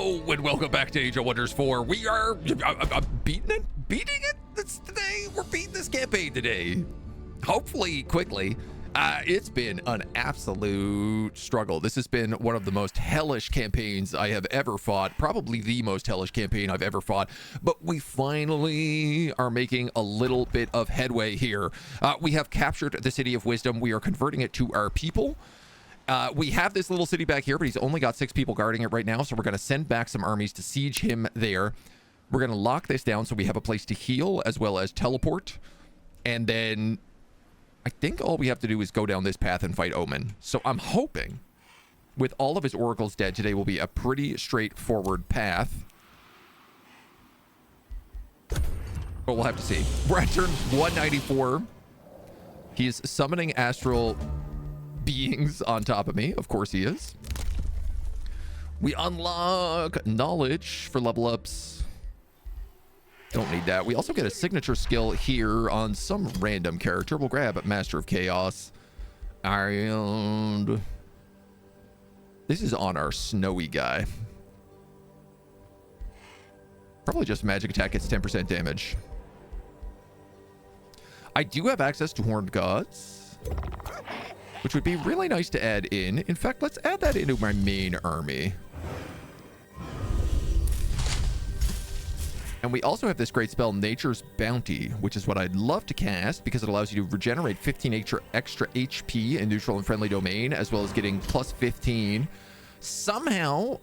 Hello and welcome back to Age of Wonders 4. We are beating it today. We're beating this campaign today. Hopefully quickly. It's been an absolute struggle. This has been one of the most hellish campaigns I have ever fought. Probably the most hellish campaign I've ever fought. But we finally are making a little bit of headway here. We have captured the City of Wisdom. We are converting it to our people. We have this little city back here, but he's only got 6 people guarding it right now. So we're going to send back some armies to siege him there. We're going to lock this down so we have a place to heal as well as teleport. And then I think all we have to do is go down this path and fight Omen. So I'm hoping with all of his oracles dead, today will be a pretty straightforward path. But we'll have to see. We're at turn 194. He's summoning astral beings on top of me. Of course he is. We unlock knowledge for level ups. Don't need that. We also get a signature skill here on some random character. We'll grab Master of Chaos. And this is on our snowy guy. Probably just magic attack gets 10% damage. I do have access to Horned Gods, which would be really nice to add in. In fact, let's add that into my main army. And we also have this great spell, Nature's Bounty, which is what I'd love to cast because it allows you to regenerate 15 extra HP in neutral and friendly domain, as well as getting plus 15. Somehow,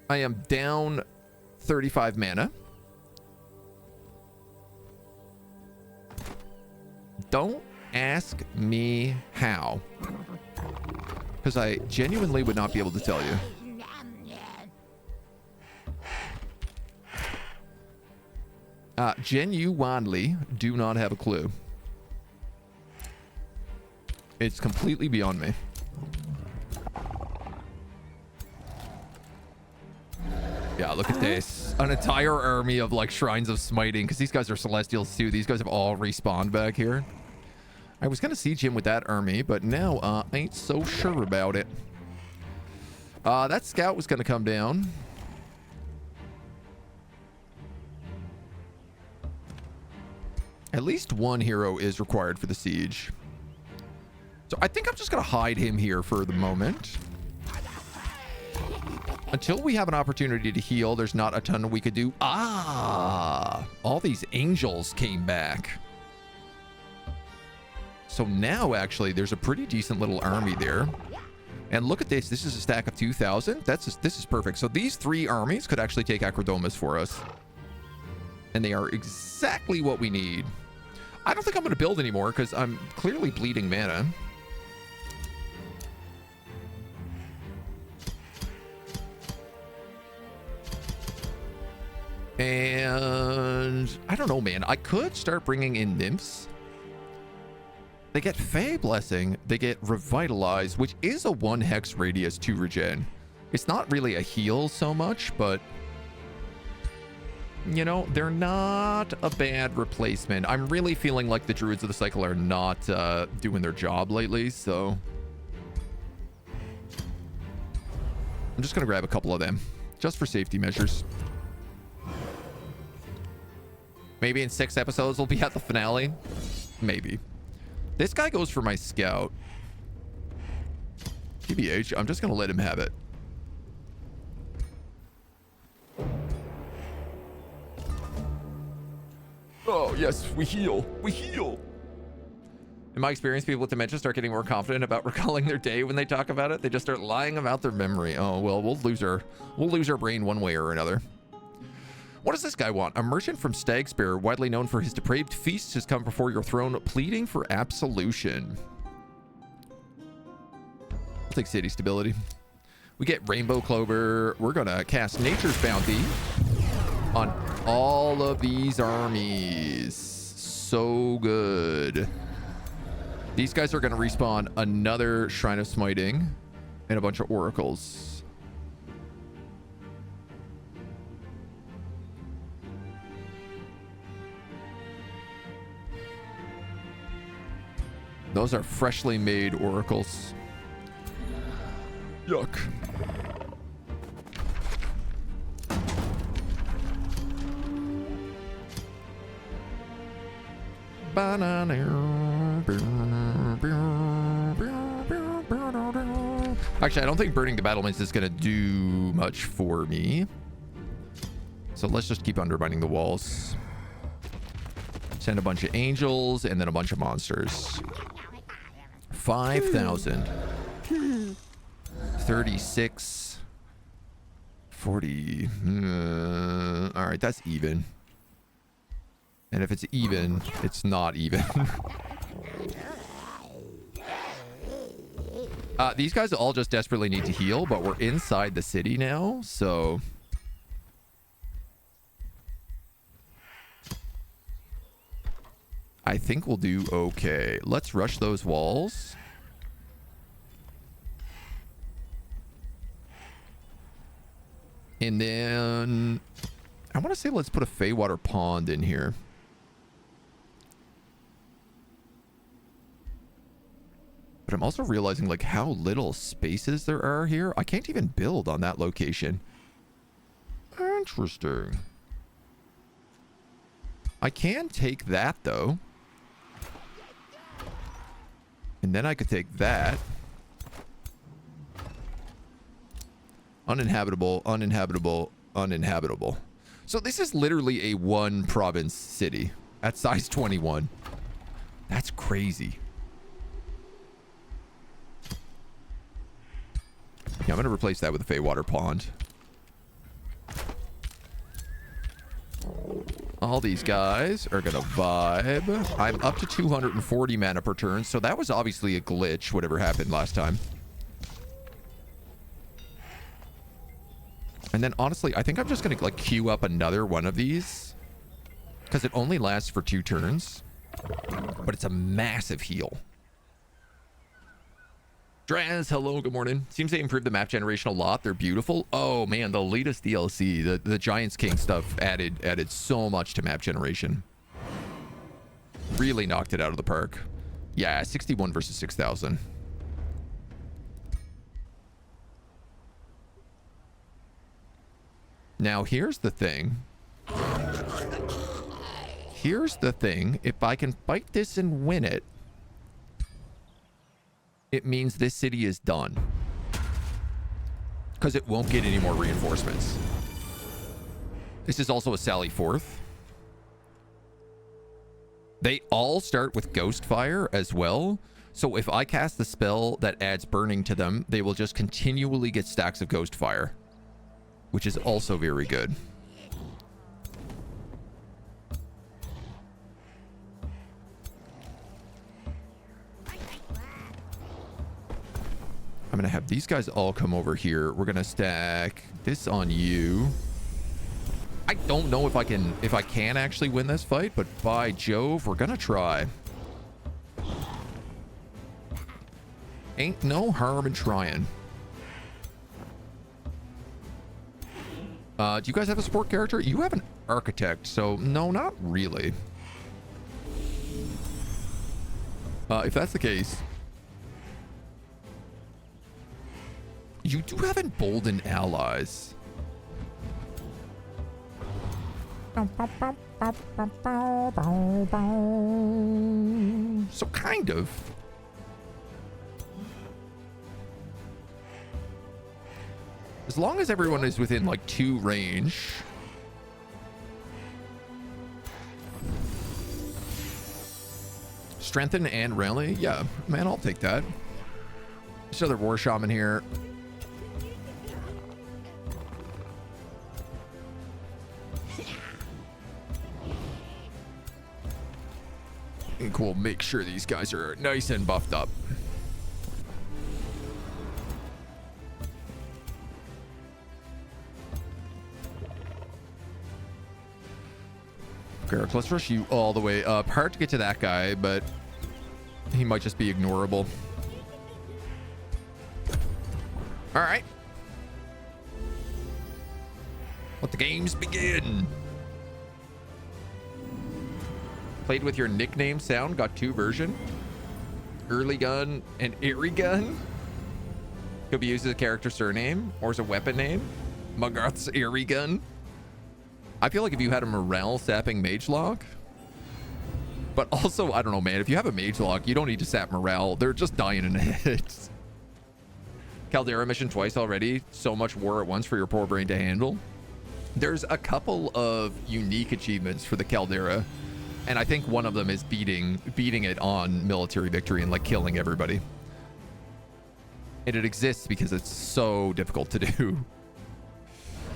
I am down 35 mana. Don't ask me how, because I genuinely would not be able to tell you. Genuinely do not have a clue. It's completely beyond me. Yeah, look at this. An entire army of like shrines of smiting, because these guys are celestials too. These guys have all respawned back here. I was gonna siege him with that army, but now I ain't so sure about it. That scout was gonna come down. At least one hero is required for the siege. So I think I'm just gonna hide him here for the moment. Until we have an opportunity to heal, there's not a ton we could do. All these angels came back. So now, actually, there's a pretty decent little army there. And look at this. This is a stack of 2,000. This is perfect. So these 3 armies could actually take Acrodomus for us. And they are exactly what we need. I don't think I'm going to build anymore because I'm clearly bleeding mana. And I don't know, man. I could start bringing in nymphs. They get Fey Blessing, they get Revitalize, which is a 1 hex radius to regen. It's not really a heal so much, but you know, they're not a bad replacement. I'm really feeling like the Druids of the Cycle are not doing their job lately, so I'm just gonna grab a couple of them, just for safety measures. Maybe in 6 episodes we'll be at the finale. Maybe. This guy goes for my scout. TBH, I'm just going to let him have it. Oh, yes, we heal. We heal. In my experience, people with dementia start getting more confident about recalling their day when they talk about it. They just start lying about their memory. Oh, well, we'll lose our brain one way or another. What does this guy want? A merchant from Stagspear, widely known for his depraved feasts, has come before your throne, pleading for absolution. I'll take city stability. We get Rainbow Clover. We're gonna cast Nature's Bounty on all of these armies. So good. These guys are gonna respawn another Shrine of Smiting and a bunch of oracles. Those are freshly made oracles. Yuck. Actually, I don't think burning the battlements is going to do much for me. So let's just keep undermining the walls. Send a bunch of angels and then a bunch of monsters. 5,000. 36. 40. All right, that's even. And if it's even, it's not even. These guys all just desperately need to heal, but we're inside the city now, so... I think we'll do okay. Let's rush those walls. And then... I want to say let's put a Feywater Pond in here. But I'm also realizing like how little spaces there are here. I can't even build on that location. Interesting. I can take that though. And then I could take that. Uninhabitable, uninhabitable, uninhabitable. So this is literally a one province city at size 21. That's crazy. Yeah, I'm going to replace that with a Feywater Pond. All these guys are going to vibe. I'm up to 240 mana per turn, so that was obviously a glitch, whatever happened last time. And then, honestly, I think I'm just going to, like, queue up another one of these. Because it only lasts for 2 turns. But it's a massive heal. Draz, hello, good morning. Seems they improved the map generation a lot. They're beautiful. Oh, man, the latest DLC, the Giants King stuff added so much to map generation. Really knocked it out of the park. Yeah, 61 versus 6,000. Now, here's the thing. Here's the thing. If I can fight this and win it, it means this city is done. Because it won't get any more reinforcements. This is also a Sally Forth. They all start with Ghost Fire as well. So if I cast the spell that adds burning to them, they will just continually get stacks of Ghost Fire. Which is also very good. I'm going to have these guys all come over here. We're going to stack this on you. I don't know if I can actually win this fight, but by Jove, we're going to try. Ain't no harm in trying. Do you guys have a support character? You have an architect, so no, not really. If that's the case, you do have emboldened allies. So kind of. As long as everyone is within like 2 range. Strengthen and rally? Yeah, man, I'll take that. There's another war shaman here. And we'll make sure these guys are nice and buffed up. Garrick, let's rush you all the way up. Hard to get to that guy, but he might just be ignorable. All right. Let the games begin. Played with your nickname sound. Got 2 versions. Early gun and Eerie gun. Could be used as a character surname or as a weapon name. Magarth's Eerie gun. I feel like if you had a morale sapping mage lock, But also, I don't know, man. If you have a mage lock, you don't need to sap morale. They're just dying in it. Caldera mission twice already. So much war at once for your poor brain to handle. There's a couple of unique achievements for the Caldera, and I think one of them is beating it on military victory and like killing everybody. And it exists because it's so difficult to do.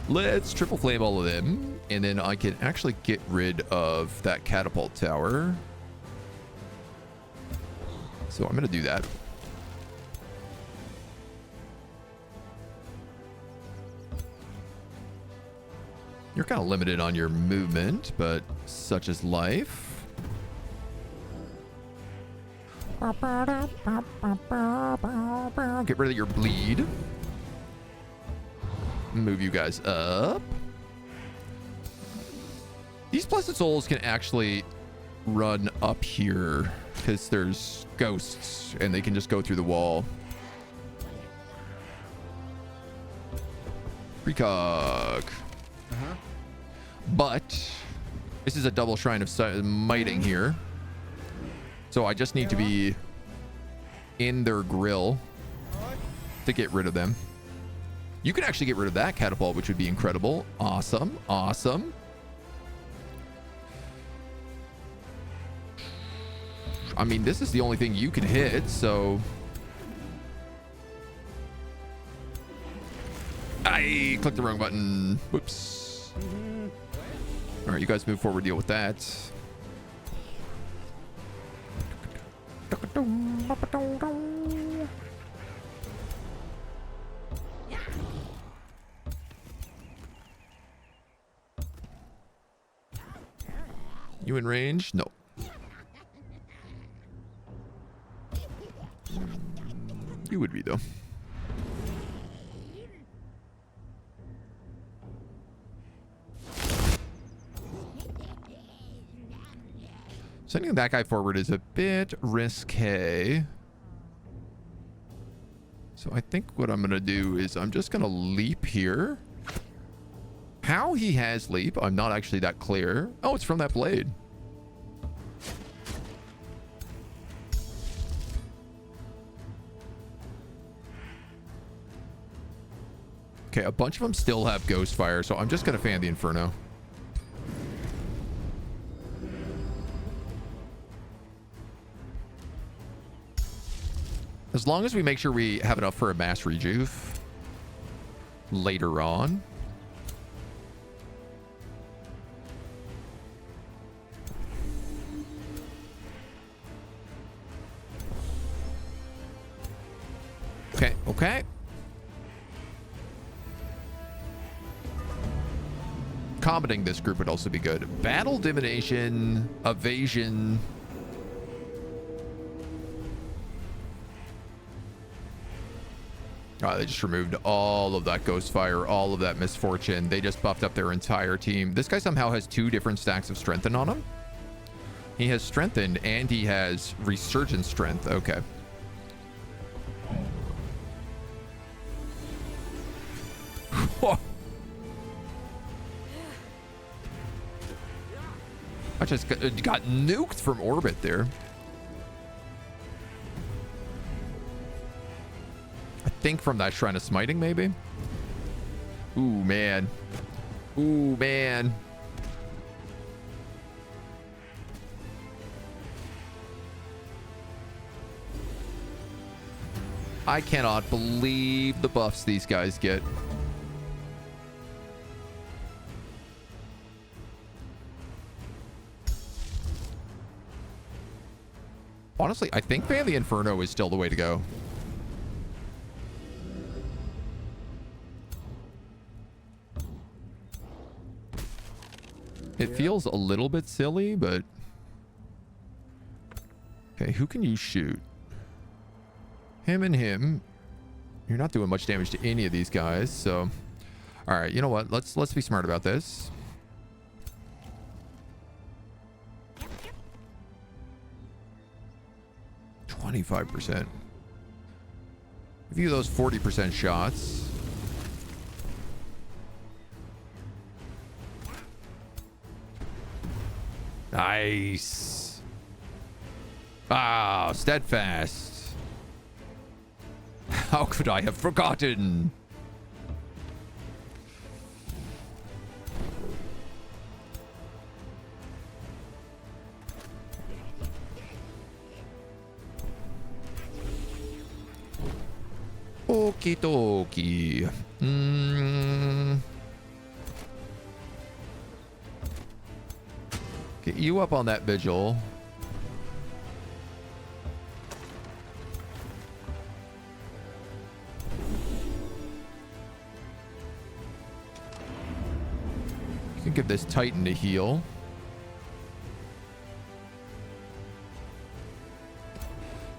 Let's triple flame all of them, and then I can actually get rid of that catapult tower. So I'm gonna do that. You're kind of limited on your movement, but such is life. Get rid of your bleed. Move you guys up. These Blessed Souls can actually run up here because there's ghosts and they can just go through the wall. Precog. But this is a double shrine of mighting here. So I just need to be in their grill to get rid of them. You can actually get rid of that catapult, which would be incredible. Awesome. Awesome. I mean, this is the only thing you can hit, so... I clicked the wrong button. Whoops. All right, you guys move forward, deal with that. You in range? No. You would be, though. Sending that guy forward is a bit risque. So I think what I'm going to do is I'm just going to leap here. How he has leap, I'm not actually that clear. Oh, it's from that blade. Okay, a bunch of them still have ghost fire, so I'm just going to fan the Inferno. As long as we make sure we have enough for a mass rejuve later on. Okay, okay. Combating this group would also be good. Battle, divination, evasion. They just removed all of that ghost fire, all of that misfortune. They just buffed up their entire team. This guy somehow has 2 different stacks of strengthen on him. He has strengthened and he has resurgent strength. Okay. I just got nuked from orbit there. I think from that Shrine of Smiting, maybe. Ooh, man. Ooh, man. I cannot believe the buffs these guys get. Honestly, I think Fan the Inferno is still the way to go. It feels a little bit silly, but... Okay, who can you shoot? Him and him. You're not doing much damage to any of these guys, so... Alright, you know what? Let's be smart about this. %. View those 40% shots. Nice. Ah, steadfast. How could I have forgotten? Okie dokie. Get you up on that vigil. You can give this Titan a heal.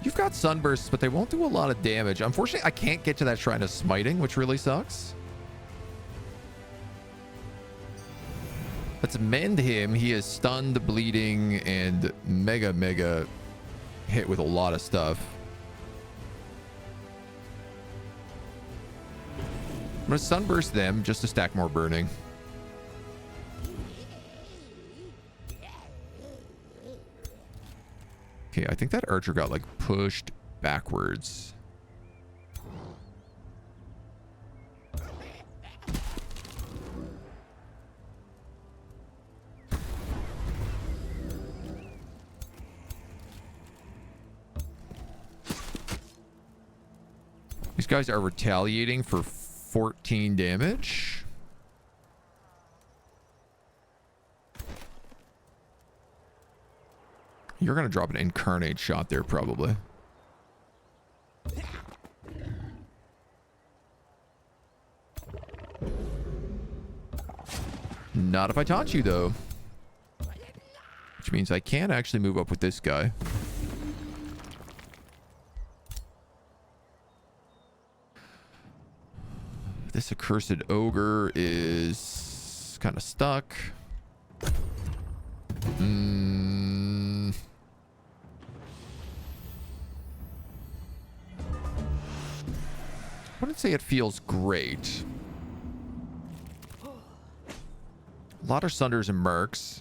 You've got sunbursts, but they won't do a lot of damage. Unfortunately, I can't get to that Shrine of Smiting, which really sucks. Let's mend him. He is stunned, bleeding, and mega hit with a lot of stuff. I'm going to sunburst them just to stack more burning. Okay, I think that archer got like pushed backwards. These guys are retaliating for 14 damage. You're going to drop an incarnate shot there, probably. Not if I taunt you, though. Which means I can actually move up with this guy. This accursed ogre is kind of stuck. I wouldn't say it feels great. A lot of Sunders and Mercs.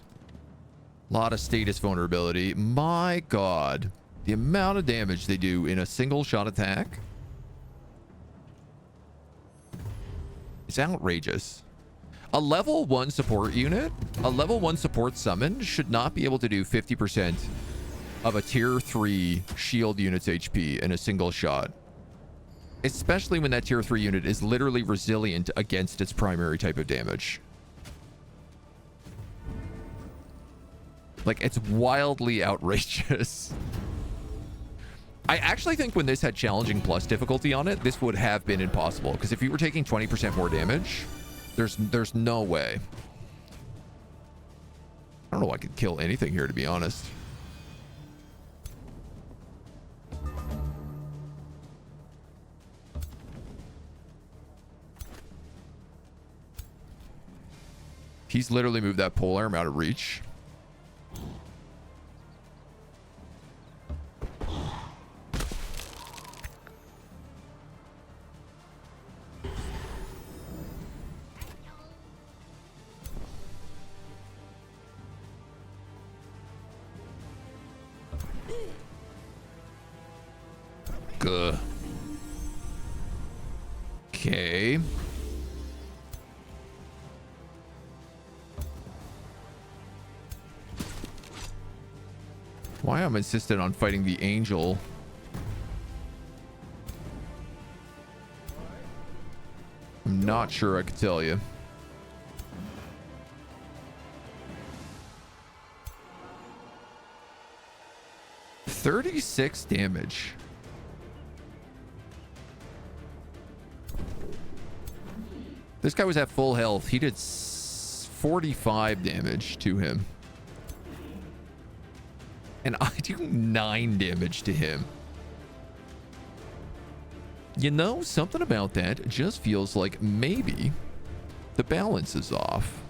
A lot of status vulnerability. My god. The amount of damage they do in a single shot attack is outrageous. A level 1 support unit, a level 1 support summon should not be able to do 50% of a tier 3 shield unit's HP in a single shot. Especially when that tier 3 unit is literally resilient against its primary type of damage. Like, it's wildly outrageous. I actually think when this had challenging plus difficulty on it, this would have been impossible. Because if you were taking 20% more damage, there's no way. I don't know, I could kill anything here, to be honest. He's literally moved that polearm out of reach. Good. Okay. Why I'm insistent on fighting the angel? I'm not sure I could tell you. $36 damage. This guy was at full health. He did 45 damage to him. And I do 9 damage to him. You know, something about that just feels like maybe the balance is off.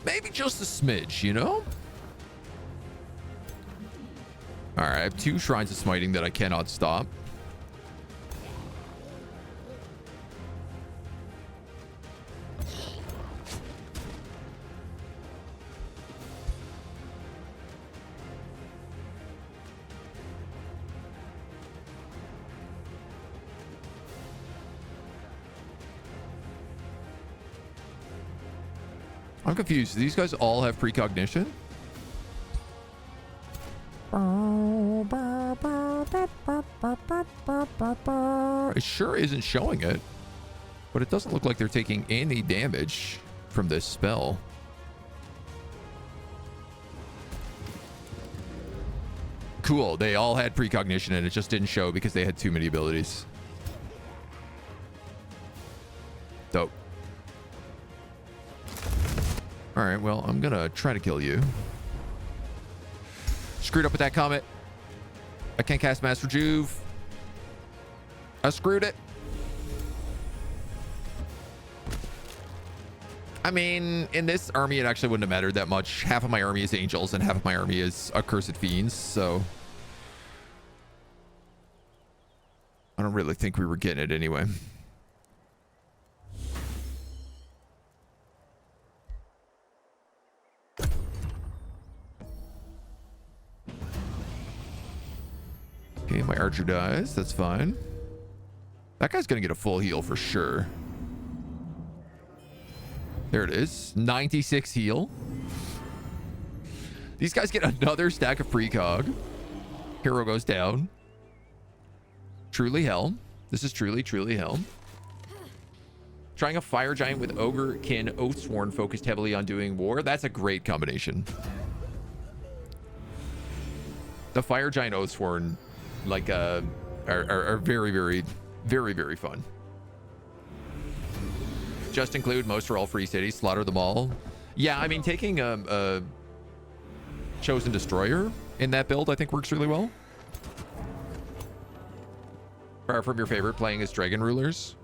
Maybe just a smidge, you know? Alright, I have 2 Shrines of Smiting that I cannot stop. I'm confused. Do these guys all have precognition? It sure isn't showing it, but it doesn't look like they're taking any damage from this spell. Cool. They all had precognition and it just didn't show because they had too many abilities. Dope. All right, well, I'm gonna try to kill you. Screwed up with that comet. I can't cast Master Juve. I screwed it. I mean, in this army, it actually wouldn't have mattered that much. Half of my army is angels and half of my army is accursed fiends, so I don't really think we were getting it anyway. Okay, my archer dies. That's fine. That guy's gonna get a full heal for sure. There it is. 96 heal. These guys get another stack of precog. Hero goes down. Truly hell. This is truly hell. Trying a fire giant with ogre kin oathsworn focused heavily on doing war. That's a great combination. The fire giant oathsworn like are very fun. Just include most or all free cities, slaughter them all. Yeah, I mean, taking a chosen destroyer in that build I think works really well. Far from your favorite playing as dragon rulers.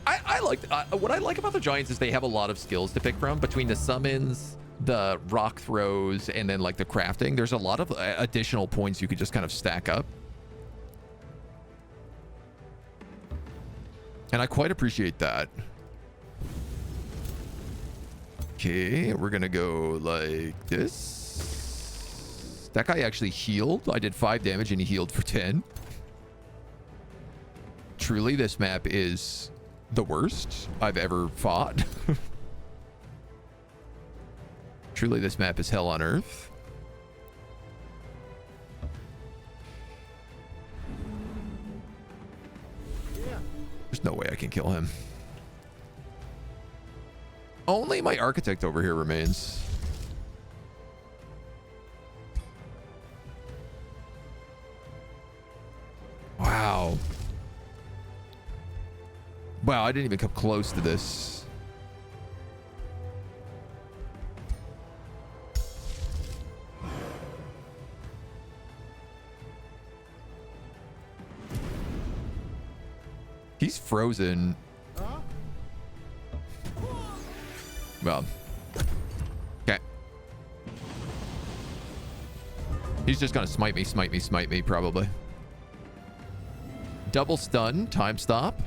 I like what I like about the giants is they have a lot of skills to pick from. Between the summons, the rock throws, and then like the crafting, there's a lot of additional points you could just kind of stack up. And I quite appreciate that. Okay, we're gonna go like this. That guy actually healed. I did 5 damage and he healed for 10. Truly, this map is the worst I've ever fought. Truly, this map is hell on earth. There's no way I can kill him. Only my architect over here remains. Wow. Wow, I didn't even come close to this. He's frozen. Well, okay. He's just gonna smite me, probably. Double stun, time stop.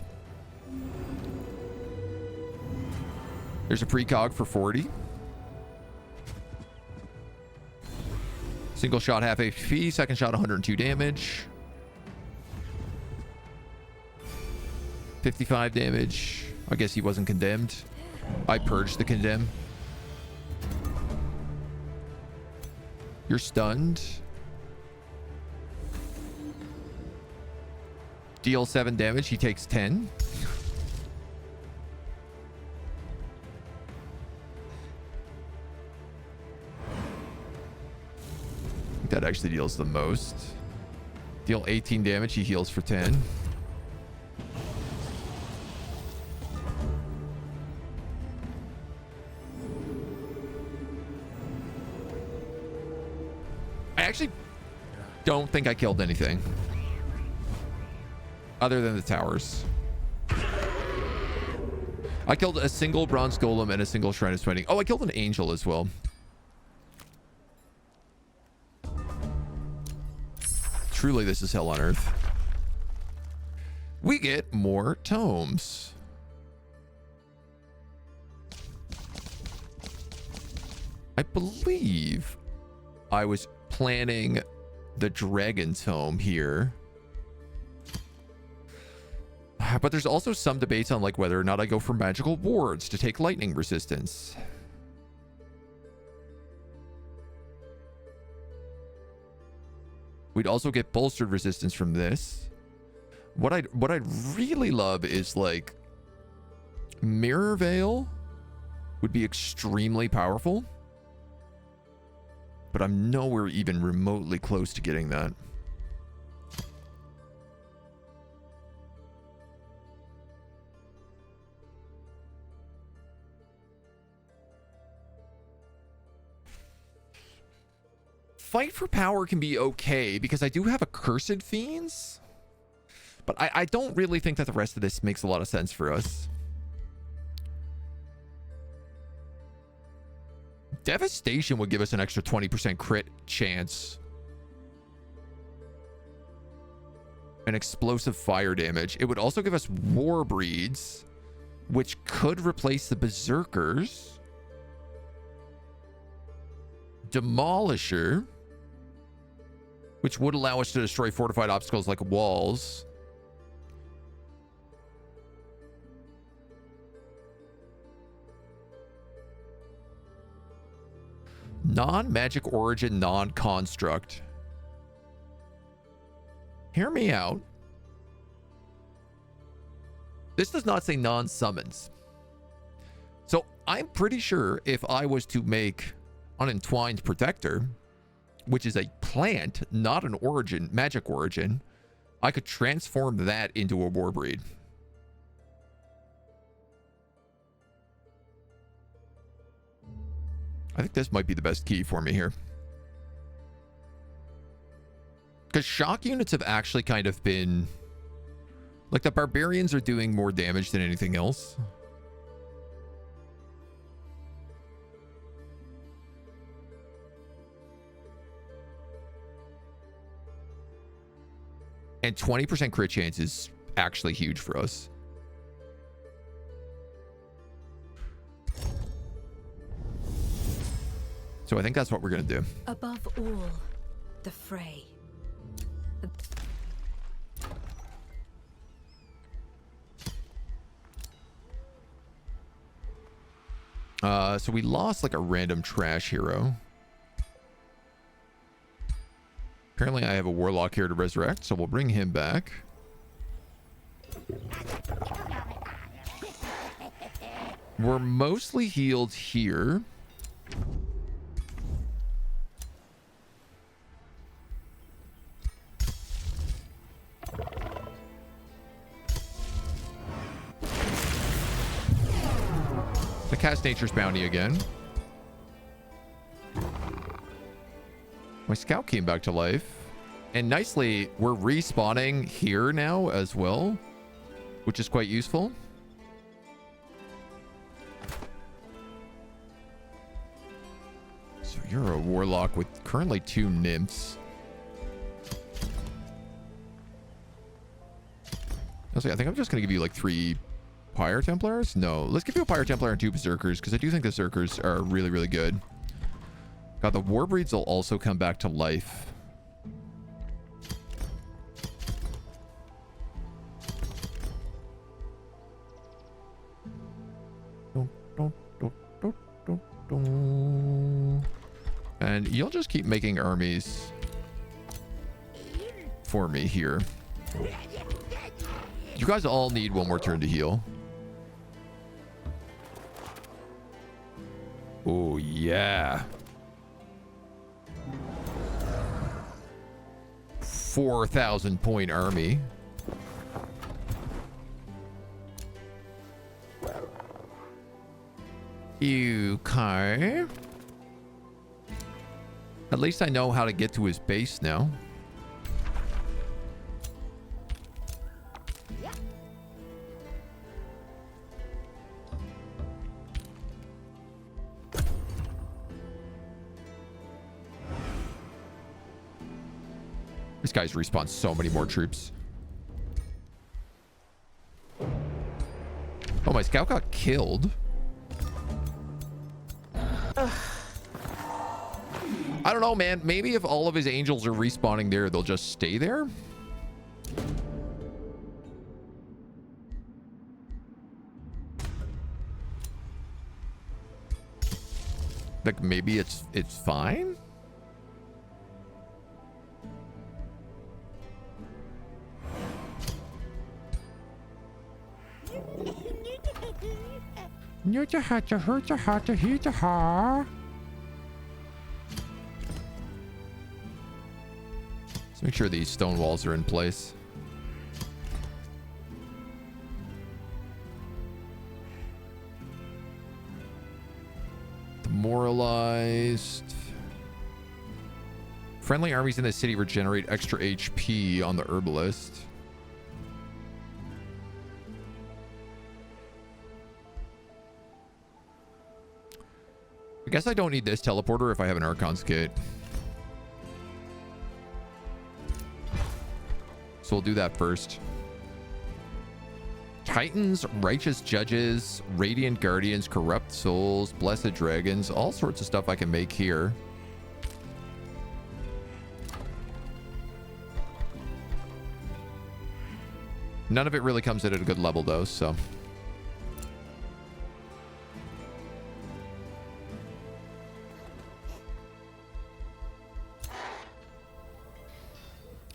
There's a precog for 40. Single shot, half HP. Second shot, 102 damage. 55 damage. I guess he wasn't condemned. I purged the condemn. You're stunned. Deal 7 damage. He takes 10. I think that actually deals the most. Deal 18 damage. He heals for 10. I actually don't think I killed anything other than the towers. I killed a single bronze golem and a single shrine of smiting. Oh, I killed an angel as well. Truly, this is hell on earth. We get more tomes. I believe I was planning the dragon tome here. But there's also some debates on like whether or not I go for magical wards to take lightning resistance. We'd also get bolstered resistance from this. What I'd really love is like Mirror Veil would be extremely powerful, but I'm nowhere even remotely close to getting that. Fight for Power can be okay because I do have Accursed Fiends, but I don't really think that the rest of this makes a lot of sense for us. Devastation would give us an extra 20% crit chance. And explosive fire damage. It would also give us War Breeds, which could replace the Berserkers. Demolisher, which would allow us to destroy fortified obstacles like walls. Non-magic origin, non-construct. Hear me out. This does not say non-summons. So I'm pretty sure if I was to make Unentwined Protector, which is a plant, not an origin, magic origin, I could transform that into a Warbreed. I think this might be the best key for me here. Because shock units have actually kind of been... Like, the barbarians are doing more damage than anything else. And 20% crit chance is actually huge for us. So I think that's what we're going to do. Above all, the fray. So we lost like a random trash hero. Apparently I have a warlock here to resurrect, so we'll bring him back. We're mostly healed here. I cast Nature's Bounty again. My scout came back to life. And nicely, we're respawning here now as well, which is quite useful. So you're a warlock with currently 2 nymphs. I think I'm just going to give you like 3 Pyre Templars? No, let's give you a Pyre Templar and 2 Berserkers, because I do think the Berserkers are really, really good. God, the Warbreeds will also come back to life. And you'll just keep making armies for me here. You guys all need one more turn to heal. Oh, yeah. 4,000 point army. Okay. At least I know how to get to his base now. This guy's respawned so many more troops. Oh, my scout got killed. I don't know, man. Maybe if all of his angels are respawning there, they'll just stay there. Like, maybe it's fine. Let's make sure these stone walls are in place. Demoralized. Friendly armies in the city regenerate extra HP on the herbalist. I guess I don't need this teleporter if I have an Archon's Gate. So we'll do that first. Titans, righteous judges, radiant guardians, corrupt souls, blessed dragons, all sorts of stuff I can make here. None of it really comes in at a good level though, so.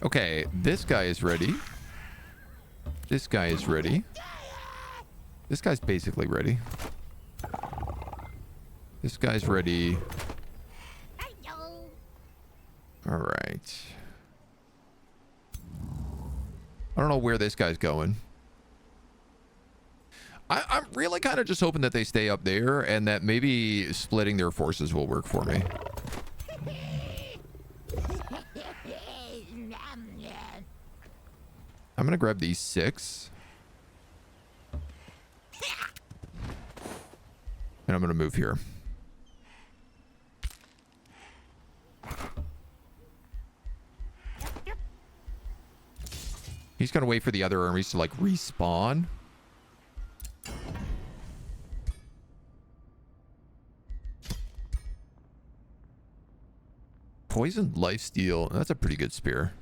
Okay, this guy is ready. This guy is ready. This guy's basically ready. This guy's ready. All right. I don't know where this guy's going. I'm really kind of just hoping that they stay up there and that maybe splitting their forces will work for me. I'm going to grab these 6. And I'm going to move here. He's going to wait for the other armies to, like, respawn. Poisoned lifesteal. That's a pretty good spear.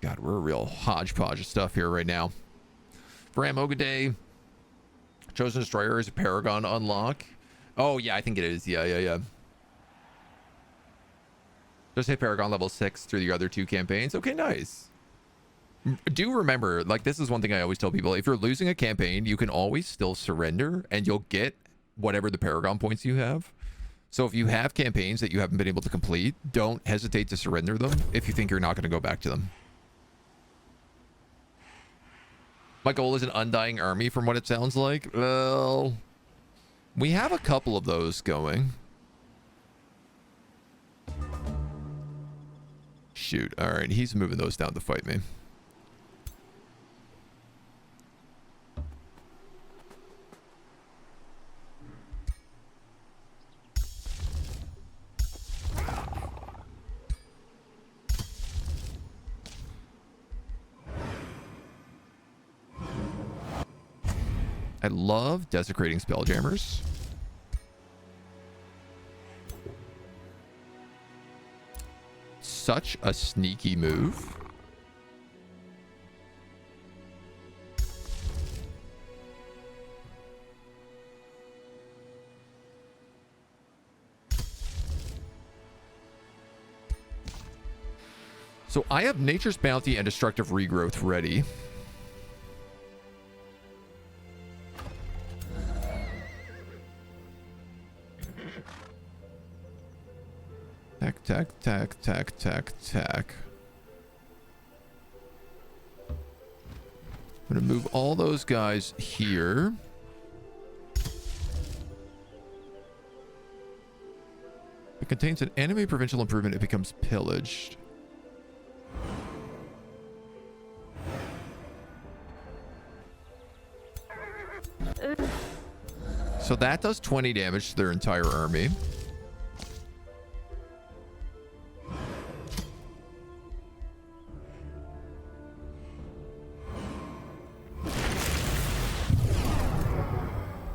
God, we're a real hodgepodge of stuff here right now. For Amogade, Chosen Destroyer is a Paragon unlock. Oh, yeah, I think it is. Yeah. Just hit Paragon level 6 through the other 2 campaigns. Okay, nice. Do remember, like, this is one thing I always tell people. If you're losing a campaign, you can always still surrender, and you'll get whatever the Paragon points you have. So if you have campaigns that you haven't been able to complete, don't hesitate to surrender them if you think you're not going to go back to them. My goal is an undying army from what it sounds like. Well, we have a couple of those going. Shoot. All right. He's moving those down to fight me. I love desecrating spelljammers. Such a sneaky move. So I have Nature's Bounty and Destructive Regrowth ready. Tack. I'm gonna move all those guys here. It contains an enemy provincial improvement. It becomes pillaged. So that does 20 damage to their entire army.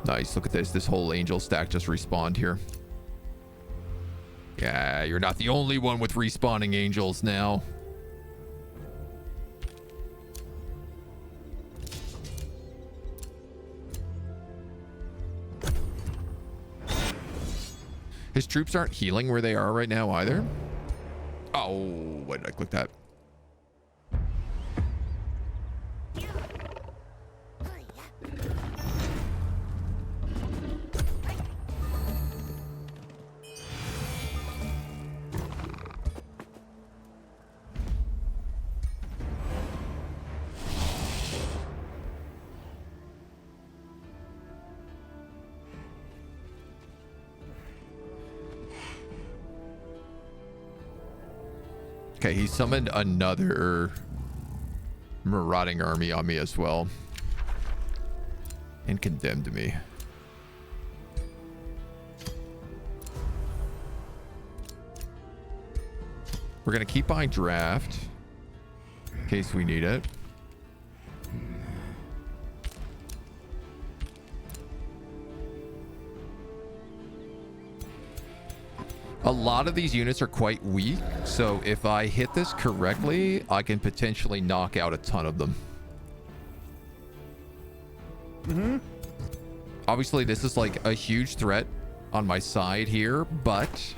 Nice. Look at this. This whole angel stack just respawned here. Yeah, you're not the only one with respawning angels now. His troops aren't healing where they are right now either. Oh, why did I click that? Okay, he summoned another marauding army on me as well. And condemned me. We're going to keep buying draft in case we need it. A lot of these units are quite weak, so if I hit this correctly, I can potentially knock out a ton of them. Obviously, this is like a huge threat on my side here, but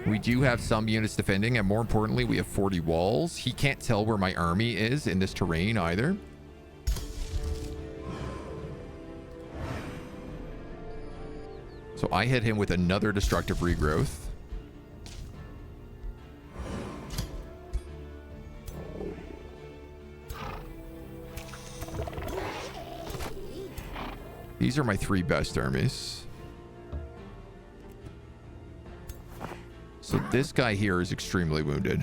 we do have some units defending, and more importantly, we have 40 walls. He can't tell where my army is in this terrain either. So I hit him with another destructive regrowth. These are my 3 best armies. So this guy here is extremely wounded.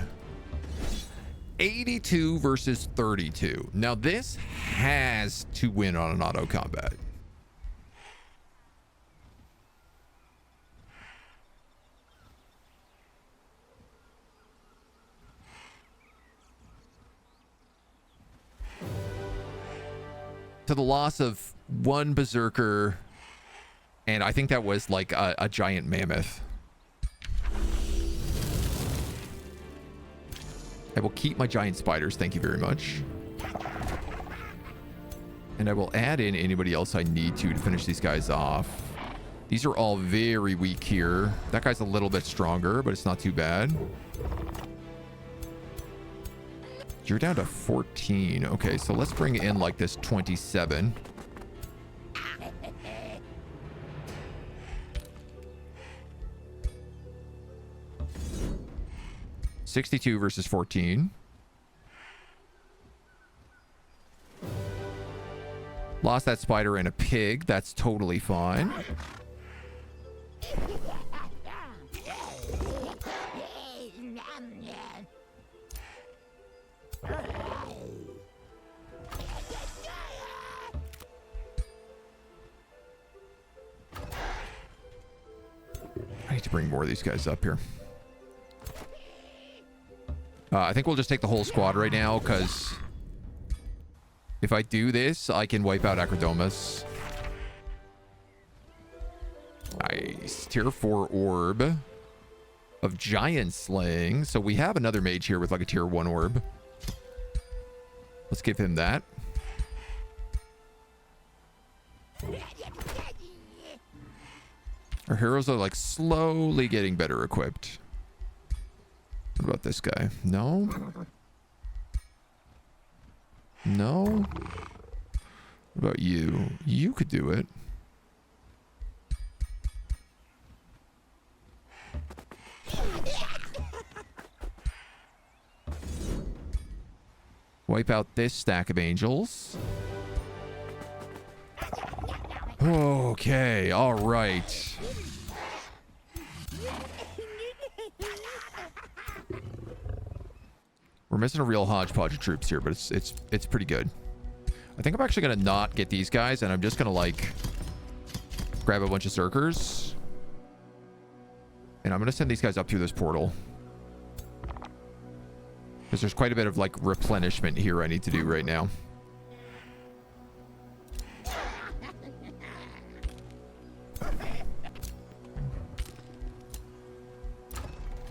82 versus 32. Now this has to win on an auto combat. To the loss of 1 berserker, and I think that was like a giant mammoth. I will keep my giant spiders, thank you very much. And I will add in anybody else I need to finish these guys off. These are all very weak here. That guy's a little bit stronger, but it's not too bad. You're down to 14. Okay, so let's bring in like this 27. $62 versus 14. Lost that spider and a pig. That's totally fine. I need to bring more of these guys up here. I think we'll just take the whole squad right now, because if I do this, I can wipe out Acrodomus. Nice. Tier 4 orb of giant slaying. So we have another mage here with like a tier 1 orb. Let's give him that. Our heroes are like slowly getting better equipped. What about this guy? No? No? What about you? You could do it. Wipe out this stack of angels. Okay, all right. We're missing a real hodgepodge of troops here, but it's pretty good. I think I'm actually gonna not get these guys, and I'm just gonna like grab a bunch of Zerkers, and I'm gonna send these guys up through this portal because there's quite a bit of like replenishment here I need to do right now.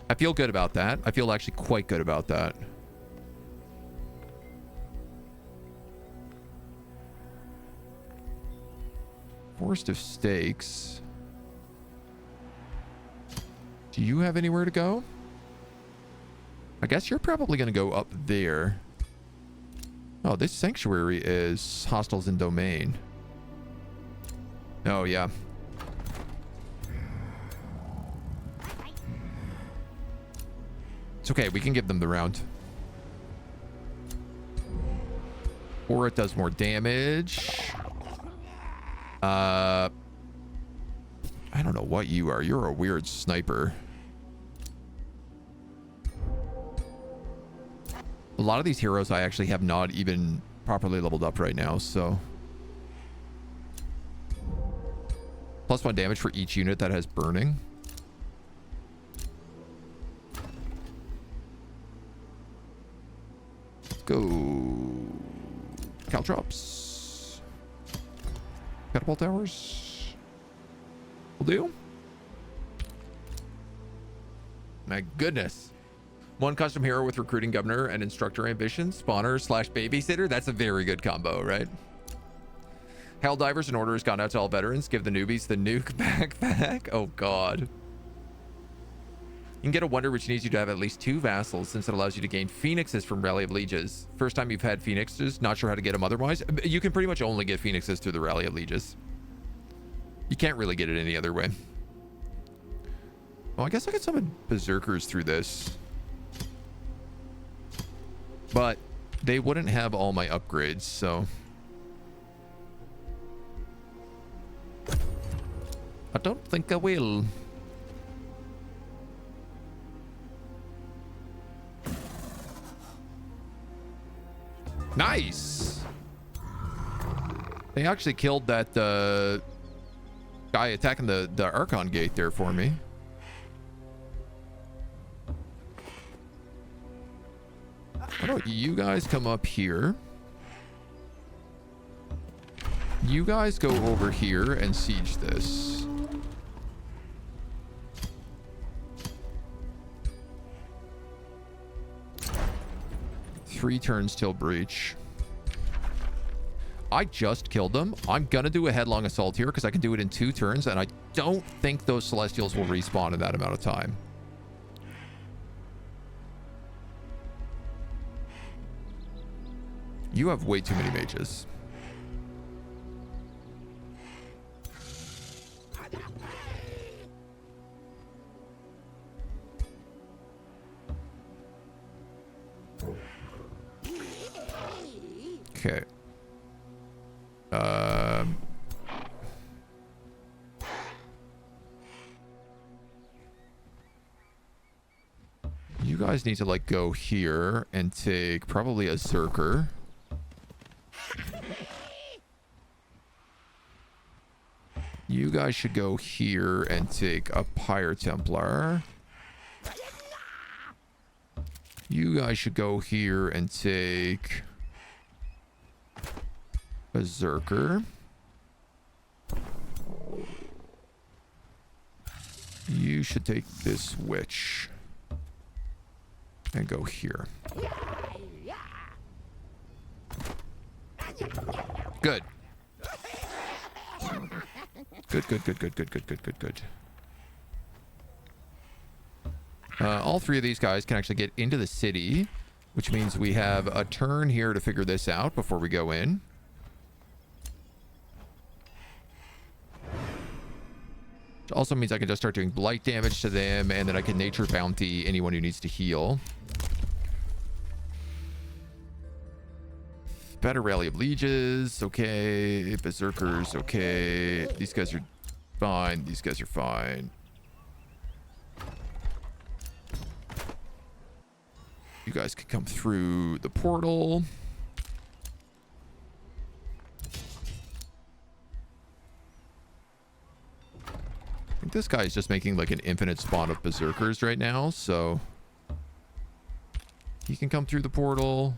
I feel good about that. I feel actually quite good about that. Forest of Stakes. Do you have anywhere to go? I guess you're probably going to go up there. Oh, this sanctuary is hostiles in domain. Oh, yeah. It's okay. We can give them the round. Or it does more damage. I don't know what you are. You're a weird sniper. A lot of these heroes I actually have not even properly leveled up right now, so. +1 damage for each unit that has burning. Go. Caltrops. Catapult towers. Will do. My goodness. One custom hero with recruiting governor and instructor ambitions. Spawner / babysitter. That's a very good combo, right? Helldivers and orders gone out to all veterans. Give the newbies the nuke backpack. Oh, God. You can get a wonder which needs you to have at least 2 vassals since it allows you to gain phoenixes from Rally of Lieges. First time you've had phoenixes, not sure how to get them otherwise. You can pretty much only get phoenixes through the Rally of Lieges. You can't really get it any other way. Well, I guess I could summon berserkers through this. But they wouldn't have all my upgrades, so... I don't think I will. Nice! They actually killed that guy attacking the Archon gate there for me. Why don't you guys come up here? You guys go over here and siege this. Three turns till breach. I just killed them. I'm gonna do a headlong assault here because I can do it in 2 turns, and I don't think those Celestials will respawn in that amount of time. You have way too many mages. Okay. You guys need to like go here and take probably a Zerker. You guys should go here and take a Pyre Templar. You guys should go here and take a Zerker. You should take this witch and go here. Good. Good. All 3 of these guys can actually get into the city, which means we have a turn here to figure this out before we go in. Which also means I can just start doing blight damage to them, and then I can nature bounty anyone who needs to heal. Better Rally of Lieges, okay. Berserkers, okay. These guys are fine. These guys are fine. You guys can come through the portal. I think this guy is just making like an infinite spawn of berserkers right now, so he can come through the portal.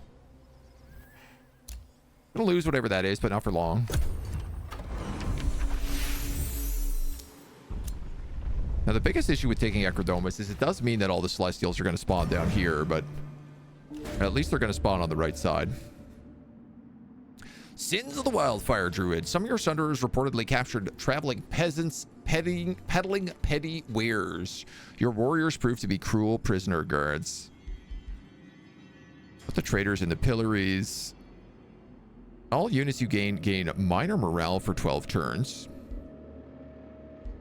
Gonna lose whatever that is, but not for long. Now, the biggest issue with taking Acrodomus is it does mean that all the Celestials are going to spawn down here, but at least they're going to spawn on the right side. Sins of the Wildfire Druid. Some of your Sunderers reportedly captured traveling peasants peddling petty wares. Your warriors proved to be cruel prisoner guards. Put the traitors in the pillories. All units you gain minor morale for 12 turns.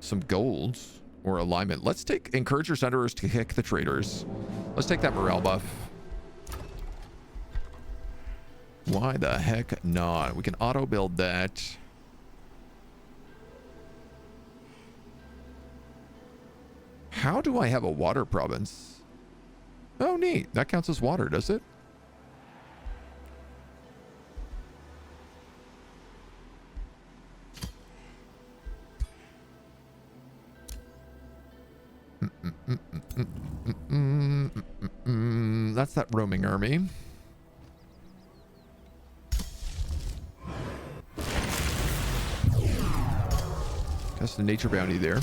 Some gold or alignment. Let's encourage your Sunderers to kick the traitors. Let's take that morale buff. Why the heck not? We can auto build that. How do I have a water province? Oh, neat. That counts as water, does it? That's that roaming army. That's the nature bounty there.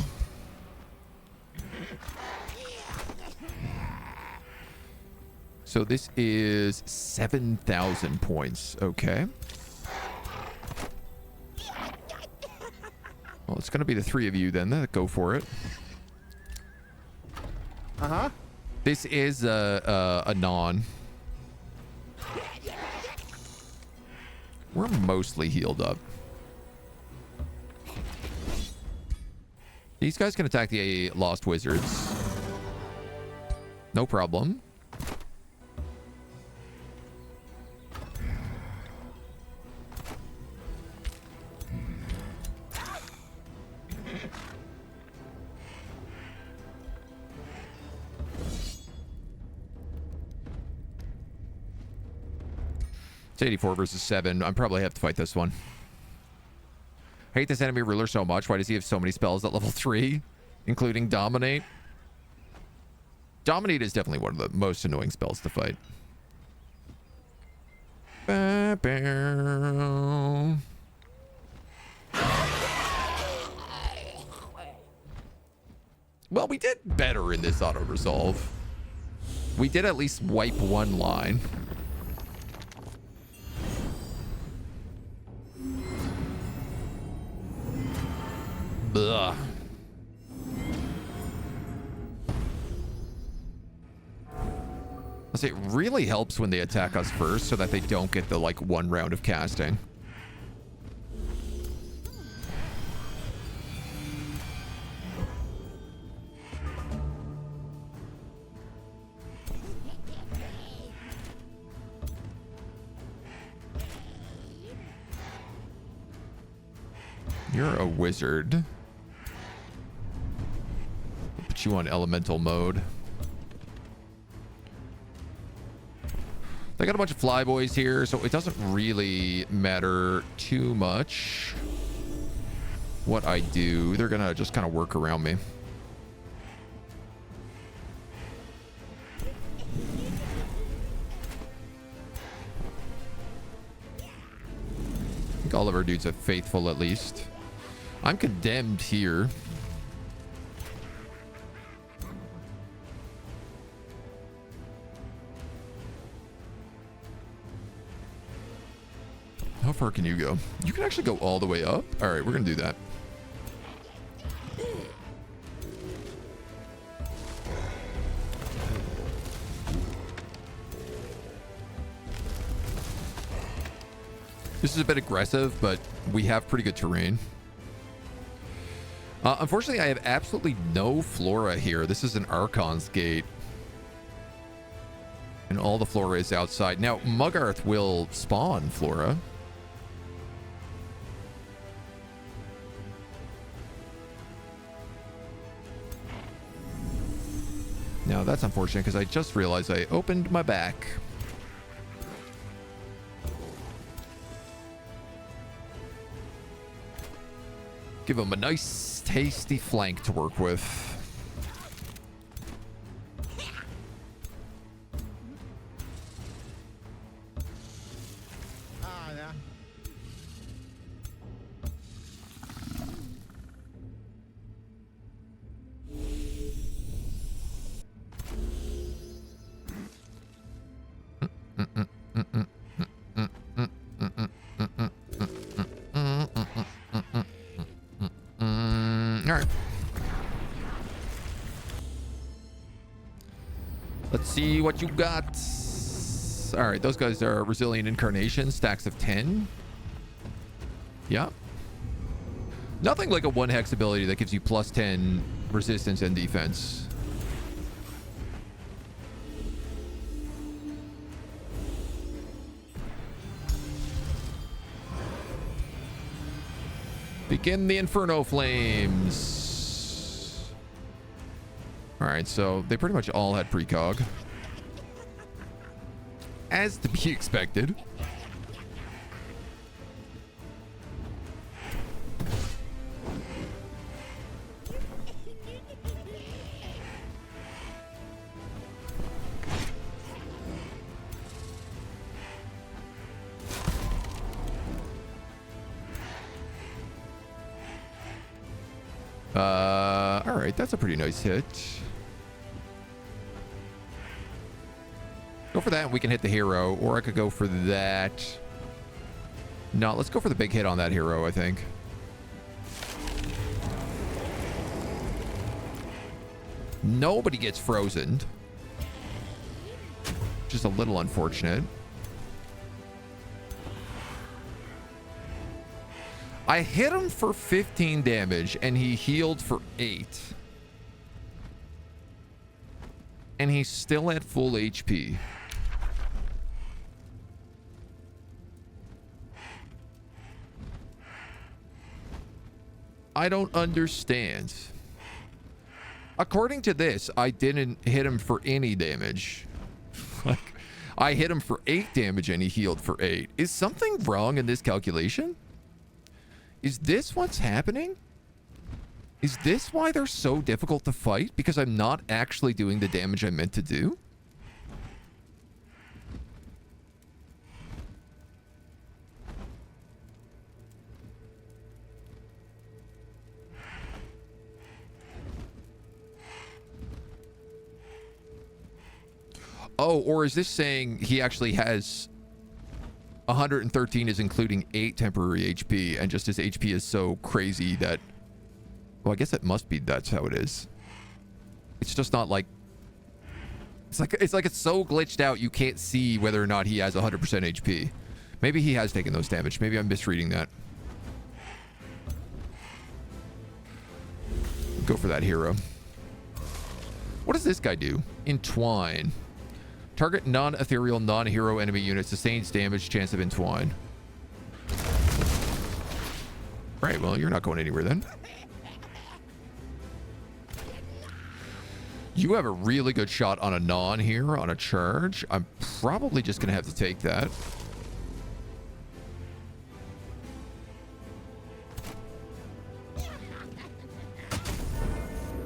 So this is 7,000 points. Okay. Well, it's going to be the three of you then. Go for it. Uh-huh. This is a non. We're mostly healed up. These guys can attack the Lost Wizards. No problem. It's 84 versus 7. I probably have to fight this one. I hate this enemy ruler so much. Why does he have so many spells at level 3? Including Dominate? Dominate is definitely one of the most annoying spells to fight. Well, we did better in this auto-resolve. We did at least wipe one line. Ugh. It really helps when they attack us first so that they don't get the like one round of casting. You're a wizard. Put you on elemental mode. They got a bunch of flyboys here, so it doesn't really matter too much what I do. They're gonna just kind of work around me. I think all of our dudes are faithful at least. I'm condemned here. How far can you go? You can actually go all the way up. All right, we're gonna do that. This is a bit aggressive, but we have pretty good terrain. Unfortunately, I have absolutely no flora here. This is an Archon's gate. And all the flora is outside. Now, Mugarth will spawn flora. Now, that's unfortunate because I just realized I opened my back. Give him a nice, tasty flank to work with. All right. Let's see what you got. All right, those guys are resilient incarnations, stacks of 10. Yeah. Nothing like a 1 hex ability that gives you plus 10 resistance and defense. Begin the Inferno Flames. All right, so they pretty much all had precog. As to be expected. All right, that's a pretty nice hit. Go for that and we can hit the hero, or I could go for that. No, let's go for the big hit on that hero, I think. Nobody gets frozen. Just a little unfortunate. I hit him for 15 damage and he healed for 8. And he's still at full HP. I don't understand. According to this, I didn't hit him for any damage. Like, I hit him for 8 damage and he healed for 8. Is something wrong in this calculation? Is this what's happening? Is this why they're so difficult to fight? Because I'm not actually doing the damage I meant to do? Oh, or is this saying he actually has 113 is including 8 temporary HP, and just his HP is so crazy that... Well, I guess it must be that's how it is. It's just not like... It's like it's so glitched out you can't see whether or not he has 100% HP. Maybe he has taken those damage. Maybe I'm misreading that. Go for that hero. What does this guy do? Entwine. Target non-ethereal, non-hero enemy unit sustains damage, chance of entwine. Right, well, you're not going anywhere then. You have a really good shot on a non here, on a charge. I'm probably just going to have to take that.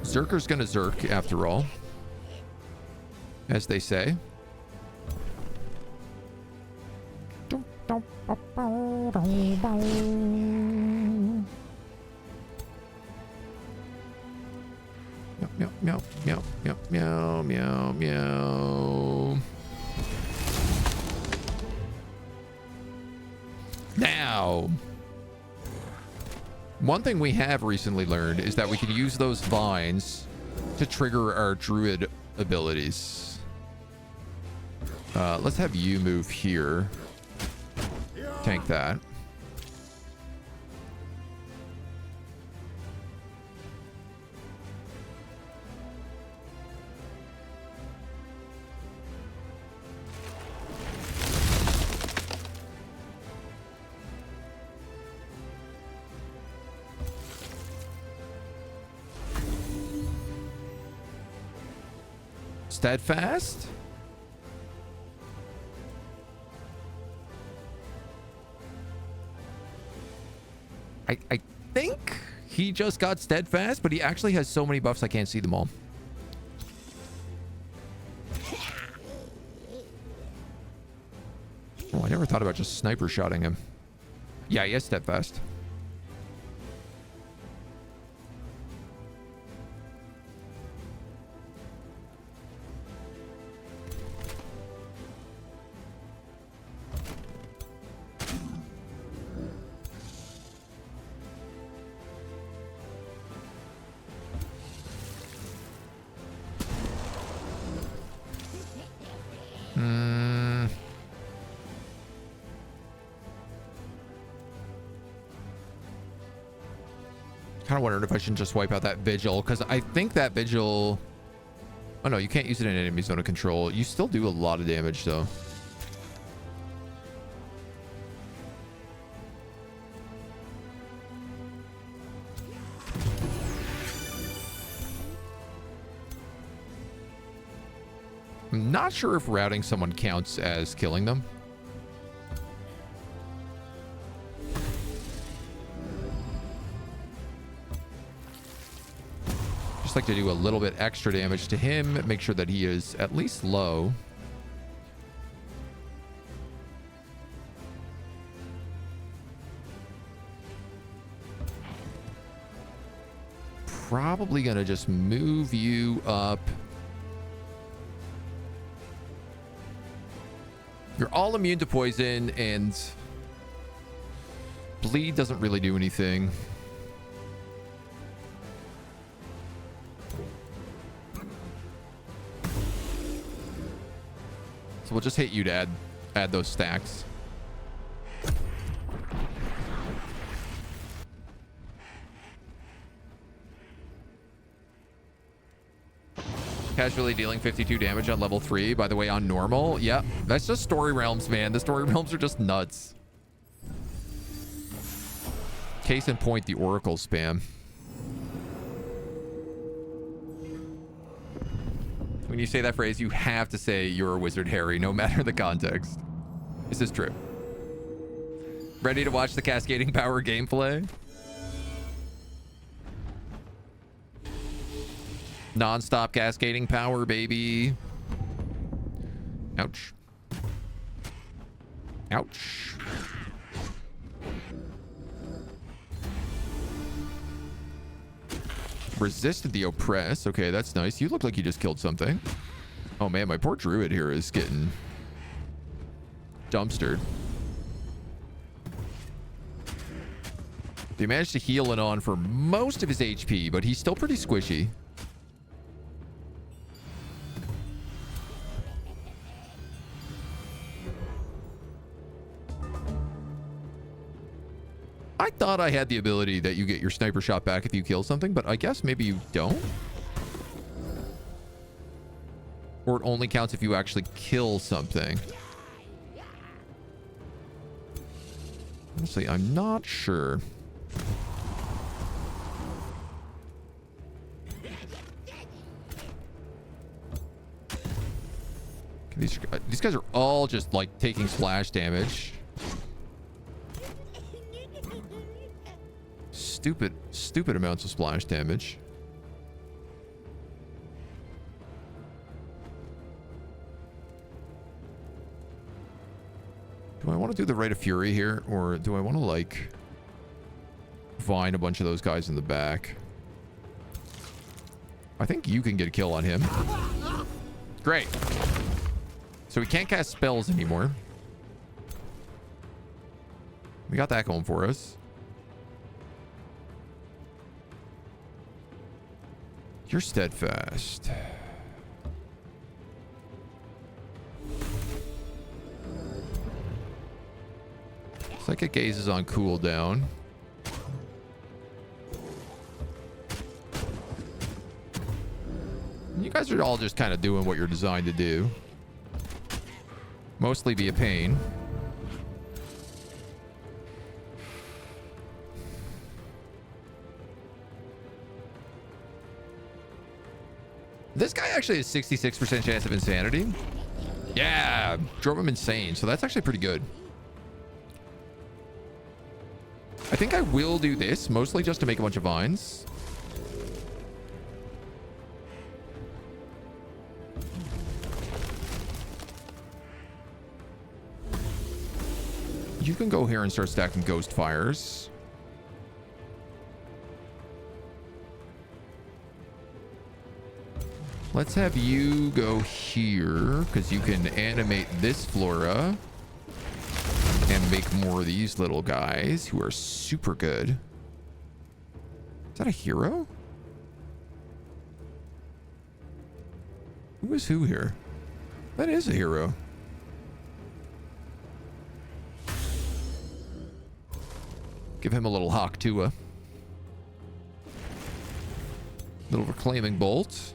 Zerker's going to Zerk, after all. As they say. Meow, meow, meow, meow, meow, meow, meow. Now, one thing we have recently learned is that we can use those vines to trigger our druid abilities. Let's have you move here. Tank that. Steadfast? I think he just got steadfast, but he actually has so many buffs I can't see them all. Oh, I never thought about just sniper shotting him. Yeah, he has steadfast. kind of wondering if I shouldn't just wipe out that vigil, because I think that vigil... Oh no, you can't use it in enemy zone of control. You still do a lot of damage though. I'm not sure if routing someone counts as killing them. Just like to do a little bit extra damage to him, make sure that he is at least low. Probably gonna just move you up. You're all immune to poison, and bleed doesn't really do anything. So we'll just hit you to add those stacks. Casually dealing 52 damage on level 3, by the way, on normal. Yep, that's just story realms, man. The story realms are just nuts. Case in point, the Oracle spam. When you say that phrase, you have to say you're a wizard, Harry, no matter the context. This is true. Ready to watch the cascading power gameplay? Non-stop cascading power, baby. Ouch. Ouch. Resisted the oppress. Okay, that's nice. You look like you just killed something. Oh man, my poor druid here is getting dumpstered. They managed to heal it on for most of his HP, but he's still pretty squishy. I thought I had the ability that you get your sniper shot back if you kill something, but I guess maybe you don't. Or it only counts if you actually kill something. Honestly, I'm not sure. These guys are all just like taking splash damage. Stupid amounts of splash damage. Do I want to do the Rite of Fury here, or do I want to like vine a bunch of those guys in the back? I think you can get a kill on him. Great. So we can't cast spells anymore. We got that going for us. You're steadfast. Psychic Gaze is on cooldown. You guys are all just kind of doing what you're designed to do. Mostly be a pain. This guy actually has 66% chance of insanity. Yeah, drove him insane. So that's actually pretty good. I think I will do this, mostly just to make a bunch of vines. You can go here and start stacking ghost fires. Let's have you go here, because you can animate this flora and make more of these little guys who are super good. Is that a hero? Who is who here? That is a hero. Give him a little Hawk Tua. Little reclaiming bolt.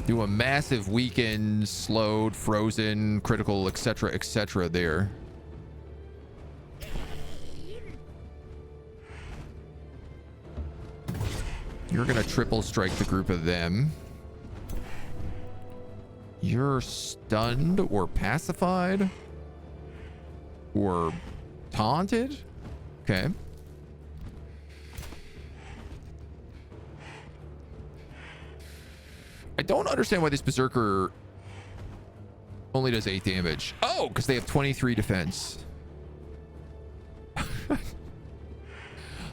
Do a massive weakened, slowed, frozen, critical, etc. there. You're gonna triple strike the group of them. You're stunned or pacified or taunted. Okay. I don't understand why this berserker only does 8 damage. Oh, because they have 23 defense.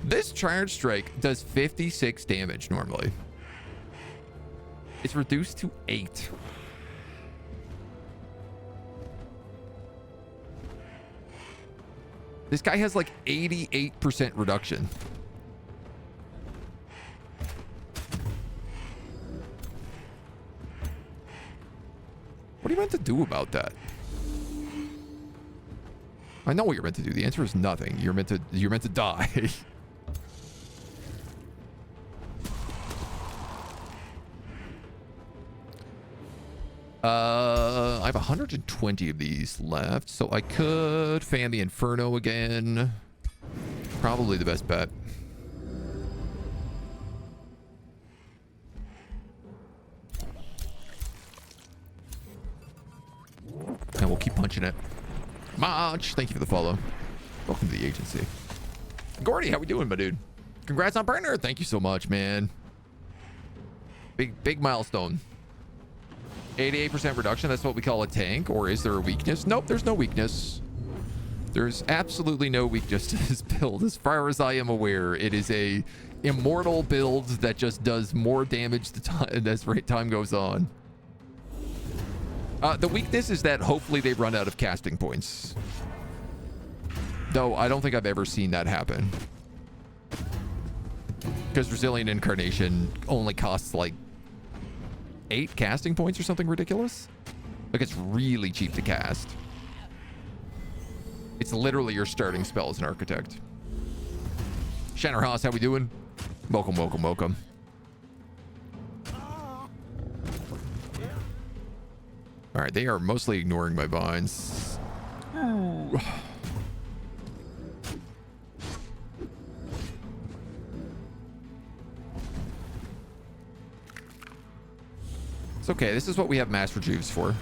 This charge strike does 56 damage normally. It's reduced to 8. This guy has like 88% reduction. What are you meant to do about that? I know what you're meant to do. The answer is nothing. You're meant to die. I have 120 of these left, so I could fan the Inferno again. Probably the best bet. And we'll keep punching it. March, thank you for the follow. Welcome to the agency. Gordy, how we doing, my dude? Congrats on partner. Thank you so much, man. Big milestone. 88% reduction. That's what we call a tank. Or is there a weakness? Nope, there's no weakness. There's absolutely no weakness to this build. As far as I am aware, it is a immortal build that just does more damage as time goes on. The weakness is that hopefully they run out of casting points. Though I don't think I've ever seen that happen. Because Resilient Incarnation only costs like 8 casting points or something ridiculous. Like, it's really cheap to cast. It's literally your starting spell as an architect. Shanner Haas, how we doing? Welcome, welcome, welcome. All right, they are mostly ignoring my vines. Ooh. It's okay. This is what we have Master Juves for.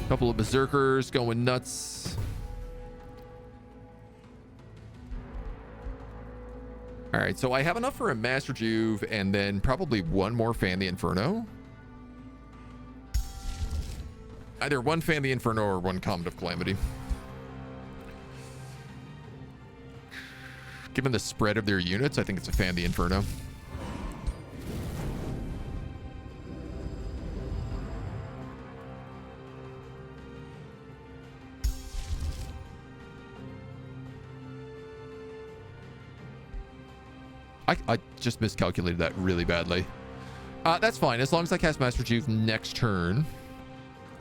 Couple of berserkers going nuts. All right, so I have enough for a Master Juve and then probably one more Fan the Inferno. Either one Fan the Inferno or one Comet of Calamity. Given the spread of their units, I think it's a Fan the Inferno. I just miscalculated that really badly. That's fine, as long as I cast Master Juve next turn.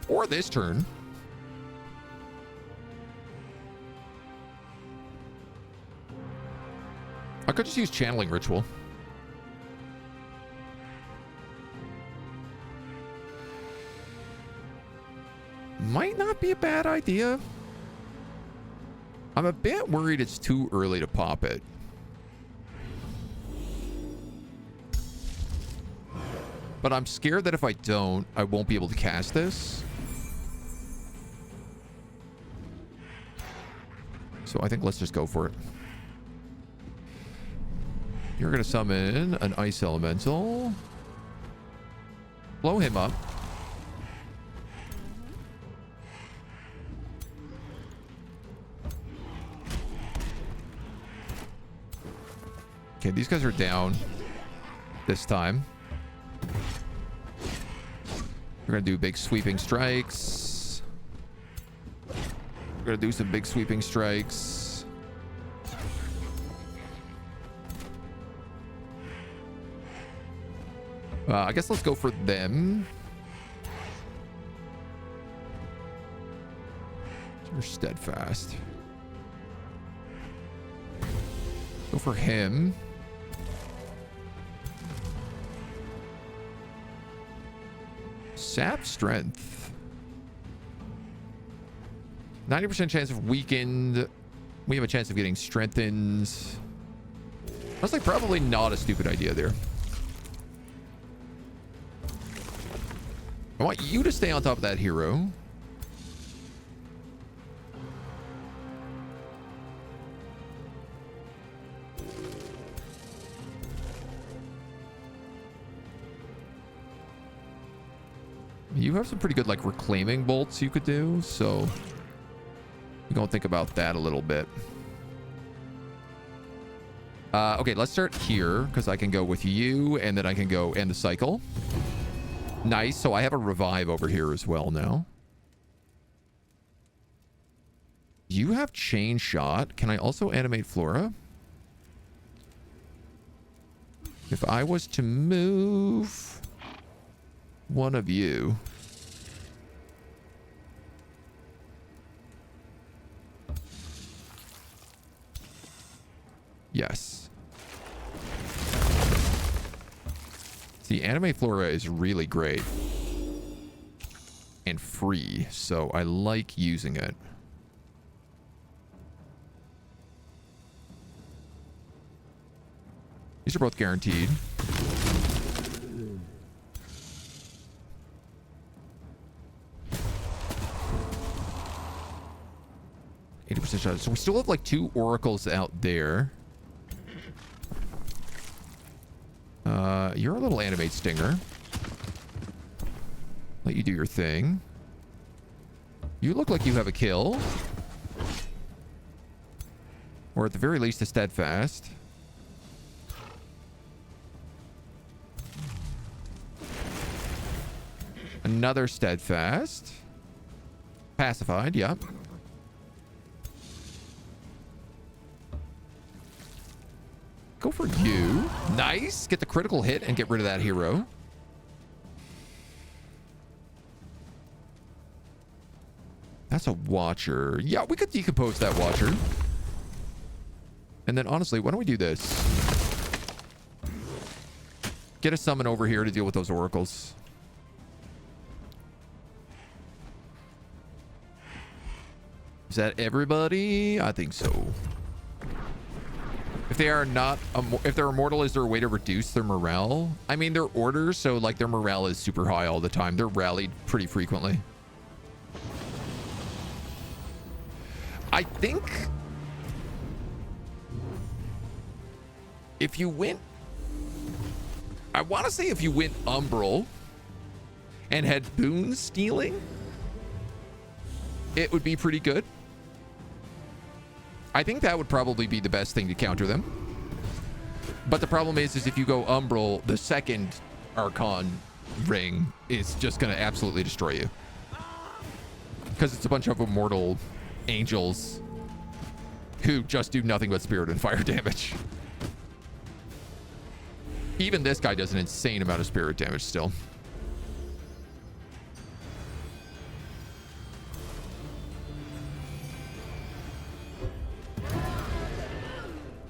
Or this turn. I could just use Channeling Ritual. Might not be a bad idea. I'm a bit worried it's too early to pop it. But I'm scared that if I don't, I won't be able to cast this. So I think let's just go for it. You're going to summon an Ice Elemental. Blow him up. Okay, these guys are down this time. We're going to do big sweeping strikes. We're gonna do some big sweeping strikes. I guess let's go for them. You're steadfast. Go for him. Sap strength. 90% chance of weakened. We have a chance of getting strengthened. That's like probably not a stupid idea there. I want you to stay on top of that hero. You have some pretty good like reclaiming bolts you could do, so you gonna think about that a little bit. Okay, let's start here because I can go with you and then I can go end the cycle. Nice. So I have a revive over here as well now. You have chain shot. Can I also animate Flora? If I was to move one of you. Yes. The anime Flora is really great and free, so I like using it. These are both guaranteed. %. So we still have like 2 oracles out there. You're a little animate stinger. Let you do your thing. You look like you have a kill. Or at the very least a steadfast. Another steadfast. Pacified, yep. Go for you. Nice. Get the critical hit and get rid of that hero. That's a watcher. Yeah, we could decompose that watcher. And then honestly, why don't we do this? Get a summon over here to deal with those oracles. Is that everybody? I think so. If they are not, if they're immortal, is there a way to reduce their morale? I mean, they're orders, so like their morale is super high all the time. They're rallied pretty frequently. I think if you went, I want to say if you went Umbral and had boon stealing, it would be pretty good. I think that would probably be the best thing to counter them. But the problem is if you go Umbral, the second Archon ring is just going to absolutely destroy you. Because it's a bunch of immortal angels who just do nothing but spirit and fire damage. Even this guy does an insane amount of spirit damage still.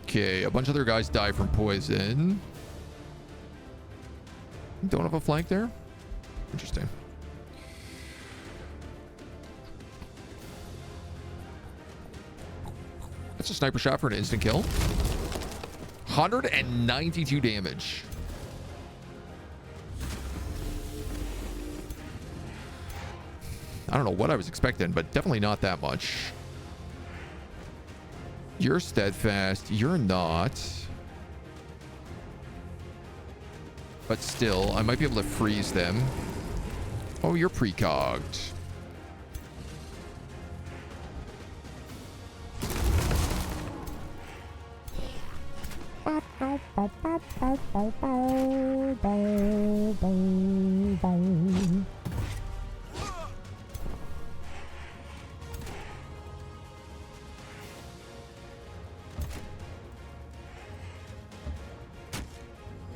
Okay, a bunch of other guys die from poison. Don't have a flank there? Interesting. That's a sniper shot for an instant kill. 192 damage. I don't know what I was expecting, but definitely not that much. You're steadfast. You're not. But still, I might be able to freeze them. Oh, you're precogged.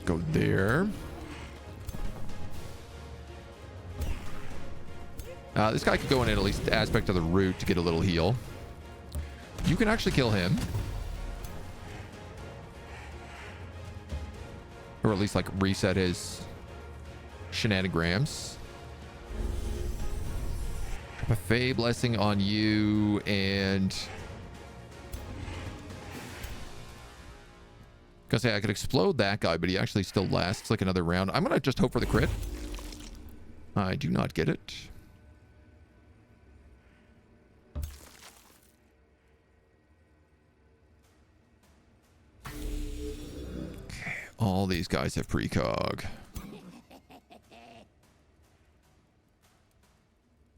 Go there. This guy could go in at least aspect of the root to get a little heal. You can actually kill him. Or at least like reset his shenanigans. Drop a Fey blessing on you and... Gonna say I could explode that guy, but he actually still lasts like another round. I'm gonna just hope for the crit. I do not get it. Okay, all these guys have precog.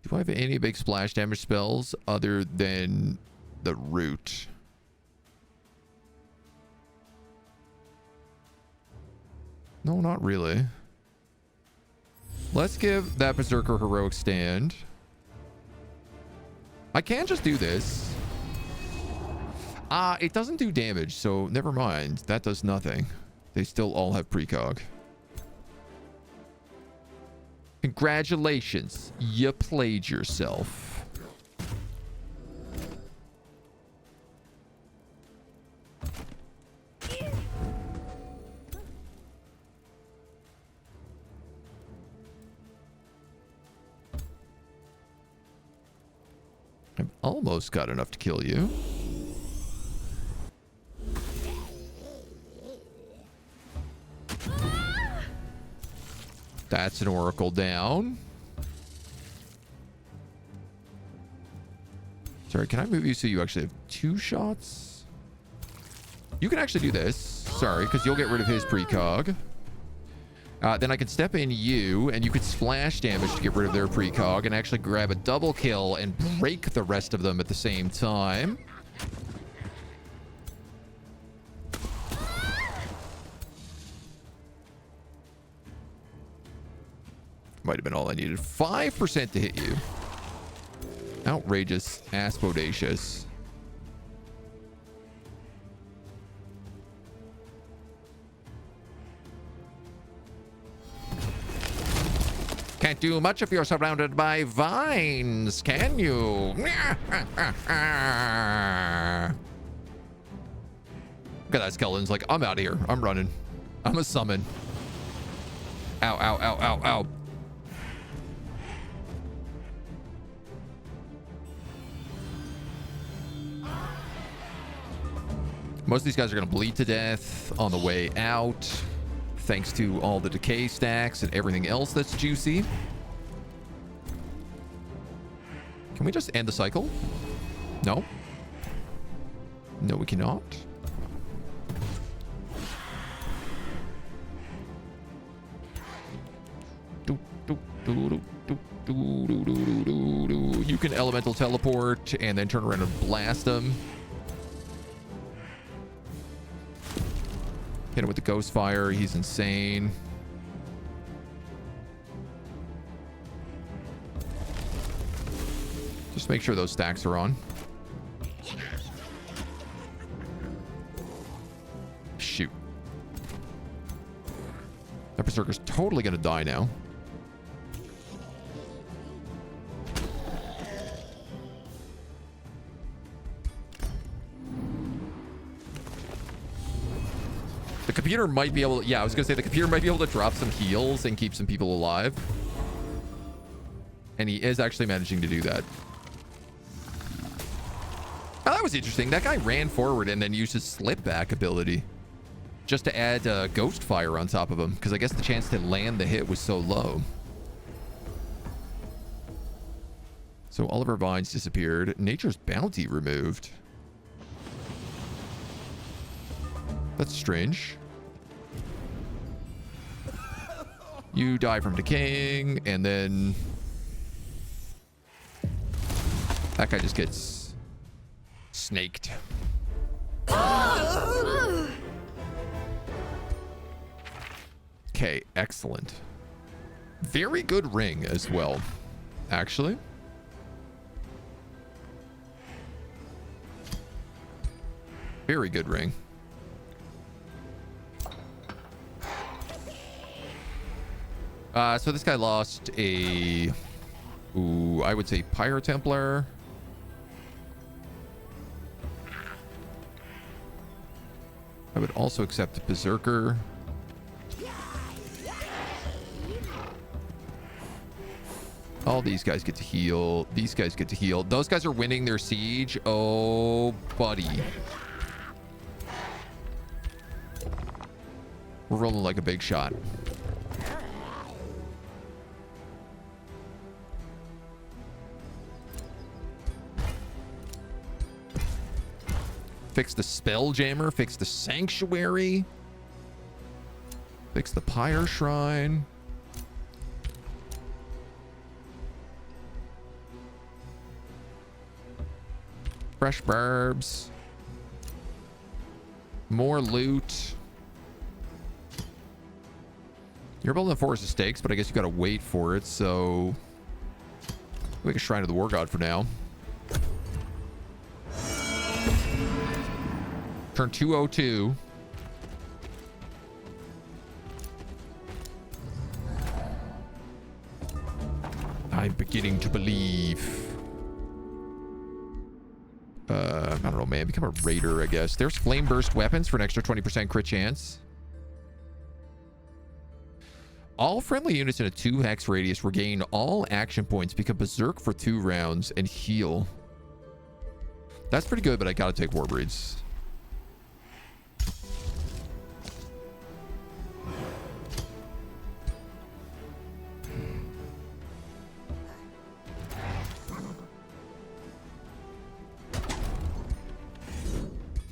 Do I have any big splash damage spells other than the root? No, not really. Let's give that Berserker Heroic Stand. I can just do this. It doesn't do damage, so never mind. That does nothing. They still all have precog. Congratulations. You played yourself. I've almost got enough to kill you. That's an oracle down. Sorry, can I move you so you actually have 2 shots? You can actually do this. Sorry, because you'll get rid of his precog. Then I could step in you, and you could splash damage to get rid of their precog, and actually grab a double kill and break the rest of them at the same time. Might have been all I needed. 5% to hit you. Outrageous. Aspodacious. Can't do much if you're surrounded by vines, can you? Look at that skeleton's like, I'm out of here. I'm running. I'm a summon. Ow, ow, ow, ow, ow. Most of these guys are going to bleed to death on the way out, thanks to all the decay stacks and everything else that's juicy. Can we just end the cycle? No. No, we cannot. You can elemental teleport and then turn around and blast them. Hit him with the ghost fire. He's insane. Just make sure those stacks are on. Shoot. That Berserker's totally gonna die now. The computer might be able to, yeah, I was gonna say the computer might be able to drop some heals and keep some people alive. And he is actually managing to do that. Oh, that was interesting. That guy ran forward and then used his slip back ability just to add ghost fire on top of him, because I guess the chance to land the hit was so low. So all of our vines disappeared. Nature's bounty removed. That's strange. You die from decaying, and then that guy just gets snaked. Okay, excellent. Very good ring as well, actually. Very good ring. So this guy lost a... Ooh, I would say Pyro Templar. I would also accept Berserker. All these guys get to heal. These guys get to heal. Those guys are winning their siege. Oh, buddy. We're rolling like a big shot. Fix the Spelljammer. Fix the Sanctuary. Fix the Pyre Shrine. Fresh barbs. More loot. You're building a Forest of Stakes, but I guess you gotta wait for it, so... Make a Shrine of the War God for now. Turn 202. I'm beginning to believe. I don't know, man. Become a raider, I guess. There's flame burst weapons for an extra 20% crit chance. All friendly units in a 2 hex radius regain all action points, become berserk for 2 rounds, and heal. That's pretty good, but I gotta take Warbreeds.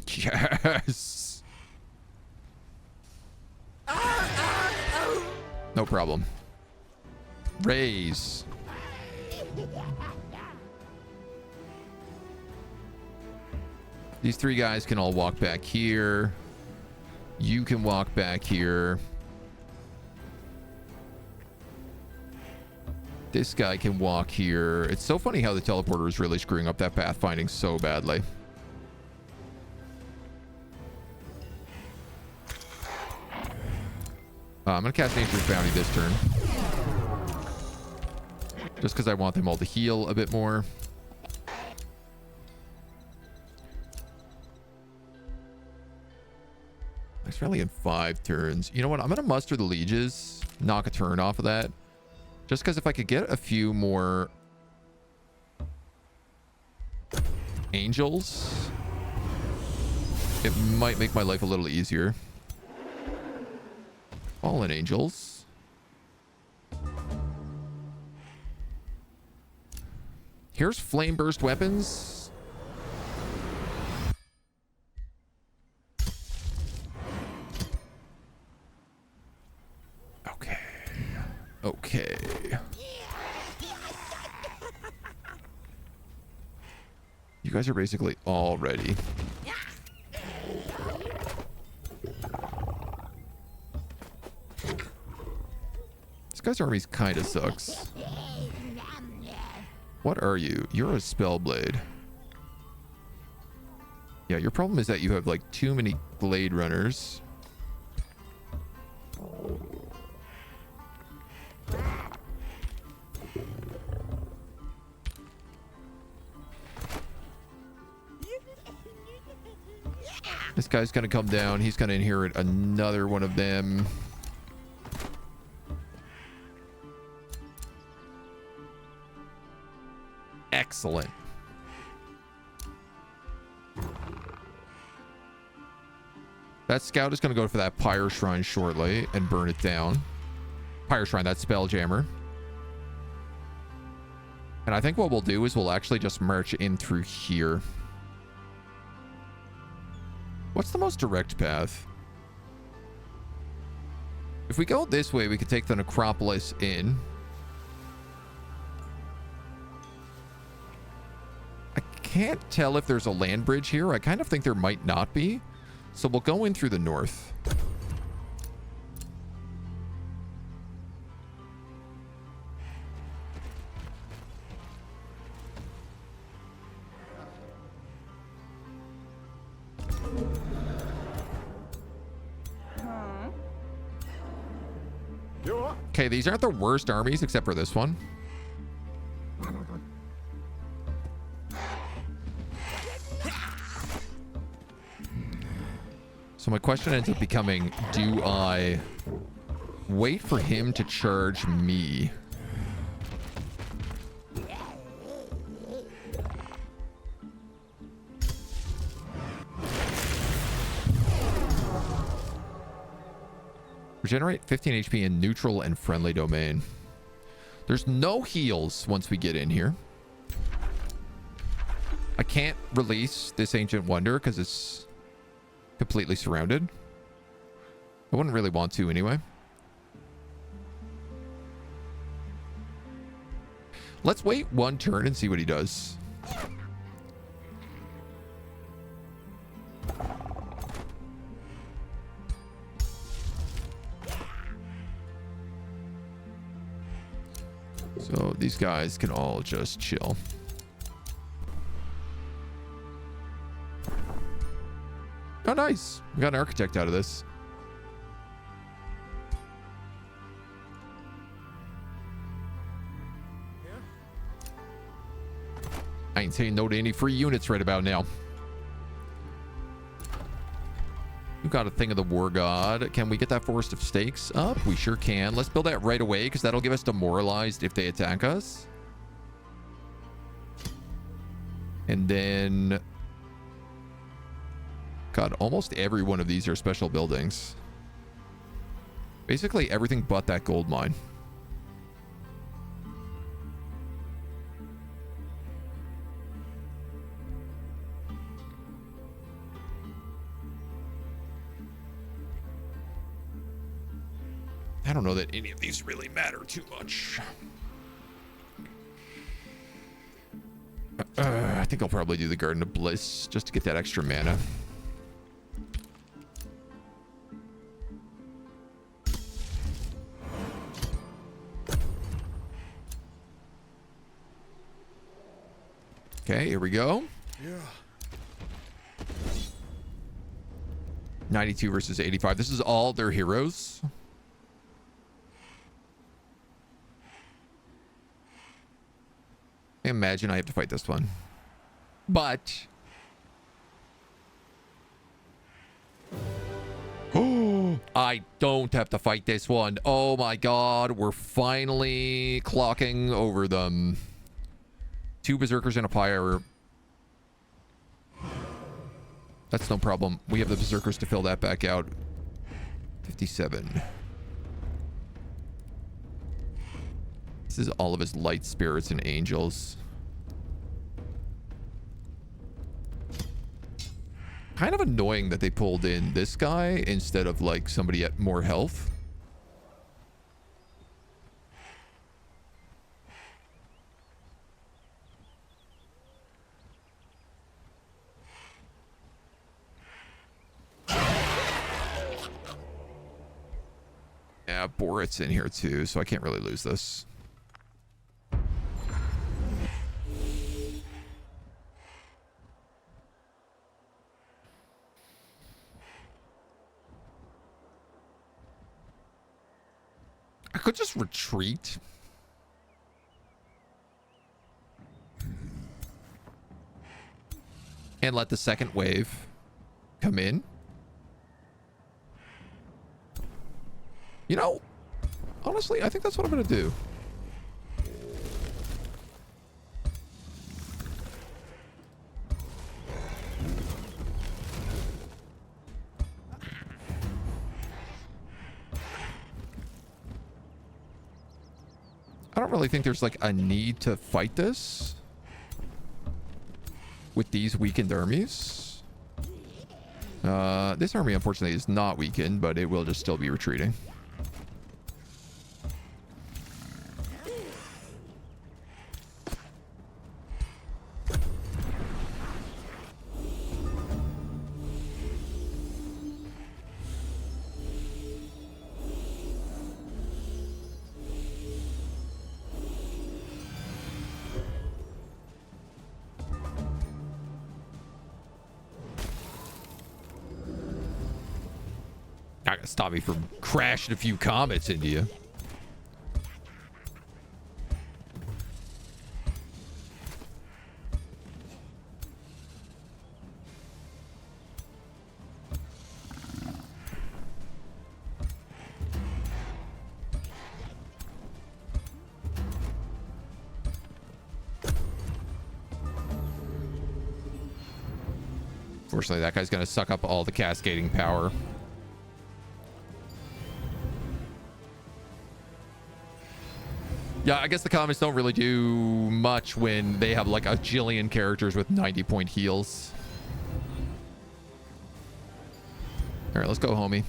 Yes. No problem. Raise. These 3 guys can all walk back here. You can walk back here. This guy can walk here. It's so funny how the teleporter is really screwing up that pathfinding so badly. I'm going to cast Nature's Bounty this turn. Just because I want them all to heal a bit more. It's really in 5 turns. You know what? I'm going to muster the lieges. Knock a turn off of that. Just because if I could get a few more angels, it might make my life a little easier. Fallen angels. Here's flame burst weapons. Okay. Okay. You guys are basically all ready. This guy's army kind of sucks. What are you? You're a Spellblade. Yeah, your problem is that you have like too many Blade Runners. This guy's gonna come down. He's gonna inherit another one of them. Excellent. That scout is going to go for that Pyre Shrine shortly and burn it down. Pyre Shrine, that Spelljammer. And I think what we'll do is we'll actually just march in through here. What's the most direct path? If we go this way, we could take the Necropolis in. I can't tell if there's a land bridge here. I kind of think there might not be. So we'll go in through the north. Okay, these aren't the worst armies except for this one. So my question ends up becoming, do I wait for him to charge me? Regenerate 15 HP in neutral and friendly domain. There's no heals once we get in here. I can't release this Ancient Wonder because it's completely surrounded. I wouldn't really want to anyway. Let's wait one turn and see what he does. So these guys can all just chill. Oh, nice. We got an architect out of this. I ain't saying no to any free units right about now. We've got a thing of the War God. Can we get that Forest of Stakes up? We sure can. Let's build that right away because that'll give us demoralized if they attack us. And then... God, almost every one of these are special buildings. Basically everything but that gold mine. I don't know that any of these really matter too much. I think I'll probably do the Garden of Bliss just to get that extra mana. Okay, here we go. Yeah. 92 versus 85. This is all their heroes. I imagine I have to fight this one. But... Oh, I don't have to fight this one. Oh my god, we're finally clocking over them. 2 Berserkers and a Pyre. That's no problem. We have the Berserkers to fill that back out. 57. This is all of his light spirits and angels. Kind of annoying that they pulled in this guy instead of like somebody at more health. Yeah, Borit's in here too, so I can't really lose this. I could just retreat. And let the second wave come in. You know, honestly, I think that's what I'm going to do. I don't really think there's like a need to fight this with these weakened armies. This army unfortunately is not weakened, but it will just still be retreating. Not gonna stop me from crashing a few comets into you. Unfortunately, that guy's going to suck up all the cascading power. Yeah, I guess the comments don't really do much when they have like a jillion characters with 90-point heals. All right, let's go, homie.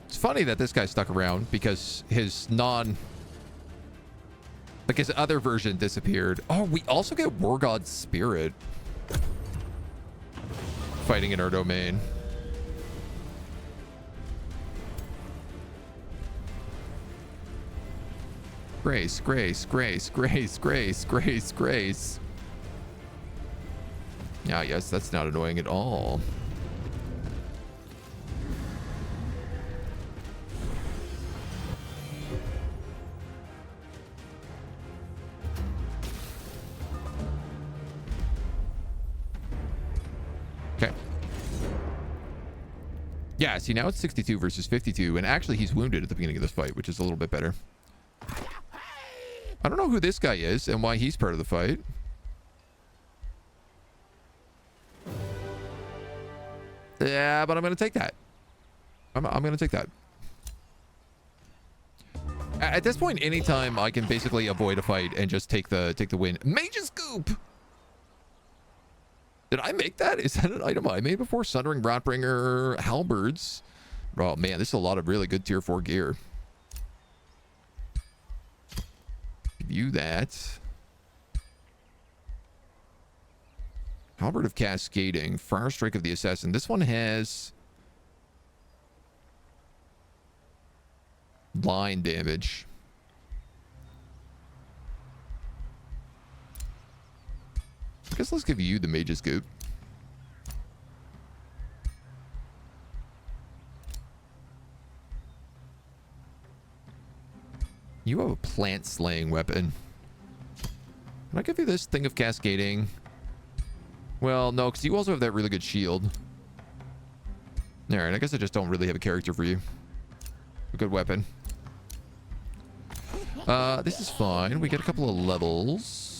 It's funny that this guy stuck around because his his other version disappeared. Oh, we also get War God's Spirit fighting in our domain. Grace, grace, grace, grace, grace, grace, grace. Ah, yes, that's not annoying at all. Okay. Yeah, see, now it's 62 versus 52, and actually he's wounded at the beginning of this fight, which is a little bit better. I don't know who this guy is and why he's part of the fight. Yeah, but I'm going to take that. I'm going to take that. At this point, anytime I can basically avoid a fight and just take the win. Mage's Goop! Did I make that? Is that an item I made before? Sundering Rotbringer Halberds. Oh man, this is a lot of really good tier 4 gear. View that. Halberd of Cascading. Fire Strike of the Assassin. This one has line damage. I guess let's give you the Mage's Goop. You have a plant slaying weapon. Can I give you this thing of cascading? Well, no, because you also have that really good shield. Alright, I guess I just don't really have a character for you. A good weapon. This is fine. We get a couple of levels.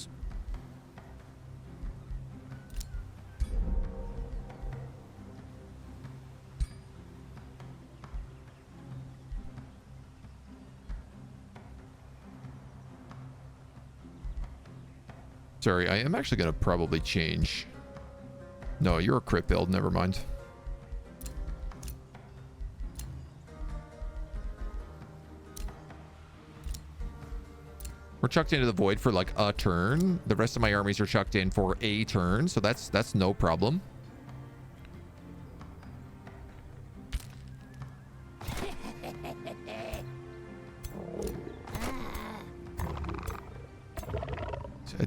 Sorry, I am actually going to probably change. No, you're a crit build. Never mind. We're chucked into the void for like a turn. The rest of my armies are chucked in for a turn, so that's no problem.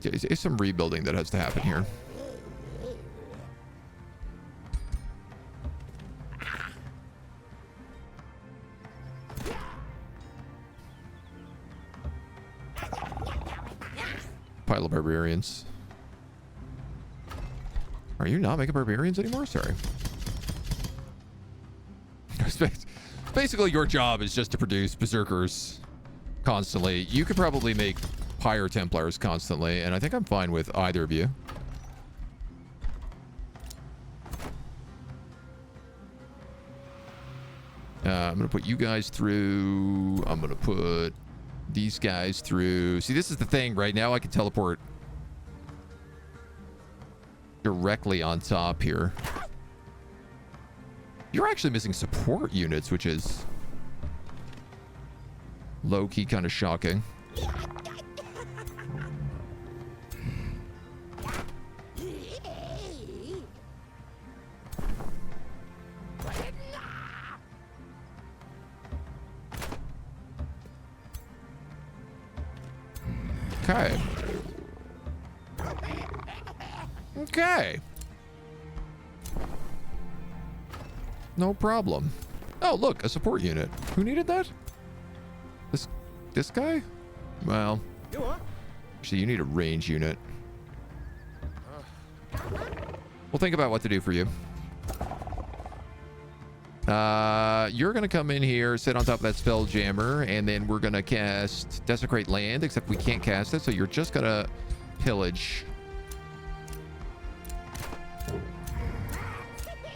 It's some rebuilding that has to happen here. Pile of barbarians. Are you not making barbarians anymore? Sorry. Basically, your job is just to produce berserkers constantly. You could probably make Pyre Templars constantly, and I think I'm fine with either of you. I'm going to put you guys through. I'm going to put these guys through. See, this is the thing. Right now, I can teleport directly on top here. You're actually missing support units, which is low-key kind of shocking. Okay. Okay. No problem. Oh, look, a support unit. Who needed that? This guy? Well, So you need a range unit. We'll think about what to do for you. You're going to come in here, sit on top of that Spelljammer, and then we're going to cast Desecrate Land, except we can't cast it, so you're just going to pillage.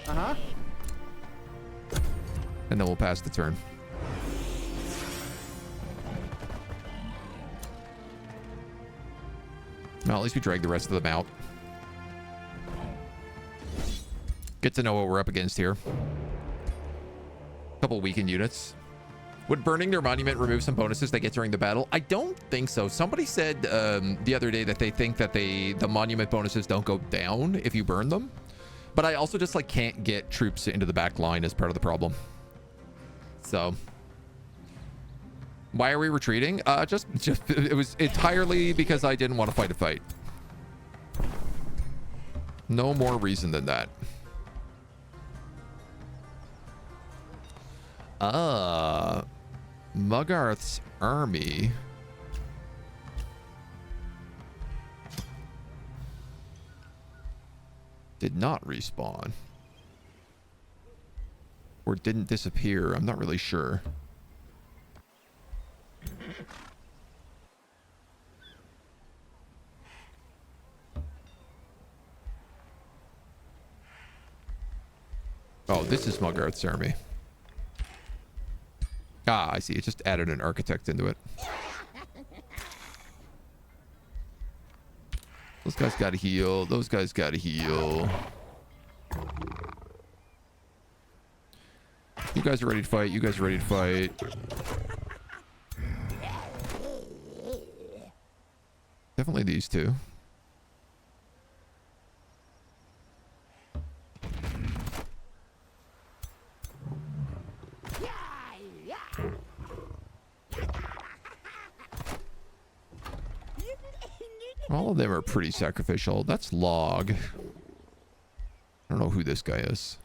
Uh-huh. And then we'll pass the turn. Well, at least we drag the rest of them out. Get to know what we're up against here. Couple weakened units. Would burning their monument remove some bonuses they get during the battle? I don't think so. Somebody said the other day that they think that the monument bonuses don't go down if you burn them. But I also just like can't get troops into the back line as part of the problem. So why are we retreating? Just it was entirely because I didn't want to fight a fight. No more reason than that. Mugarth's army. Did not respawn. Or didn't disappear. I'm not really sure. Oh, this is Mugarth's army. Ah, I see. It just added an architect into it. Those guys gotta heal. Those guys gotta heal. You guys are ready to fight. You guys are ready to fight. Definitely these two. All of them are pretty sacrificial. That's Log. I don't know who this guy is.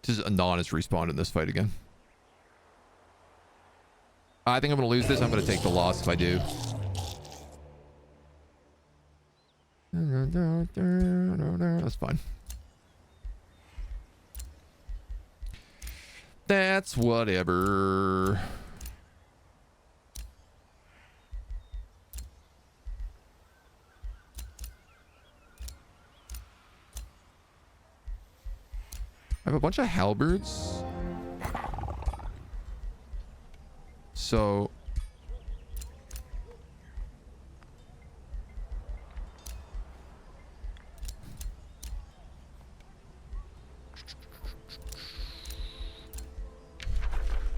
This is Anon has respawned in this fight again. I think I'm going to lose this. I'm going to take the loss if I do. That's fine. That's whatever. I have a bunch of halberds. So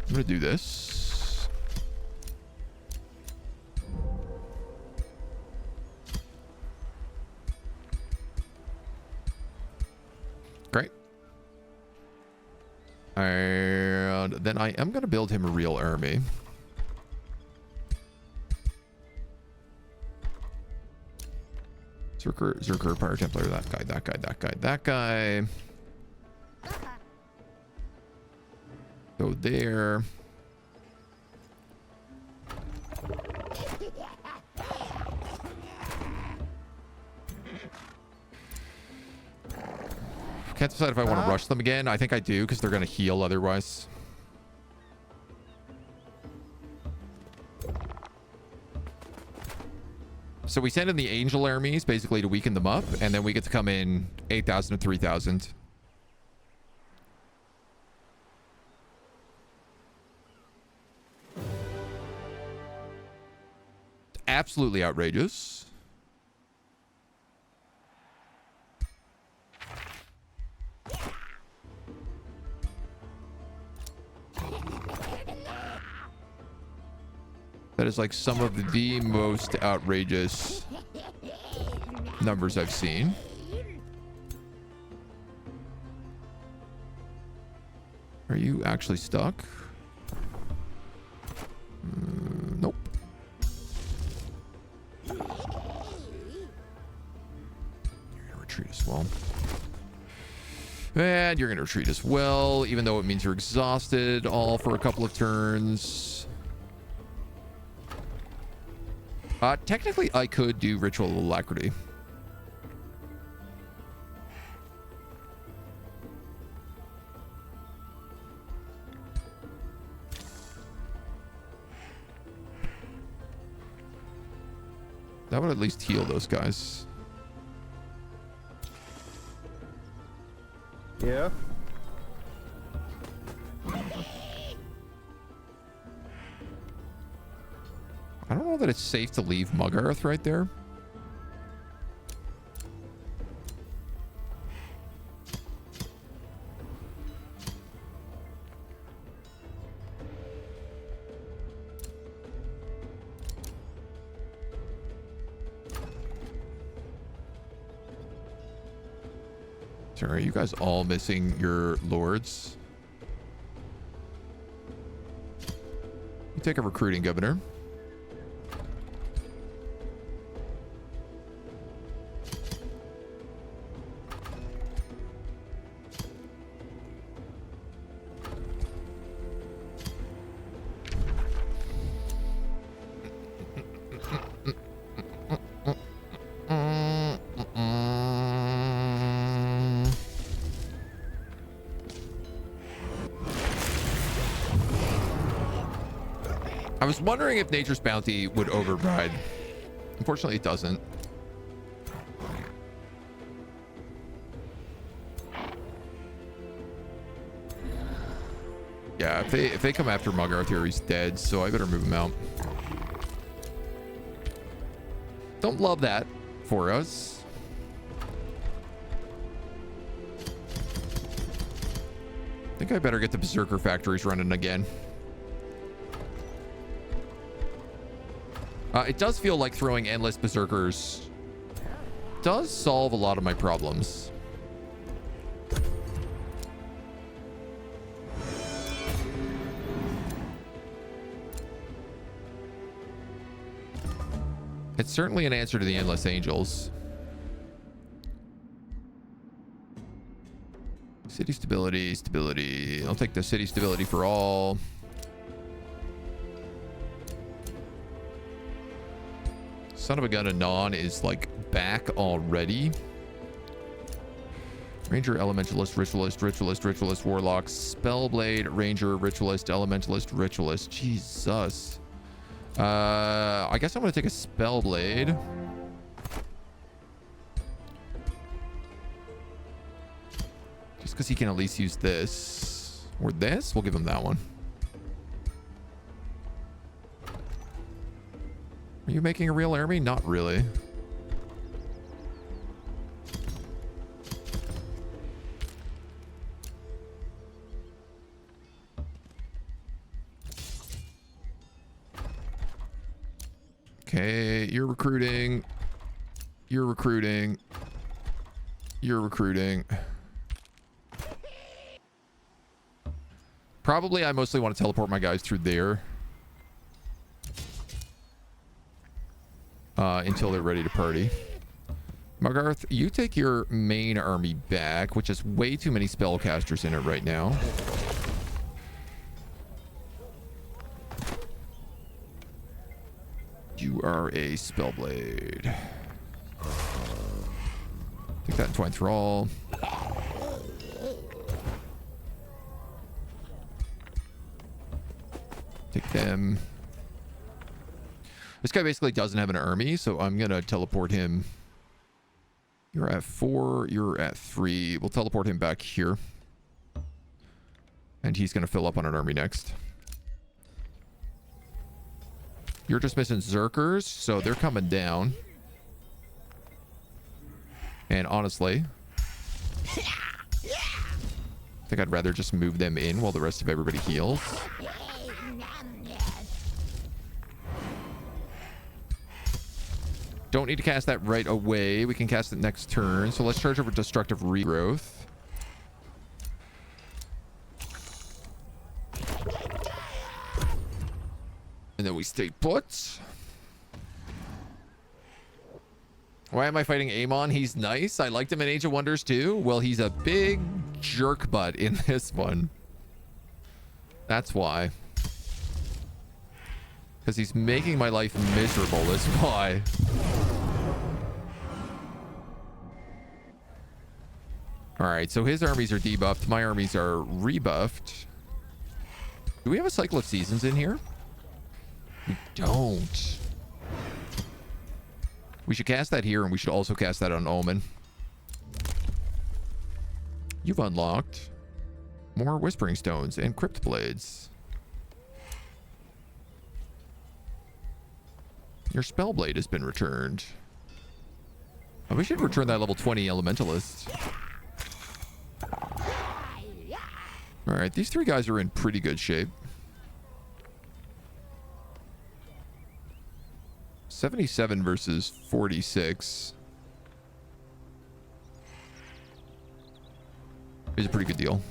I'm gonna do this. Great. And then I am going to build him a real army. Zerker, Fire Templar, that guy, that guy, that guy, that guy. Go there. Can't decide if I want to rush them again. I think I do because they're going to heal otherwise. So we send in the angel armies basically to weaken them up, and then we get to come in 8,000 to 3,000. Absolutely outrageous. That is like some of the most outrageous numbers I've seen. Are you actually stuck? Nope. You're gonna retreat as well. And you're gonna retreat as well, even though it means you're exhausted all for a couple of turns. Technically, I could do Ritual Alacrity. That would at least heal those guys. Yeah. I don't know that it's safe to leave Muggarth right there. Sorry, are you guys all missing your lords? You take a recruiting governor. I was wondering if Nature's Bounty would override. Unfortunately, it doesn't. Yeah, if they come after Muggarth here, he's dead, so I better move him out. Don't love that for us. I think I better get the Berserker factories running again. It does feel like throwing endless Berserkers does solve a lot of my problems. It's certainly an answer to the Endless Angels. City stability, stability. I'll take the city stability for all. Son of a gun, Anon is like back already. Ranger, Elementalist, Ritualist, Ritualist, Ritualist, Warlock, Spellblade, Ranger, Ritualist, Elementalist, Ritualist. Jesus. I guess I'm going to take a Spellblade. Just because he can at least use this. Or this. We'll give him that one. Are you making a real army? Not really. Okay, you're recruiting. You're recruiting. You're recruiting. Probably I mostly want to teleport my guys through there. Until they're ready to party. Muggarth, you take your main army back, which has way too many spellcasters in it right now. You are a Spellblade. Take that and Twine Thrall. Take them. This guy basically doesn't have an army, so I'm going to teleport him. You're at 4. You're at 3. We'll teleport him back here. And he's going to fill up on an army next. You're just missing Zerkers, so they're coming down. And honestly, I think I'd rather just move them in while the rest of everybody heals. Don't need to cast that right away. We can cast it next turn. So let's charge over Destructive Regrowth. And then we stay put. Why am I fighting Amon? He's nice. I liked him in Age of Wonders too. Well, he's a big jerk butt in this one. That's why. Because he's making my life miserable, is why. Alright, so his armies are debuffed. My armies are rebuffed. Do we have a cycle of seasons in here? We don't. We should cast that here, and we should also cast that on Omen. You've unlocked more Whispering Stones and Crypt Blades. Your Spellblade has been returned. Oh, we should return that level 20 Elementalist. Alright, these three guys are in pretty good shape. 77 versus 46 is a pretty good deal.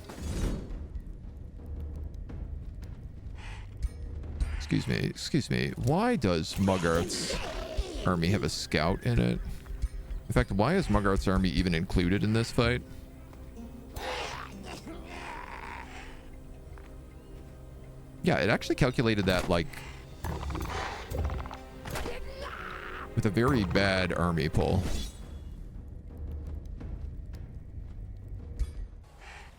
Excuse me. Why does Mugarth's army have a scout in it? In fact, why is Mugarth's army even included in this fight? Yeah, it actually calculated that, like, with a very bad army pull.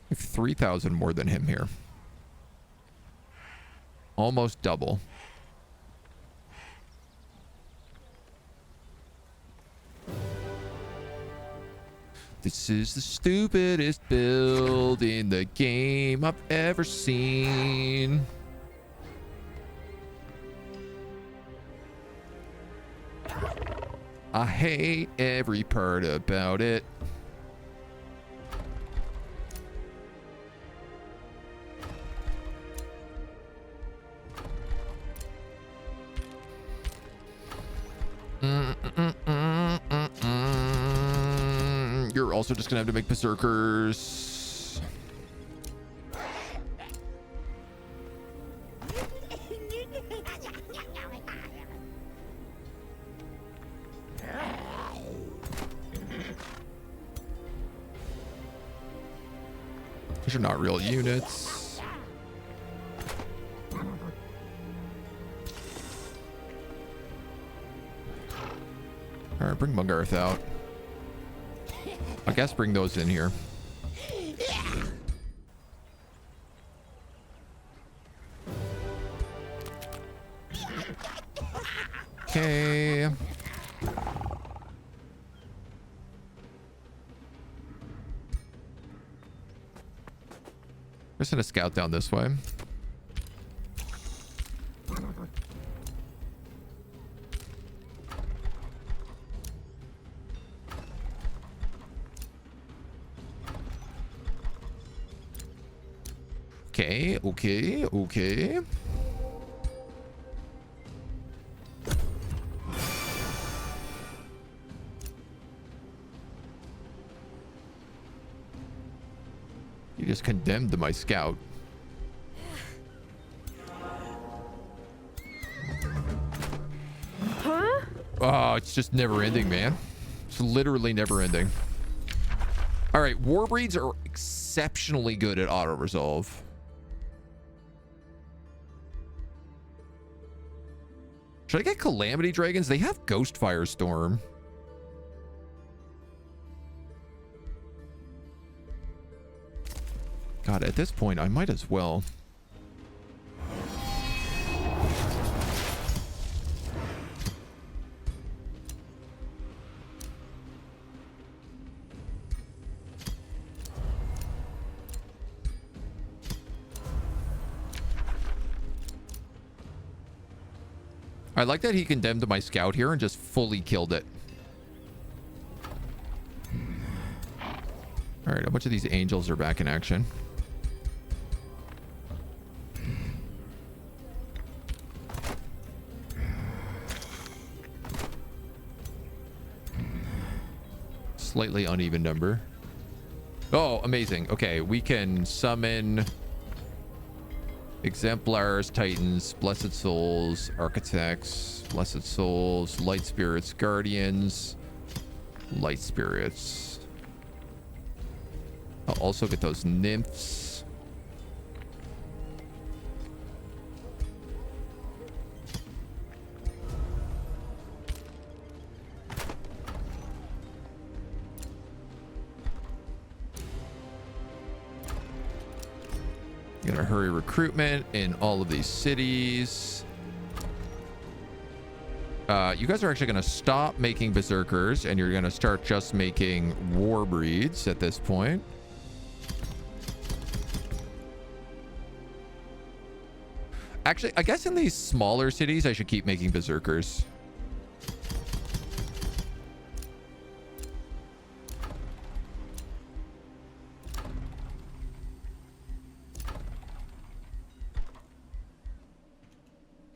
We have 3,000 more than him here. Almost double. This is the stupidest build in the game I've ever seen. I hate every part about it. You're also just gonna have to make berserkers. These are not real units. All right, bring Mugarth out. I guess bring those in here. Okay. We're just gonna scout down this way. Okay. You just condemned my scout. Huh? Oh, it's just never ending, man. It's literally never ending. All right, Warbreeds are exceptionally good at auto resolve. Should I get Calamity Dragons? They have Ghost Firestorm. God, at this point, I might as well. I like that he condemned my scout here and just fully killed it. All right, a bunch of these angels are back in action. Slightly uneven number. Oh, amazing. Okay, we can summon Exemplars, Titans, Blessed Souls, Architects, Blessed Souls, Light Spirits, Guardians, Light Spirits. I'll also get those Nymphs. Gonna hurry recruitment in all of these cities. You guys are actually gonna stop making berserkers, and you're gonna start just making war breeds at this point. Actually, I guess in these smaller cities, I should keep making berserkers.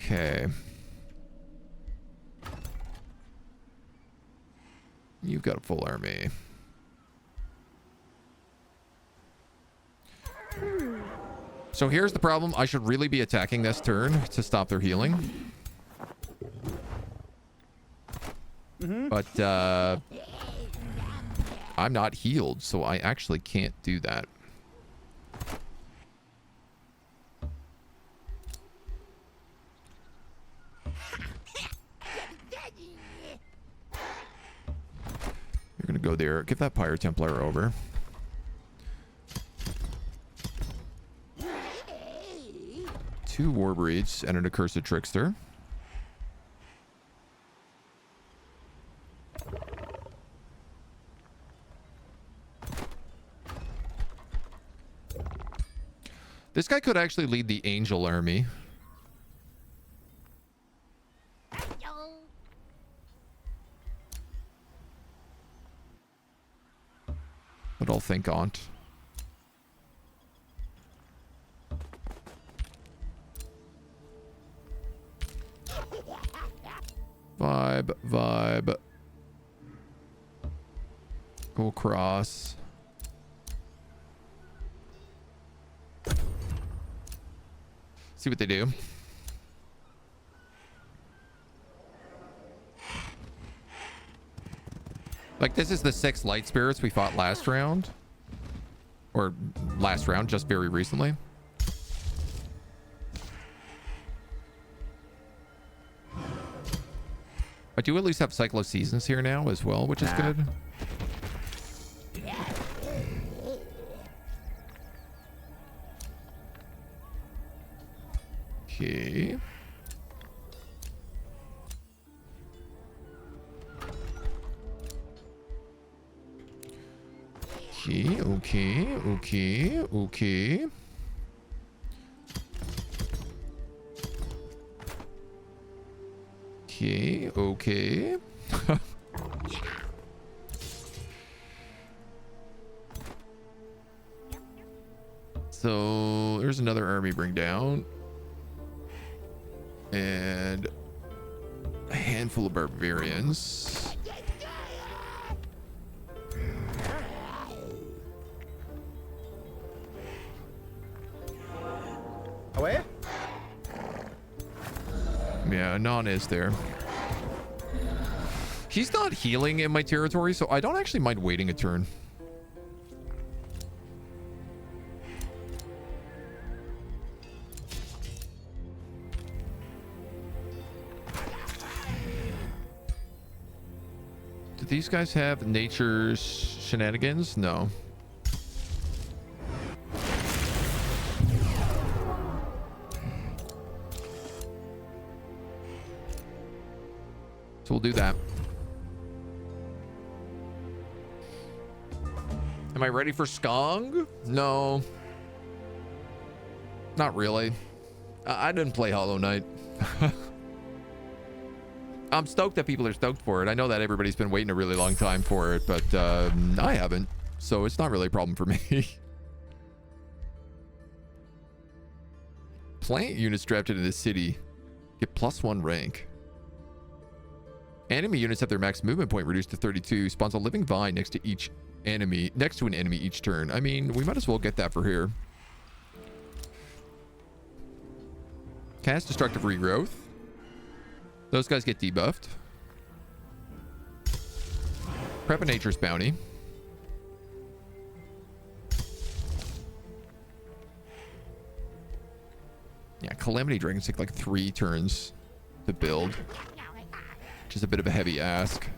Okay. You've got a full army. So here's the problem. I should really be attacking this turn to stop their healing. But I'm not healed, so I actually can't do that. You're gonna go there. Give that Pyre Templar over. Two war breeds and an accursed trickster. This guy could actually lead the angel army. But I'll think on't. Vibe. Go across. See what they do. Like, this is the 6 light spirits we fought last round. Or last round, just very recently. I do at least have Cyclo Seasons here now as well, which is good. Okay. Okay. Okay. So there's another army bring down. And a handful of barbarians. Away? Yeah, Anon is there. He's not healing in my territory, so I don't actually mind waiting a turn. Do these guys have nature's shenanigans? No. So we'll do that. Am I ready for Skong? No. Not really. I didn't play Hollow Knight. I'm stoked that people are stoked for it. I know that everybody's been waiting a really long time for it, but I haven't. So it's not really a problem for me. Plant units drafted in this city get +1 rank. Enemy units have their max movement point reduced to 32. Spawns a living vine next to an enemy each turn. I mean, we might as well get that for here. Cast destructive regrowth. Those guys get debuffed. Prep a nature's bounty. Yeah, Calamity Dragons take like 3 turns to build, which is a bit of a heavy ask.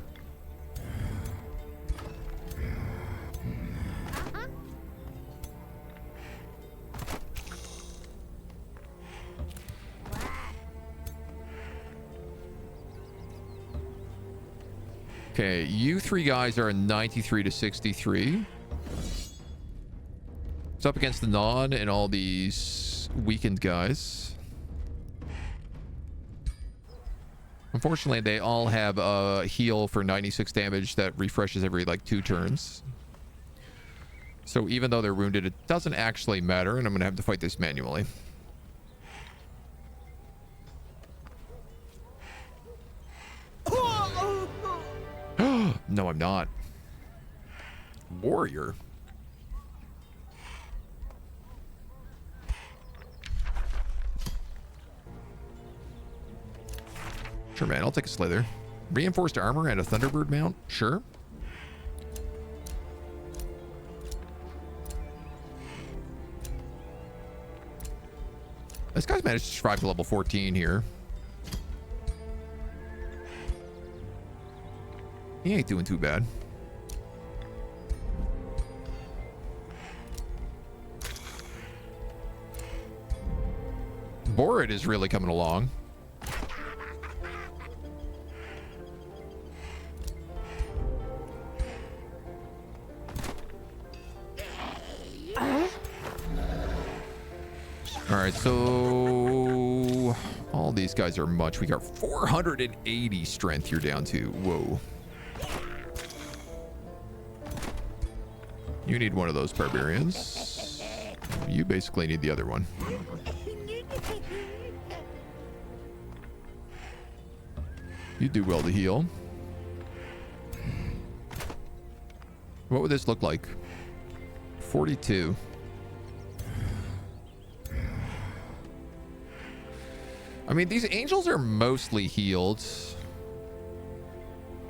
Okay, you three guys are a 93 to 63. It's up against the non and all these weakened guys. Unfortunately, they all have a heal for 96 damage that refreshes every like 2 turns. So even though they're wounded, it doesn't actually matter, and I'm going to have to fight this manually. No, I'm not. Warrior. Sure, man. I'll take a Slither. Reinforced armor and a Thunderbird mount? Sure. This guy's managed to survive to level 14 here. He ain't doing too bad. Borid is really coming along. All right, so all these guys are much. We got 480 strength you're down to. Whoa. You need one of those barbarians. You basically need the other one. You do well to heal. What would this look like? 42. I mean, these angels are mostly healed.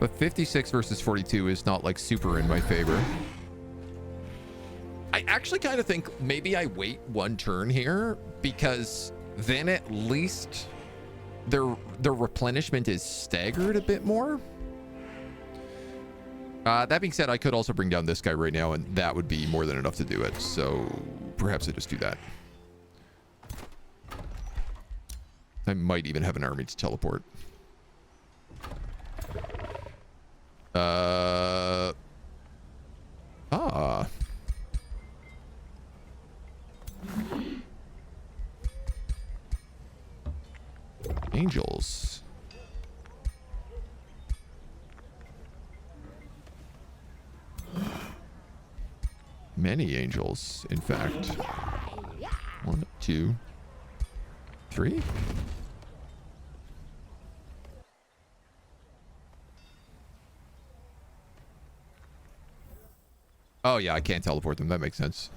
But 56 versus 42 is not like super in my favor. I actually kind of think maybe I wait one turn here, because then at least their replenishment is staggered a bit more. That being said, I could also bring down this guy right now, and that would be more than enough to do it. So perhaps I just do that. I might even have an army to teleport. Angels. Many angels, in fact. 1, 2, 3. Oh yeah, I can't teleport them. That makes sense.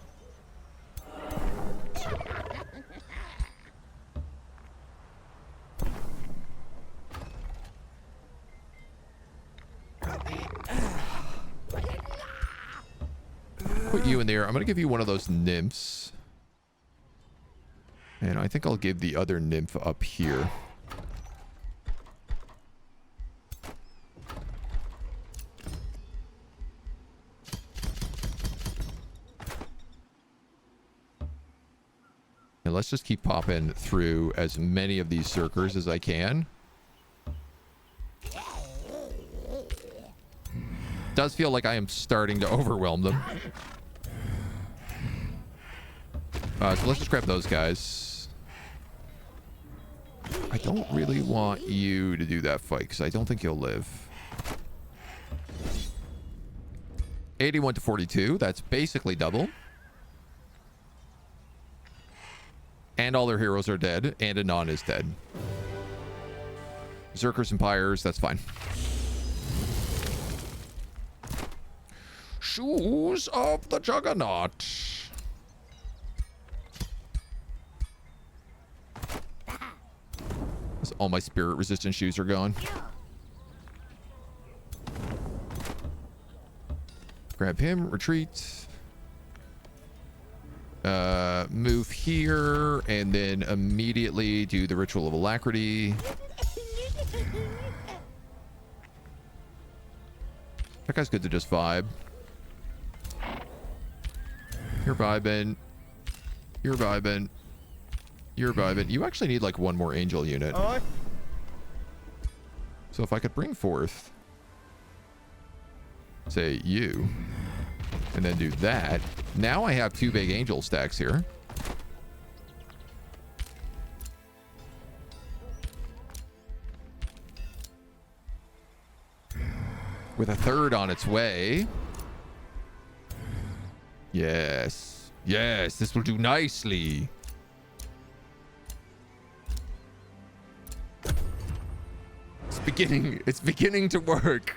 Put you in there. I'm going to give you one of those nymphs. And I think I'll give the other nymph up here. And let's just keep popping through as many of these circers as I can. Does feel like I am starting to overwhelm them. So let's just grab those guys. I don't really want you to do that fight, because I don't think you'll live. 81 to 42. That's basically double. And all their heroes are dead, and Anon is dead. Zerkers and Pyres, that's fine. Shoes of the Juggernaut. All my spirit resistant shoes are gone. Grab him, retreat. Move here, and then immediately do the Ritual of Alacrity. That guy's good to just vibe. You're vibing. You're vibing. You're vibing. You actually need like one more angel unit. So if I could bring forth say you, and then do that. Now I have 2 big angel stacks here. With a 3rd on its way. Yes. Yes, this will do nicely. It's beginning to work.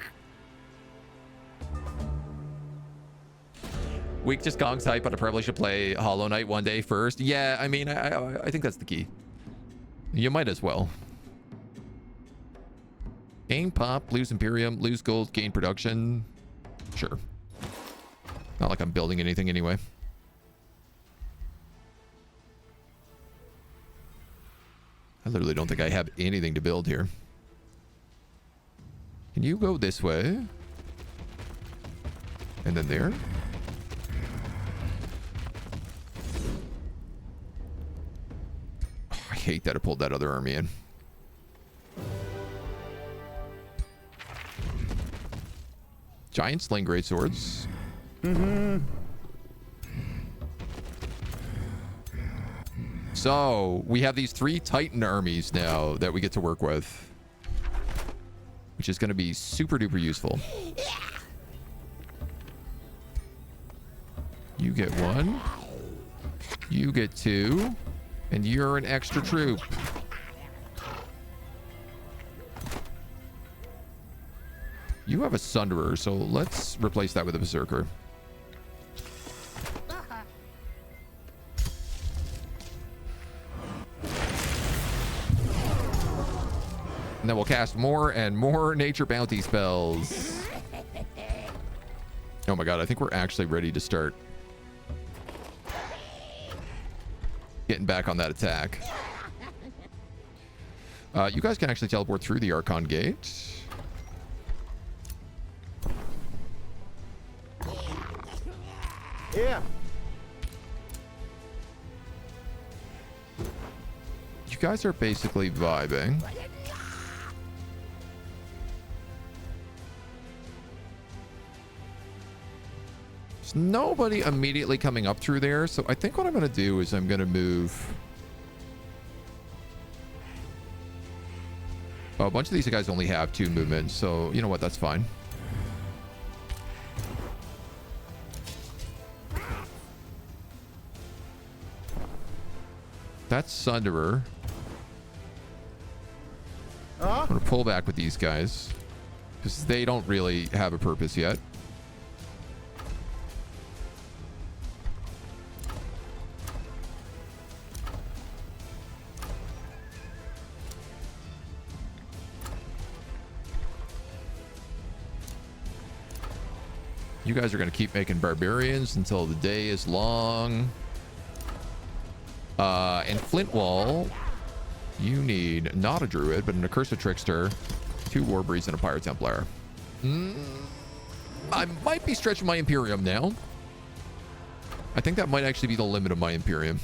Week just Kong's hype, but I probably should play Hollow Knight one day first. Yeah, I mean, I think that's the key. You might as well. Gain pop, lose Imperium, lose gold, gain production. Sure. Not like I'm building anything anyway. I literally don't think I have anything to build here. Can you go this way? And then there? Oh, I hate that I pulled that other army in. Giant sling greatswords. So we have these 3 Titan armies now that we get to work with, which is going to be super duper useful. You get 1, you get 2, and you're an extra troop. You have a Sunderer, so let's replace that with a Berserker. And then we'll cast more and more nature bounty spells. Oh my god, I think we're actually ready to start getting back on that attack. You guys can actually teleport through the Archon gate. Yeah. You guys are basically vibing. There's nobody immediately coming up through there, so I think what I'm going to do is I'm going to move... Oh, a bunch of these guys only have 2 movements, so you know what, that's fine. That's Sunderer. I'm going to pull back with these guys because they don't really have a purpose yet. You guys are going to keep making barbarians until the day is long. And Flintwall, you need not a druid, but an accursed trickster, 2 warbreeds, and a pyro templar. I might be stretching my Imperium now. I think that might actually be the limit of my Imperium.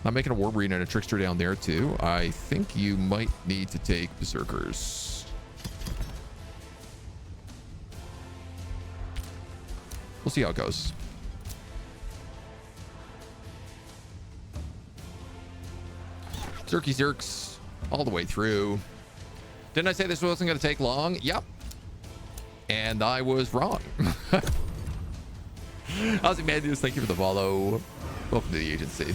I'm making a warbreed and a trickster down there too. I think you might need to take berserkers. We'll see how it goes. Zerky Zerks all the way through. Didn't I say this wasn't going to take long? Yep. And I was wrong. Ozymandias, thank you for the follow. Welcome to the agency.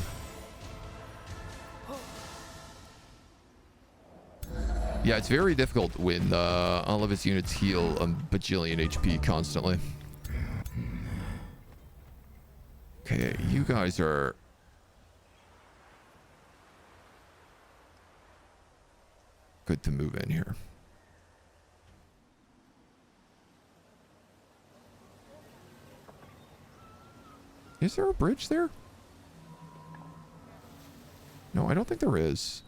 Yeah, it's very difficult when all of his units heal a bajillion HP constantly. Okay, you guys are... good to move in here. Is there a bridge there? No, I don't think there is.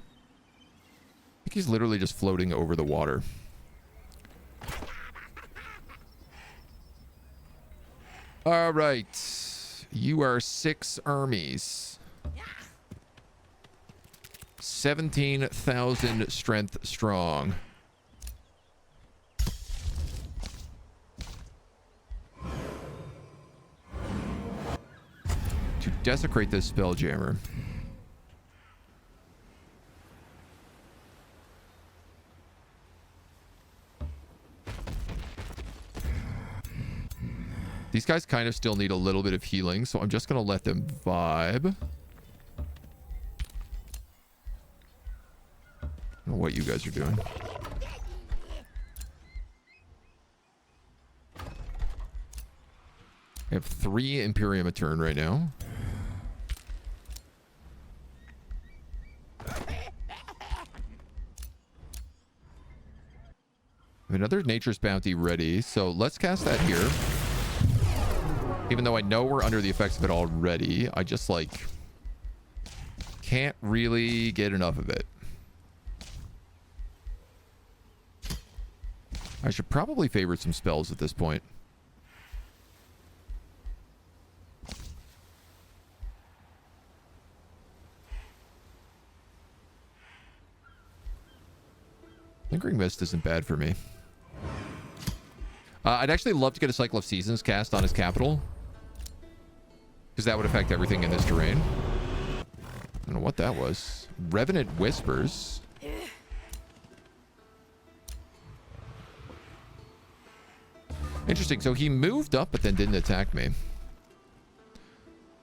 I think he's literally just floating over the water. All right. You are 6 armies. 17,000 strength strong. desecrate this Spelljammer. These guys kind of still need a little bit of healing, so I'm just going to let them vibe. I don't know what you guys are doing. I have 3 Imperium a turn right now. I have another Nature's Bounty ready, so let's cast that here. Even though I know we're under the effects of it already, I just, like, can't really get enough of it. I should probably favor some spells at this point. Lingering Mist isn't bad for me. I'd actually love to get a Cycle of Seasons cast on his capital, because that would affect everything in this terrain. I don't know what that was. Revenant Whispers. Interesting. So he moved up, but then didn't attack me.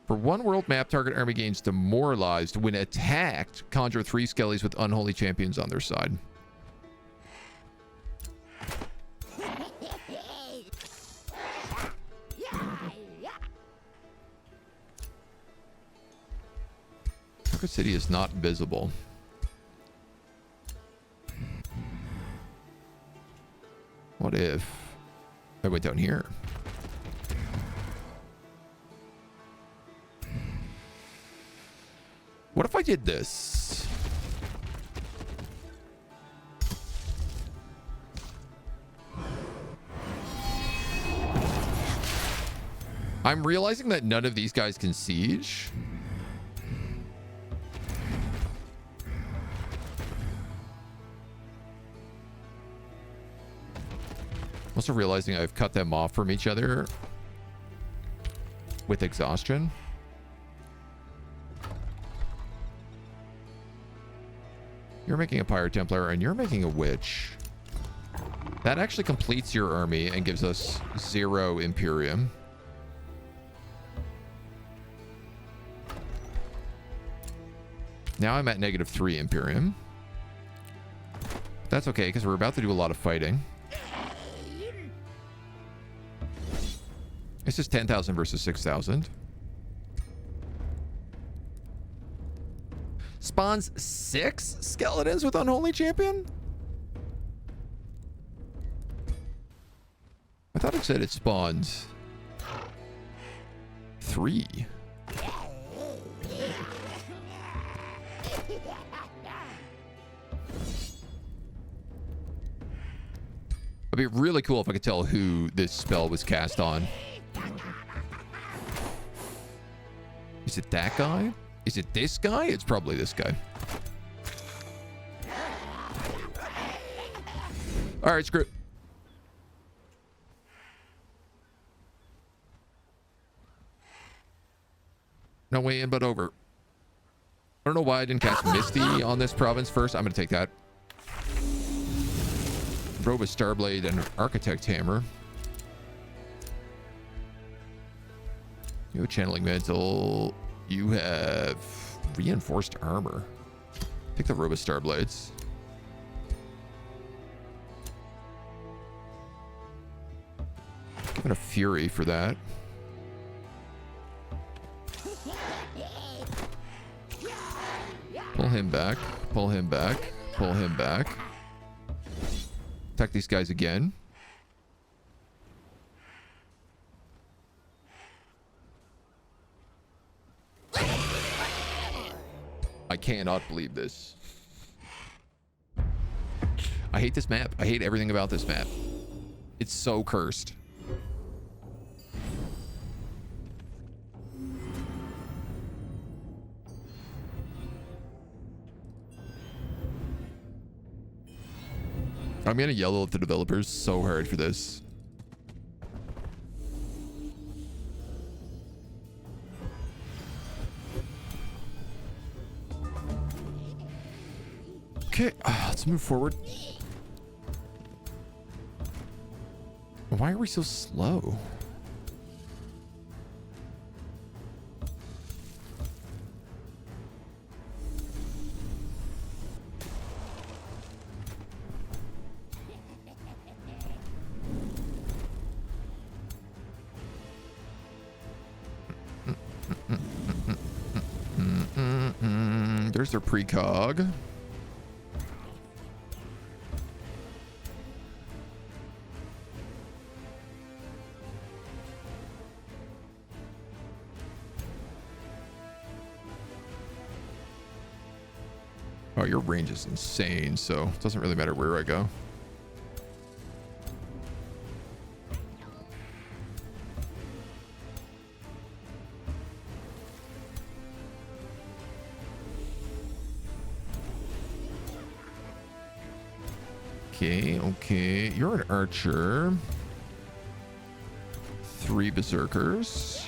For 1 world map, target army gains demoralized. When attacked, conjure 3 skellies with unholy champions on their side. Target city is not visible. What if I went down here? What if I did this? I'm realizing that none of these guys can siege. Also realizing I've cut them off from each other with exhaustion. You're making a Pyre Templar and you're making a Witch. That actually completes your army and gives us 0 Imperium. Now I'm at -3 Imperium. That's okay, because we're about to do a lot of fighting. This is 10,000 versus 6,000. Spawns 6 skeletons with Unholy Champion? I thought it said it spawned 3. It'd be really cool if I could tell who this spell was cast on. Is it that guy? Is it this guy? It's probably this guy. All right, screw it. No way in but over. I don't know why I didn't cast Misty on this province first. I'm going to take that. Robe of Starblade and Architect Hammer. You have Channeling Mantle. You have Reinforced Armor. Pick the Robe of Starblades. Giving a Fury for that. Pull him back. Pull him back. Pull him back. Attack these guys again. I cannot believe this. I hate this map. I hate everything about this map. It's so cursed. I'm gonna yell at the developers so hard for this. Okay, let's move forward. Why are we so slow? There's their precog. Oh, your range is insane, so it doesn't really matter where I go. Okay. You're an archer. 3 berserkers.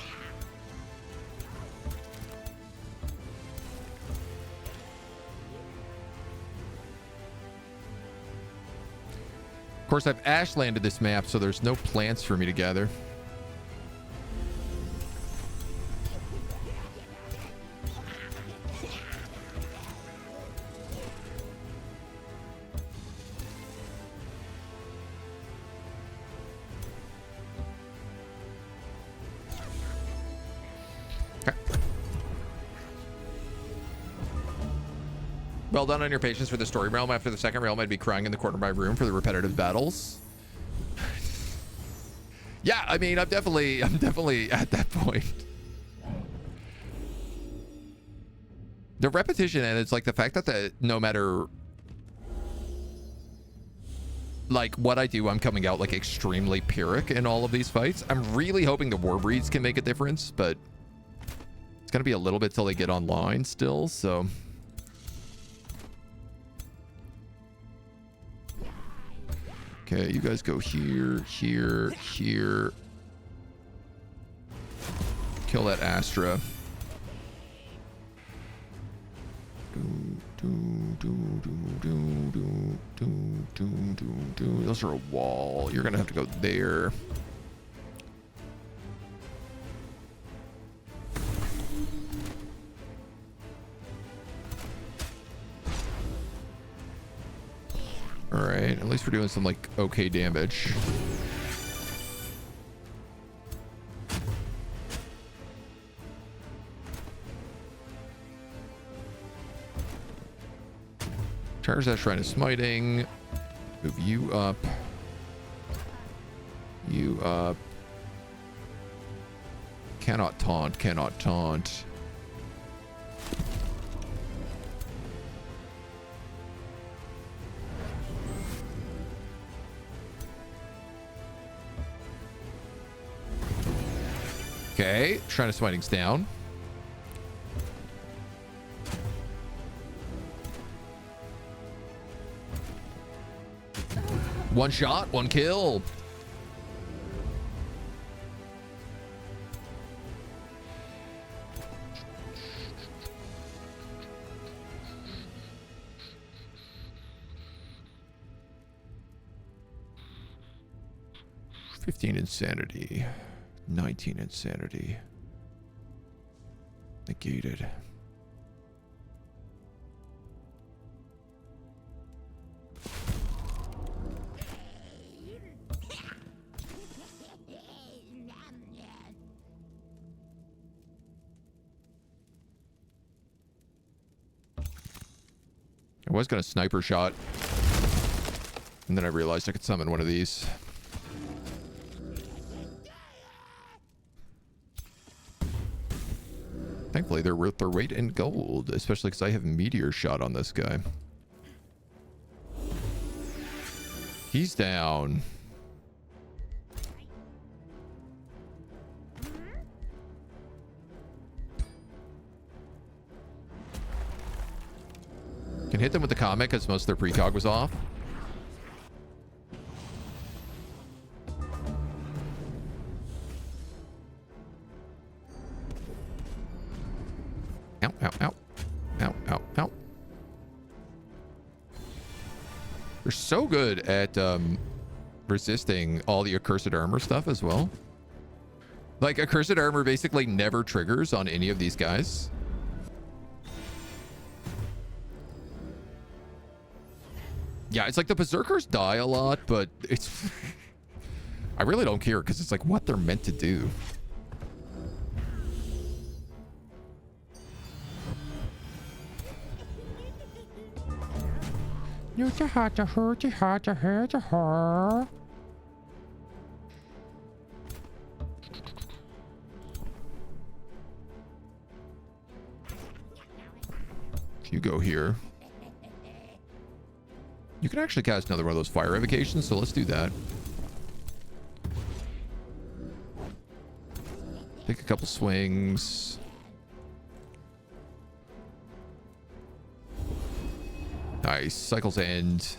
Of course, I've ash landed this map, so there's no plants for me to gather. Well done on your patience for the story realm. After the second realm, I'd be crying in the corner of my room for the repetitive battles. Yeah, I mean, I'm definitely at that point. The repetition, and it's like the fact that no matter like what I do, I'm coming out like extremely Pyrrhic in all of these fights. I'm really hoping the Warbreeds can make a difference, but it's gonna be a little bit till they get online still, so. Okay, you guys go here, here, here. Kill that Astra. Those are a wall. You're gonna have to go there. All right, at least we're doing some like okay damage. Charge that Shrine of Smiting. Move you up. You up. Cannot taunt, cannot taunt. Okay, Shrine of Smiting's down. One shot, one kill. $15 insanity. 19 insanity. Negated. I was gonna sniper shot, and then I realized I could summon one of these. Thankfully, they're worth their weight in gold, especially because I have meteor shot on this guy. He's down. Can hit them with the comet because most of their precog was off. Ow, ow, ow. Ow, ow, ow. They're so good at resisting all the accursed armor stuff as well. Like, accursed armor basically never triggers on any of these guys. Yeah, it's like the berserkers die a lot, but it's... I really don't care because it's like what they're meant to do. You go here. You can actually cast another one of those fire evocations, so let's do that. Take a couple swings. Nice. Cycles end.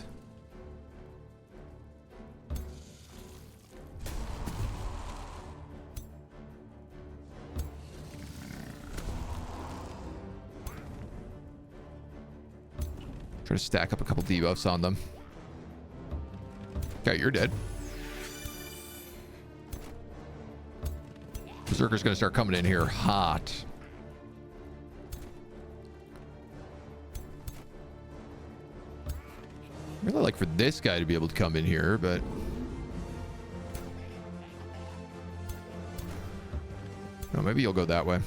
Try to stack up a couple debuffs on them. Okay, you're dead. Berserker's gonna start coming in here hot. Really like for this guy to be able to come in here, but no, maybe you'll go that way.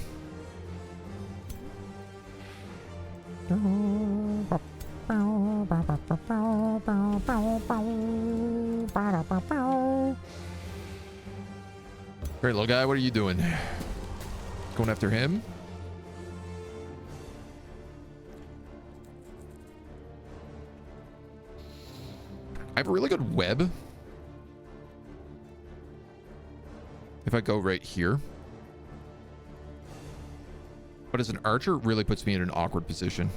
Great little guy, what are you doing? Going after him? I have a really good web. If I go right here. But as an archer, it really puts me in an awkward position.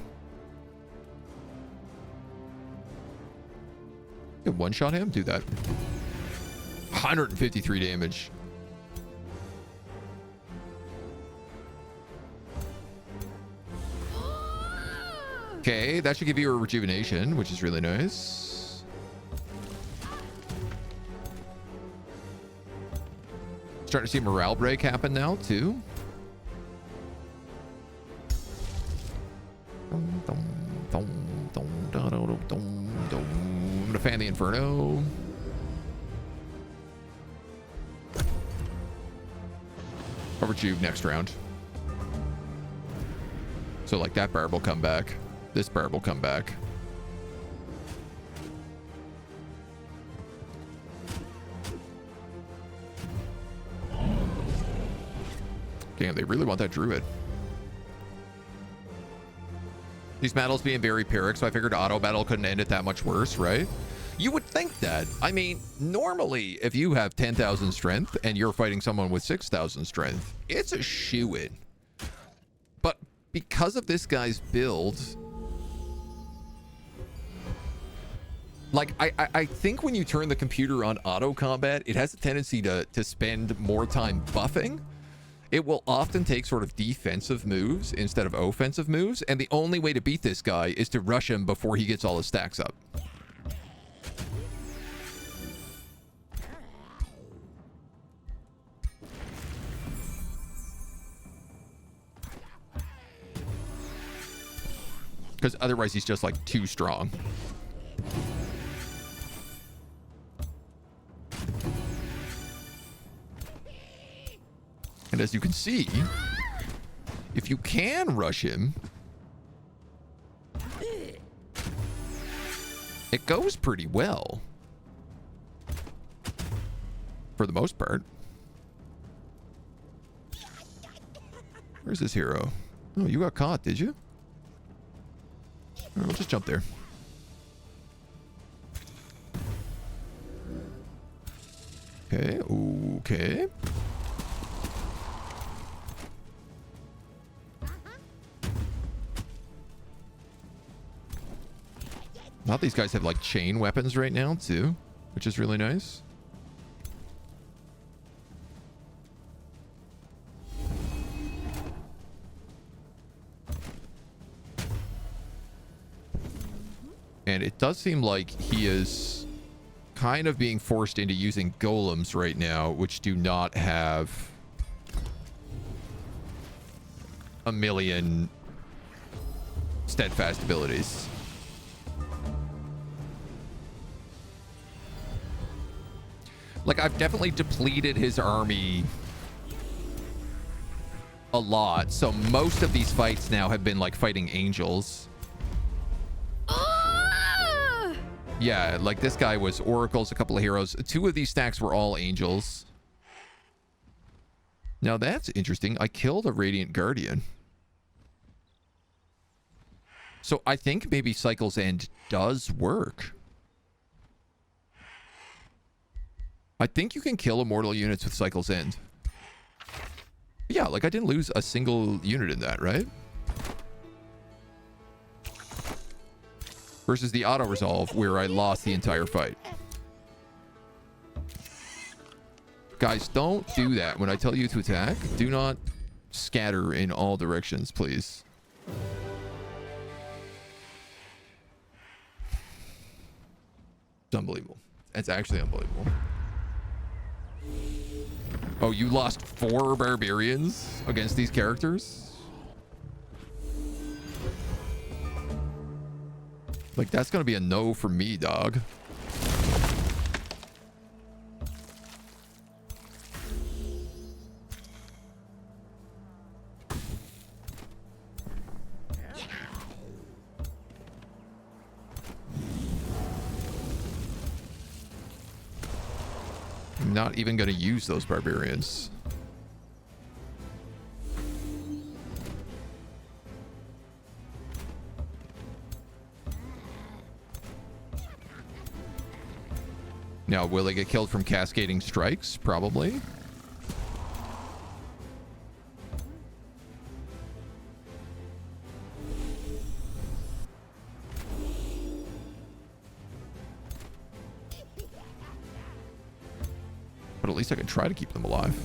You can one-shot him? Do that. 153 damage. Okay, that should give you a rejuvenation, which is really nice. Starting to see morale break happen now, too. I'm gonna fan the Inferno. Overjuve next round. So, like, that barb will come back. This barb will come back. Damn, they really want that druid. These battles being very pyrrhic, so I figured auto battle couldn't end it that much worse, right? You would think that. I mean, normally, if you have 10,000 strength and you're fighting someone with 6,000 strength, it's a shoo-in. But because of this guy's build, like, I think when you turn the computer on auto combat, it has a tendency to spend more time buffing. It will often take sort of defensive moves instead of offensive moves, and the only way to beat this guy is to rush him before he gets all his stacks up. Because otherwise he's just like too strong. And as you can see, if you can rush him, it goes pretty well. For the most part. Where's this hero? Oh, you got caught, did you? All right, we'll just jump there. Okay, okay. A lot of these guys have like chain weapons right now too, which is really nice. And it Does seem like he is kind of being forced into using golems right now, which do not have a million steadfast abilities. Like, I've definitely depleted his army a lot, so most of these fights now have been like fighting angels. Yeah, like this guy was oracles, a couple of heroes. 2 of these stacks were all angels. Now that's interesting. I killed a Radiant Guardian. So I think maybe Cycle's End does work. I think you can kill immortal units with Cycle's End. Yeah, like I didn't lose a single unit in that, right? Versus the auto-resolve where I lost the entire fight. Guys, don't do that. When I tell you to attack, do not scatter in all directions, please. It's unbelievable. It's actually unbelievable. Oh, you lost 4 barbarians against these characters? Like, that's gonna be a no for me, dog. I'm not even gonna use those barbarians. Now, will they get killed from cascading strikes? Probably. But at least I can try to keep them alive.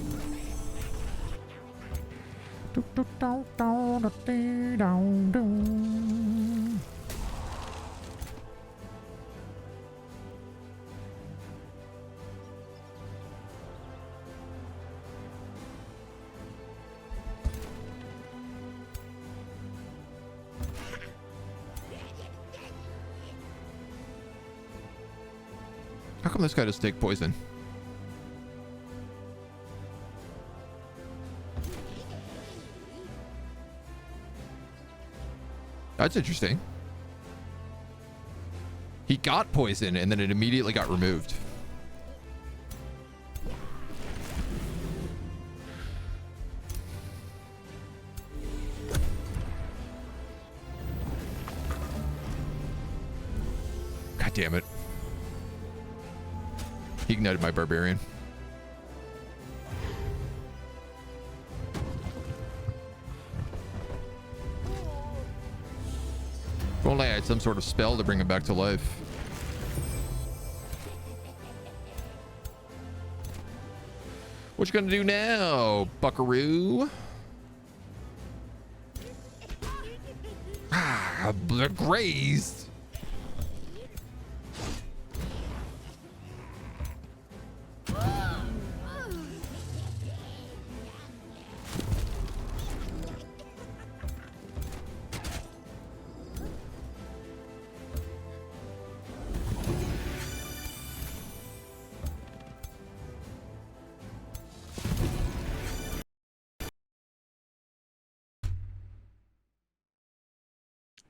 How come this guy doesn't take poison? That's interesting. He got poison and then it immediately got removed. God damn it. He ignited my barbarian. If only I had some sort of spell to bring him back to life. What you gonna do now, buckaroo? Ah, they're grazed.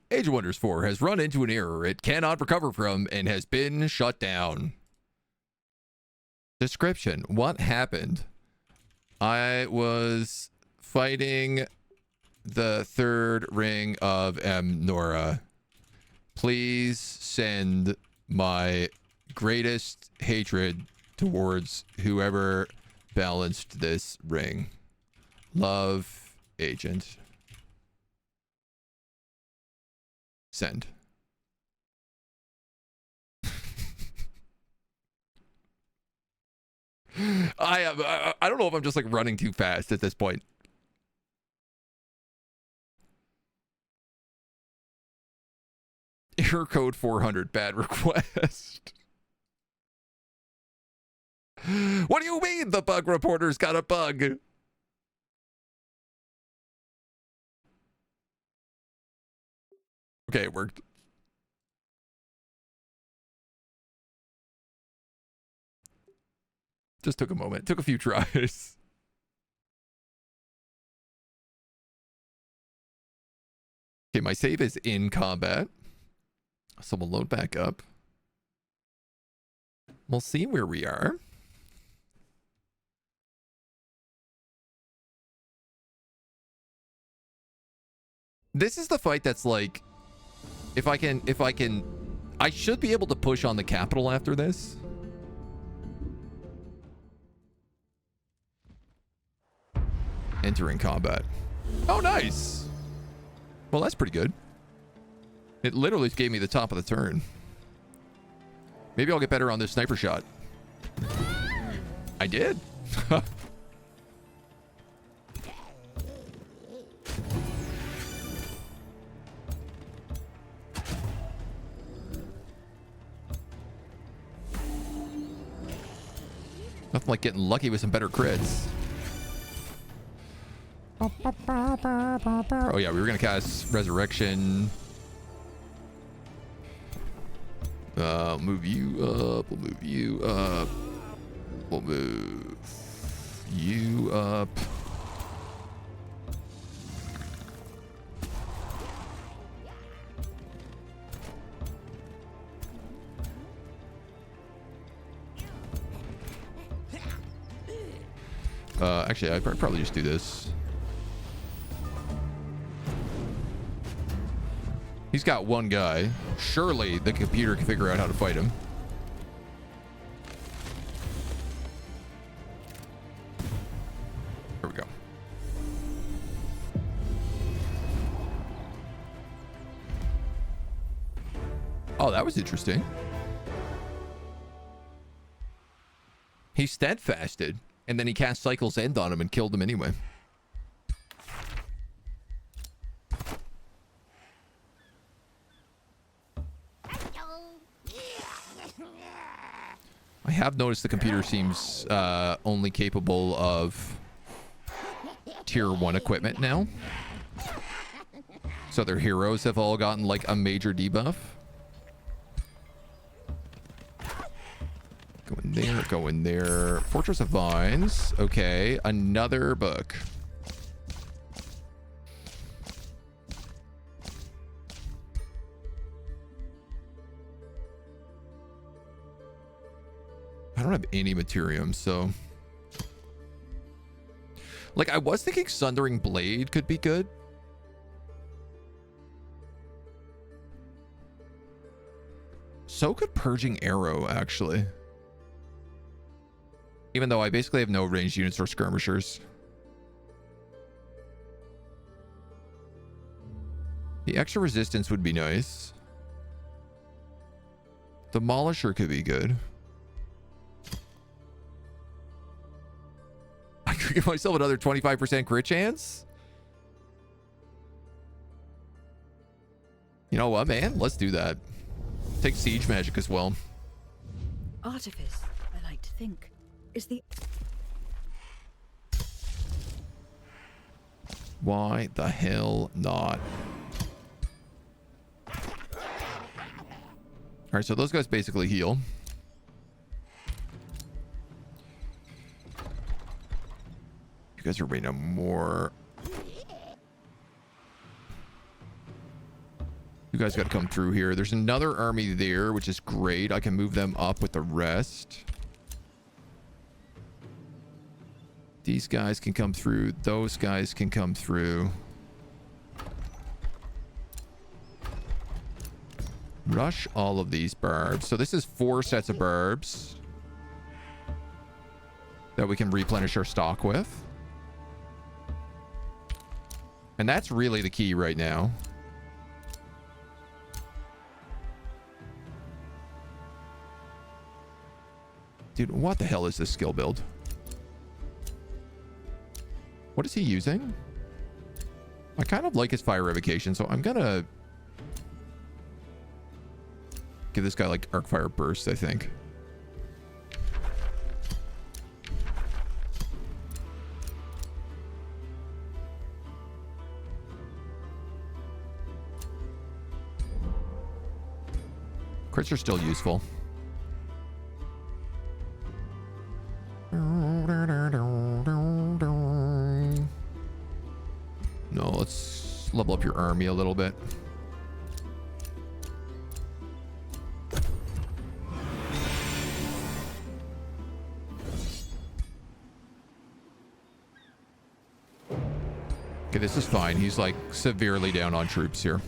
Age of Wonders 4 has run into an error it cannot recover from and has been shut down. Description. What happened? I was fighting the 3rd ring of Nora. Please send my greatest hatred towards whoever balanced this ring. Love, Agent. Send. I don't know if I'm just like running too fast at this point. Error code 400, bad request. What do you mean the bug reporter's got a bug? Okay, it worked. Just took a moment. Took a few tries. Okay, my save is in combat. So we'll load back up. We'll see where we are. This is the fight that's like, if I can, I should be able to push on the capital after this. Entering combat. Oh, nice. Well, that's pretty good. It literally gave me the top of the turn. Maybe I'll get better on this sniper shot. I did. Nothing like getting lucky with some better crits. Oh yeah, we were gonna cast Resurrection. Move you up. We'll move you up. We'll move you up. Actually, I'd probably just do this. He's got one guy. Surely the computer can figure out how to fight him. There we go. Oh, that was interesting. He steadfasted, and then he cast Cycle's End on him and killed him anyway. I have noticed the computer seems only capable of tier 1 equipment now. So their heroes have all gotten like a major debuff. Go in there, go in there. Fortress of Vines. Okay, another book. I don't have any Materium, so... Like, I was thinking Sundering Blade could be good. So could Purging Arrow, actually. Even though I basically have no ranged units or skirmishers. The extra resistance would be nice. Demolisher could be good. I could give myself another 25% crit chance. You know what, man? Let's do that. Take Siege Magic as well. Artifice, I like to think, is the... Why the hell not? Alright, so those guys basically heal. You guys are waiting on more. You guys got to come through here. There's another army there, which is great. I can move them up with the rest. These guys can come through. Those guys can come through. Rush all of these barbs. So this is 4 sets of barbs that we can replenish our stock with. And that's really the key right now. Dude, what the hell is this skill build? What is he using? I kind of like his fire revocation, so I'm gonna... Give this guy like Arcfire Burst, I think. Crits are still useful. No, let's level up your army a little bit. Okay, this is fine. He's like severely down on troops here.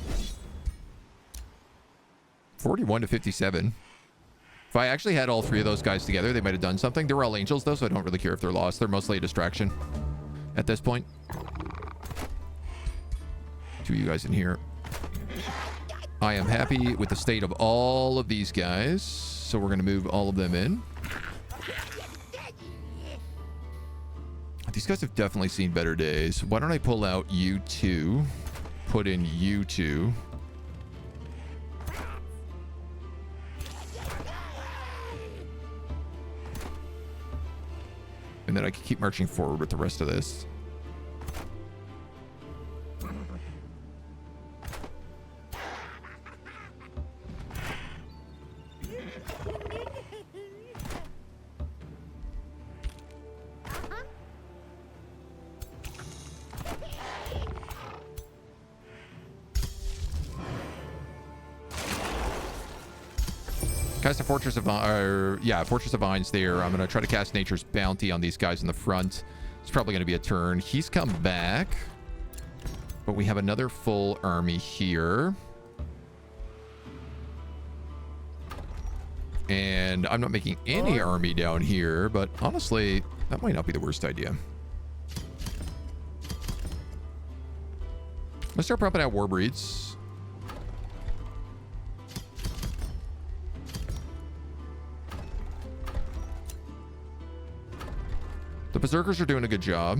41 to 57. If I actually had all three of those guys together, they might have done something. They're all angels though, so I don't really care if they're lost. They're mostly a distraction at this point. Two of you guys in here. I am happy with the state of all of these guys, so we're going to move all of them in. These guys have definitely seen better days. Why don't I pull out you two, put in you two. And then I can keep marching forward with the rest of this. Cast a Fortress of Fortress of Vines there. I'm going to try to cast Nature's Bounty on these guys in the front. It's probably going to be a turn. He's come back. But we have another full army here. And I'm not making any army down here, but honestly, that might not be the worst idea. Let's start pumping out Warbreeds. The Berserkers are doing a good job.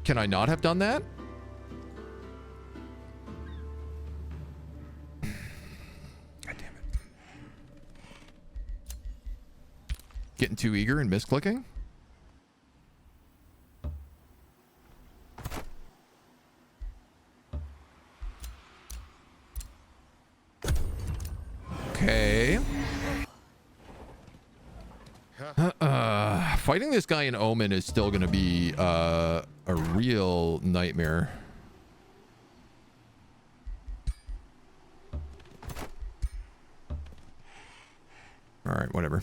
Can I not have done that? God damn it. Getting too eager and misclicking? Okay. Fighting this guy in Omen is still going to be a real nightmare. All right, whatever.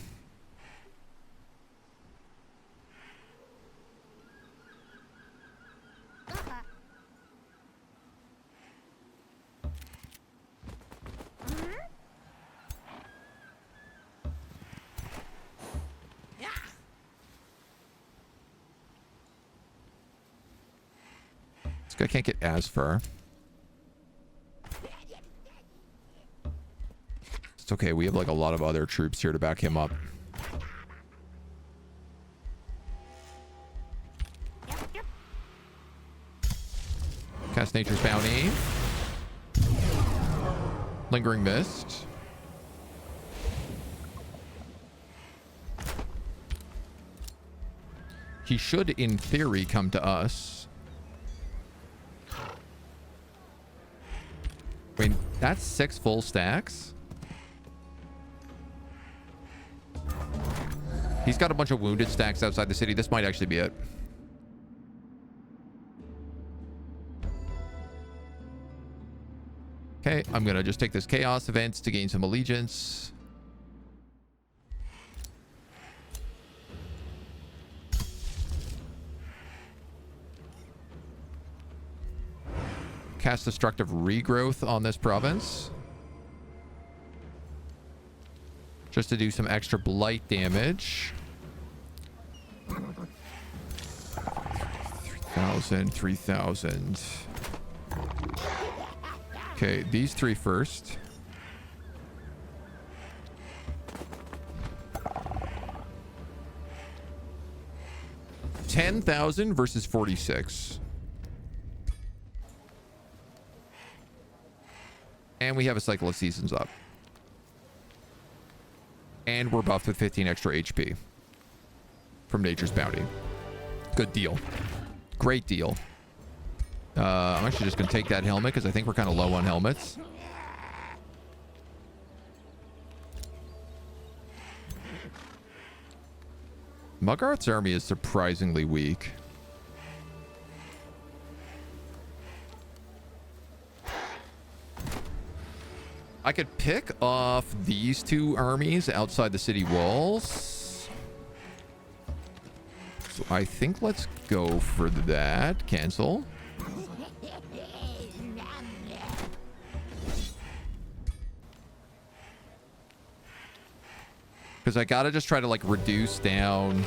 I can't get as far. It's okay. We have like a lot of other troops here to back him up. Cast Nature's Bounty. Lingering Mist. He should, in theory, come to us. I mean, that's 6 full stacks. He's got a bunch of wounded stacks outside the city. This might actually be it. Okay, I'm going to just take this Chaos Events to gain some allegiance. Cast Destructive Regrowth on this province. Just to do some extra blight damage. 3,000, 3,000. Okay, these three first. 10,000 versus 46. And we have a cycle of seasons up. And we're buffed with 15 extra HP from Nature's Bounty. Good deal. Great deal. I'm actually just going to take that helmet because I think we're kind of low on helmets. Mugarth's army is surprisingly weak. I could pick off these two armies outside the city walls. So I think let's go for that. Cancel. Because I gotta just try to like reduce down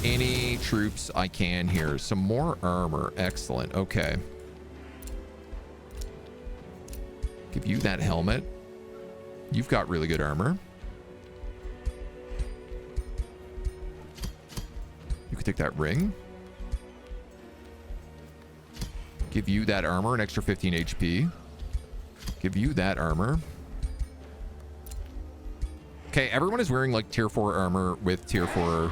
any troops I can here. Some more armor. Excellent. Okay. Give you that helmet. You've got really good armor. You could take that ring. Give you that armor, an extra 15 HP. Give you that armor. Okay, everyone is wearing like tier 4 armor with tier 4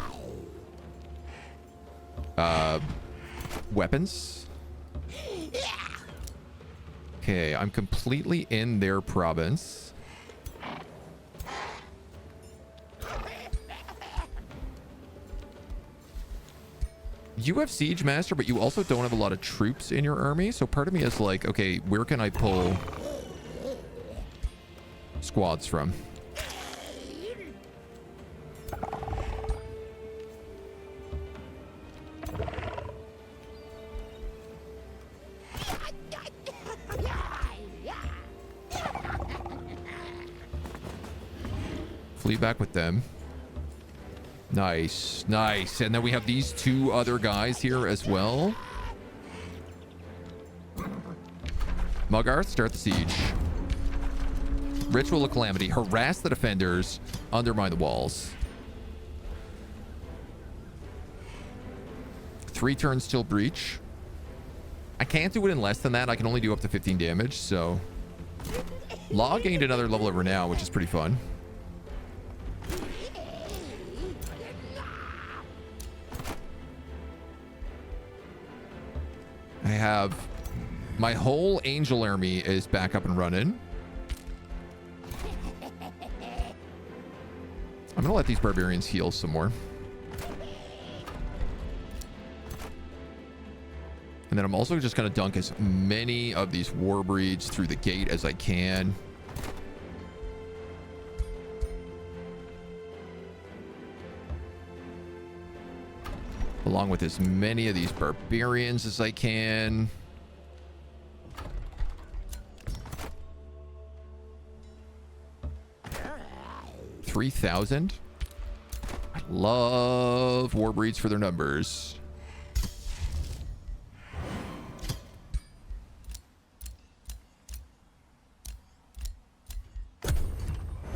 weapons. Okay, I'm completely in their province. You have Siege Master, but you also don't have a lot of troops in your army. So part of me is like, okay, where can I pull squads from? Flee back with them. Nice, nice. And then we have these two other guys here as well. Mugarth, start the siege. Ritual of Calamity. Harass the defenders. Undermine the walls. 3 turns till breach. I can't do it in less than that. I can only do up to 15 damage, so... Law gained another level of renown, which is pretty fun. I have my whole angel army is back up and running. I'm gonna let these barbarians heal some more. And then I'm also just gonna dunk as many of these war breeds through the gate as I can. Along with as many of these barbarians as I can. $3,000. I love war breeds for their numbers.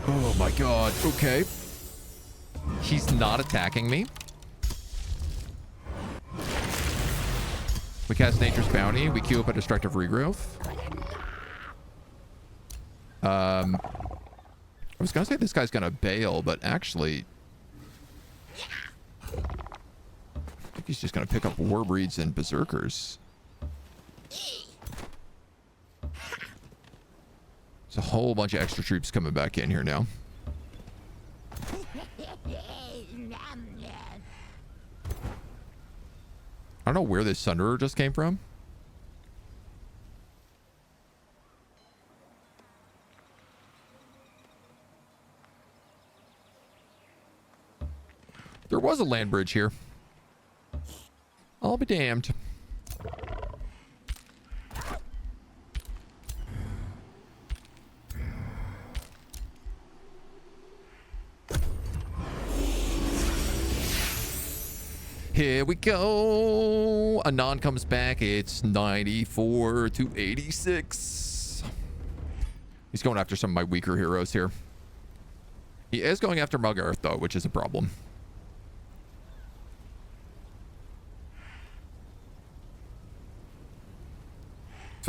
Oh my god. Okay. He's not attacking me. We cast Nature's Bounty. We queue up a Destructive Regrowth. I was going to say this guy's going to bail, but actually... I think he's just going to pick up War Breeds and Berserkers. There's a whole bunch of extra troops coming back in here now. I don't know where this Sunderer just came from. There was a land bridge here. I'll be damned. Here we go. Anon comes back. It's 94 to 86. He's going after some of my weaker heroes here. He is going after Mugarth, though, which is a problem.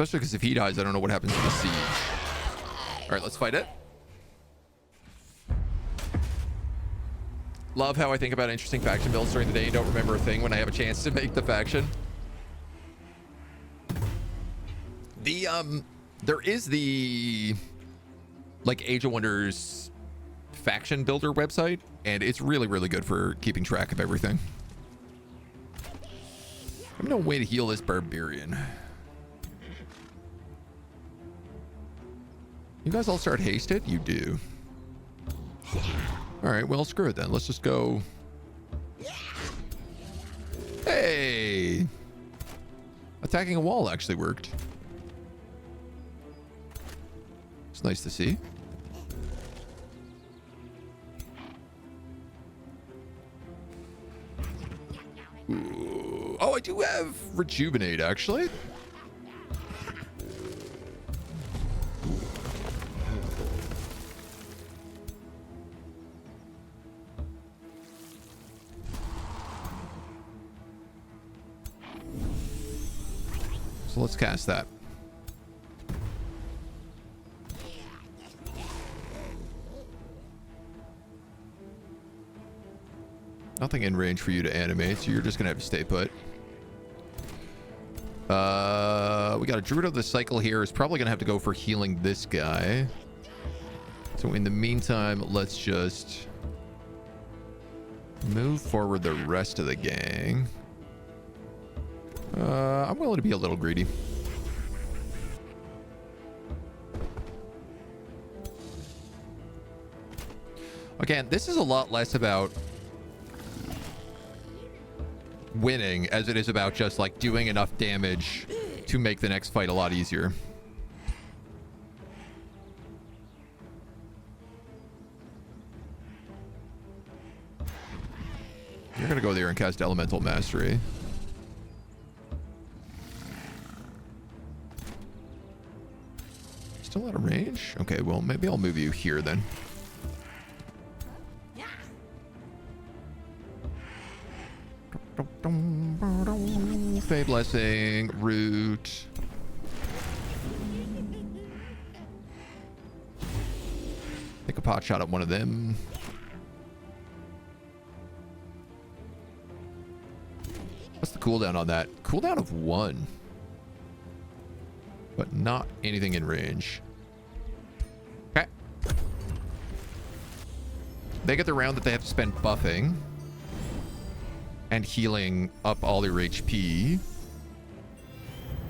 Especially because if he dies, I don't know what happens to the siege. All right, let's fight it. Love how I think about interesting faction builds during the day and don't remember a thing when I have a chance to make the faction. There is the like Age of Wonders faction builder website, and it's really, really good for keeping track of everything. I have no way to heal this barbarian. You guys all start hasted? You do. All right, well, screw it then. Let's just go. Hey! Attacking a wall actually worked. It's nice to see. Ooh. Oh, I do have Rejuvenate, actually. So let's cast that. Nothing in range for you to animate, so you're just gonna have to stay put. We got a Druid of the Cycle here. Is probably gonna have to go for healing this guy. So in the meantime, let's just move forward the rest of the gang. I'm willing to be a little greedy. Again, this is a lot less about winning as it is about just like doing enough damage to make the next fight a lot easier. You're gonna go there and cast Elemental Mastery. Still out of range? Okay, well, maybe I'll move you here then. Fey Blessing, Root. Take a pot shot at one of them. What's the cooldown on that? Cooldown of 1. But not anything in range. Okay. They get the round that they have to spend buffing and healing up all their HP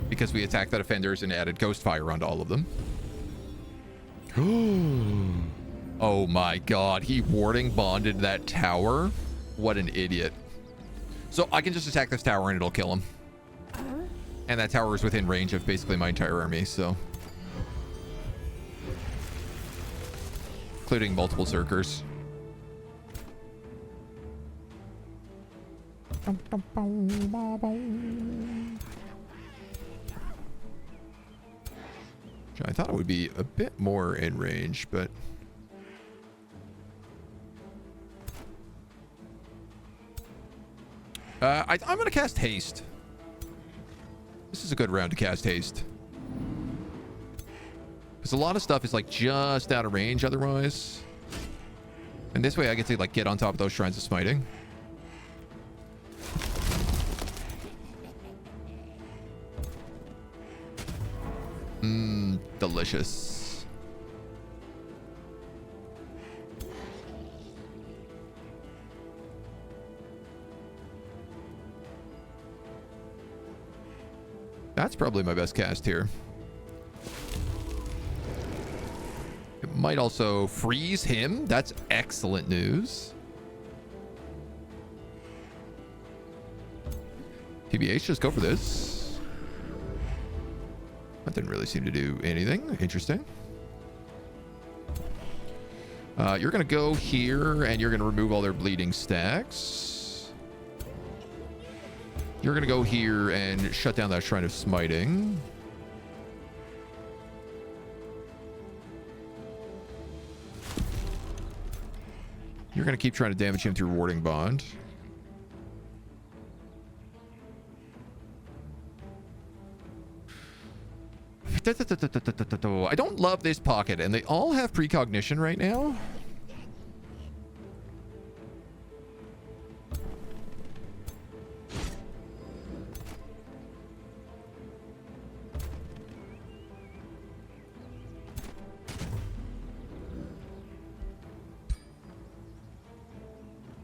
because we attacked the defenders and added Ghost Fire onto all of them. Oh my god, he warding bonded that tower? What an idiot. So I can just attack this tower and it'll kill him. And that tower is within range of basically my entire army, so. Including multiple Zerkers. I thought it would be a bit more in range, but. I'm going to cast Haste. This is a good round to cast Haste. Because a lot of stuff is like just out of range otherwise. And this way I get to like get on top of those Shrines of Smiting. Delicious. That's probably my best cast here. It might also freeze him. That's excellent news. TBH, just go for this. That didn't really seem to do anything. Interesting. You're going to go here and you're going to remove all their bleeding stacks. You're going to go here and shut down that Shrine of Smiting. You're going to keep trying to damage him through Warding Bond. I don't love this pocket, and they all have precognition right now.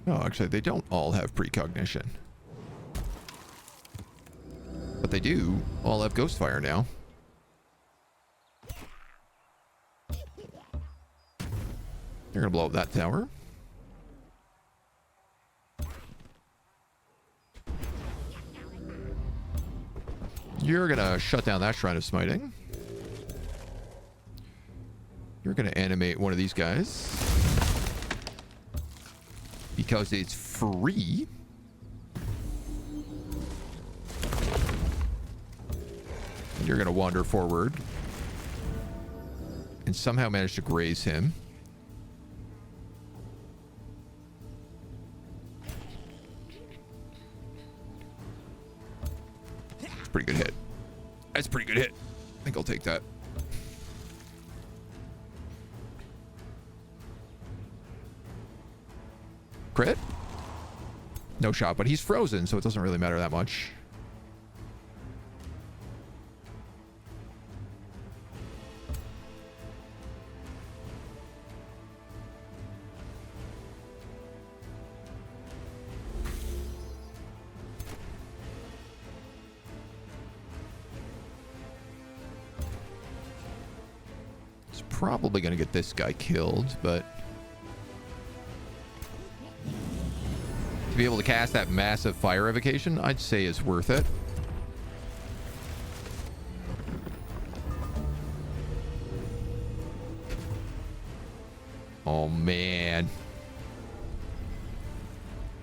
No, actually, they don't all have precognition. But they do all have Ghostfire now. You're gonna blow up that tower. You're gonna shut down that Shrine of Smiting. You're gonna animate one of these guys. Because it's free. And you're gonna wander forward. And somehow manage to graze him. It's a pretty good hit. That's a pretty good hit. I think I'll take that. Crit? No shot, but he's frozen, so it doesn't really matter that much. He's probably going to get this guy killed, but... to be able to cast that massive fire evocation, I'd say is worth it. Oh, man.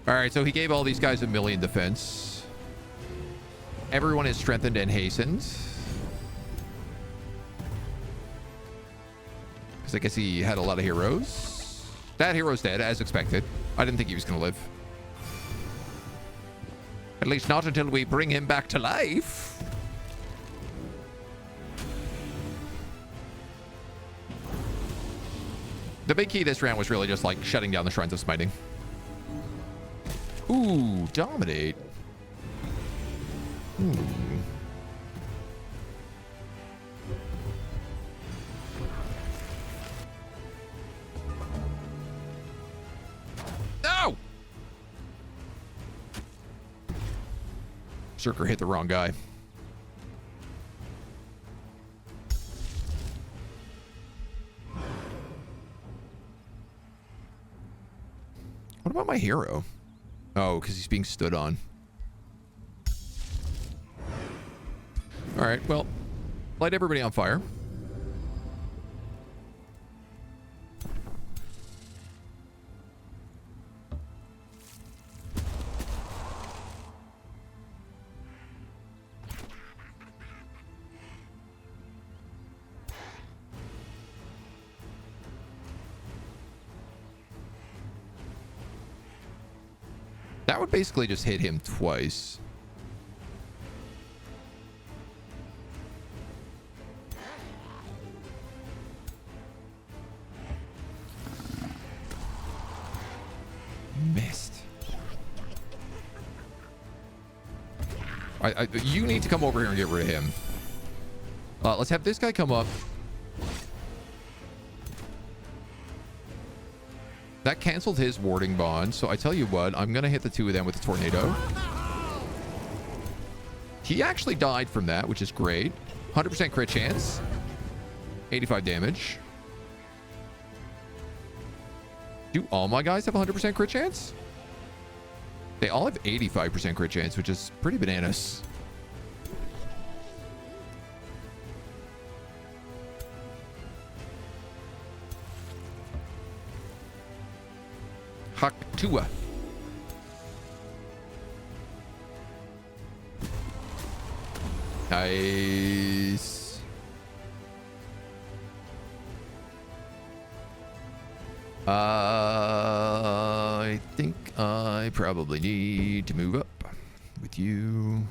All right, so he gave all these guys 1,000,000 defense. Everyone is strengthened and hastened. Because I guess he had a lot of heroes. That hero's dead, as expected. I didn't think he was going to live. At least not until we bring him back to life. The big key this round was really just like shutting down the Shrines of Smiting. Ooh, dominate. Ooh. No! Zerker hit the wrong guy. What about my hero? Oh, because he's being stood on. All right, well, light everybody on fire. That would basically just hit him twice. Missed. You need to come over here and get rid of him. Let's have this guy come up. That canceled his warding bond, so I tell you what, I'm going to hit the two of them with the tornado. He actually died from that, which is great. 100% crit chance. 85 damage. Do all my guys have 100% crit chance? They all have 85% crit chance, which is pretty bananas. Haktua. Nice. I think I probably need to move up with you.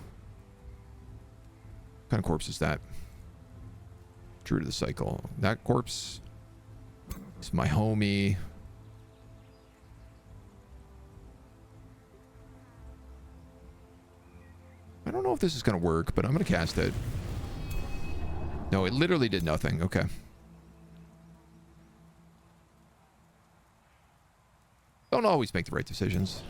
What kind of corpse is that? True to the cycle. That corpse is my homie. I don't know if this is going to work, but I'm going to cast it. No, it literally did nothing. Okay. Don't always make the right decisions.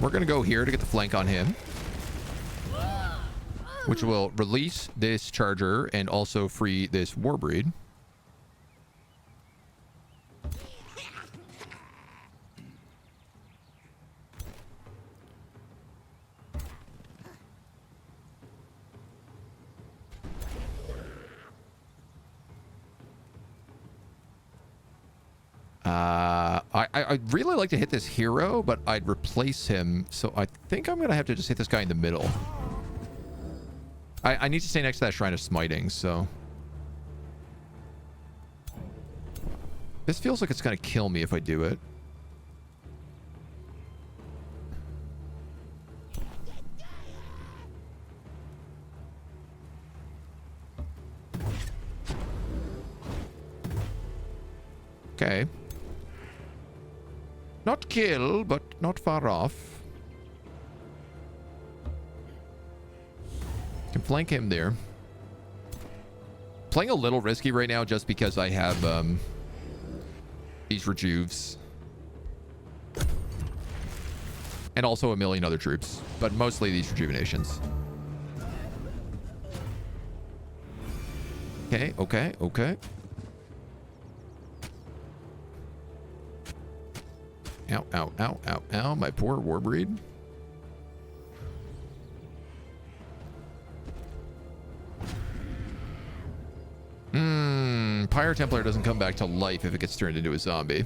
We're going to go here to get the flank on him, which will release this charger and also free this warbreed. I'd really like to hit this hero, but I'd replace him. So I think I'm going to have to just hit this guy in the middle. I need to stay next to that Shrine of Smiting, so... This feels like it's going to kill me if I do it. Okay. Not kill, but not far off. Can flank him there. Playing a little risky right now just because I have these rejuves. And also a million other troops, but mostly these rejuvenations. Okay, okay, okay. Ow, ow, ow, ow, ow. My poor warbreed. Pyre Templar doesn't come back to life if it gets turned into a zombie.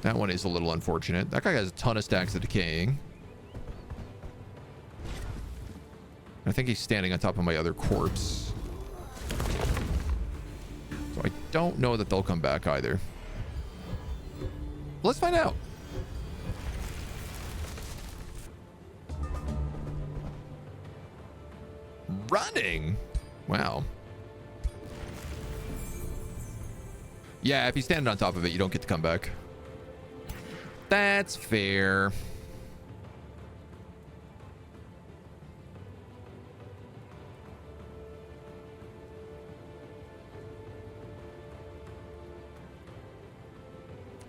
That one is a little unfortunate. That guy has a ton of stacks of decaying. I think he's standing on top of my other corpse. So I don't know that they'll come back either. Let's find out. Running? Wow. Yeah, if you stand on top of it, you don't get to come back. That's fair.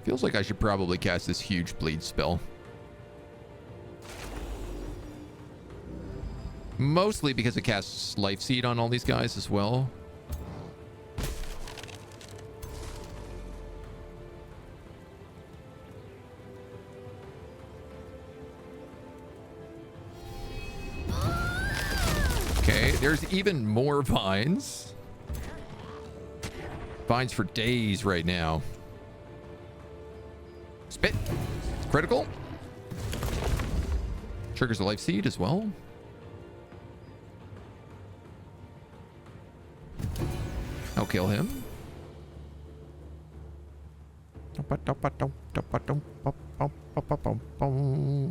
Feels like I should probably cast this huge bleed spell. Mostly because it casts Life Seed on all these guys as well. Okay, there's even more vines. Vines for days right now. Spit. Critical. Triggers a Life Seed as well. I'll kill him.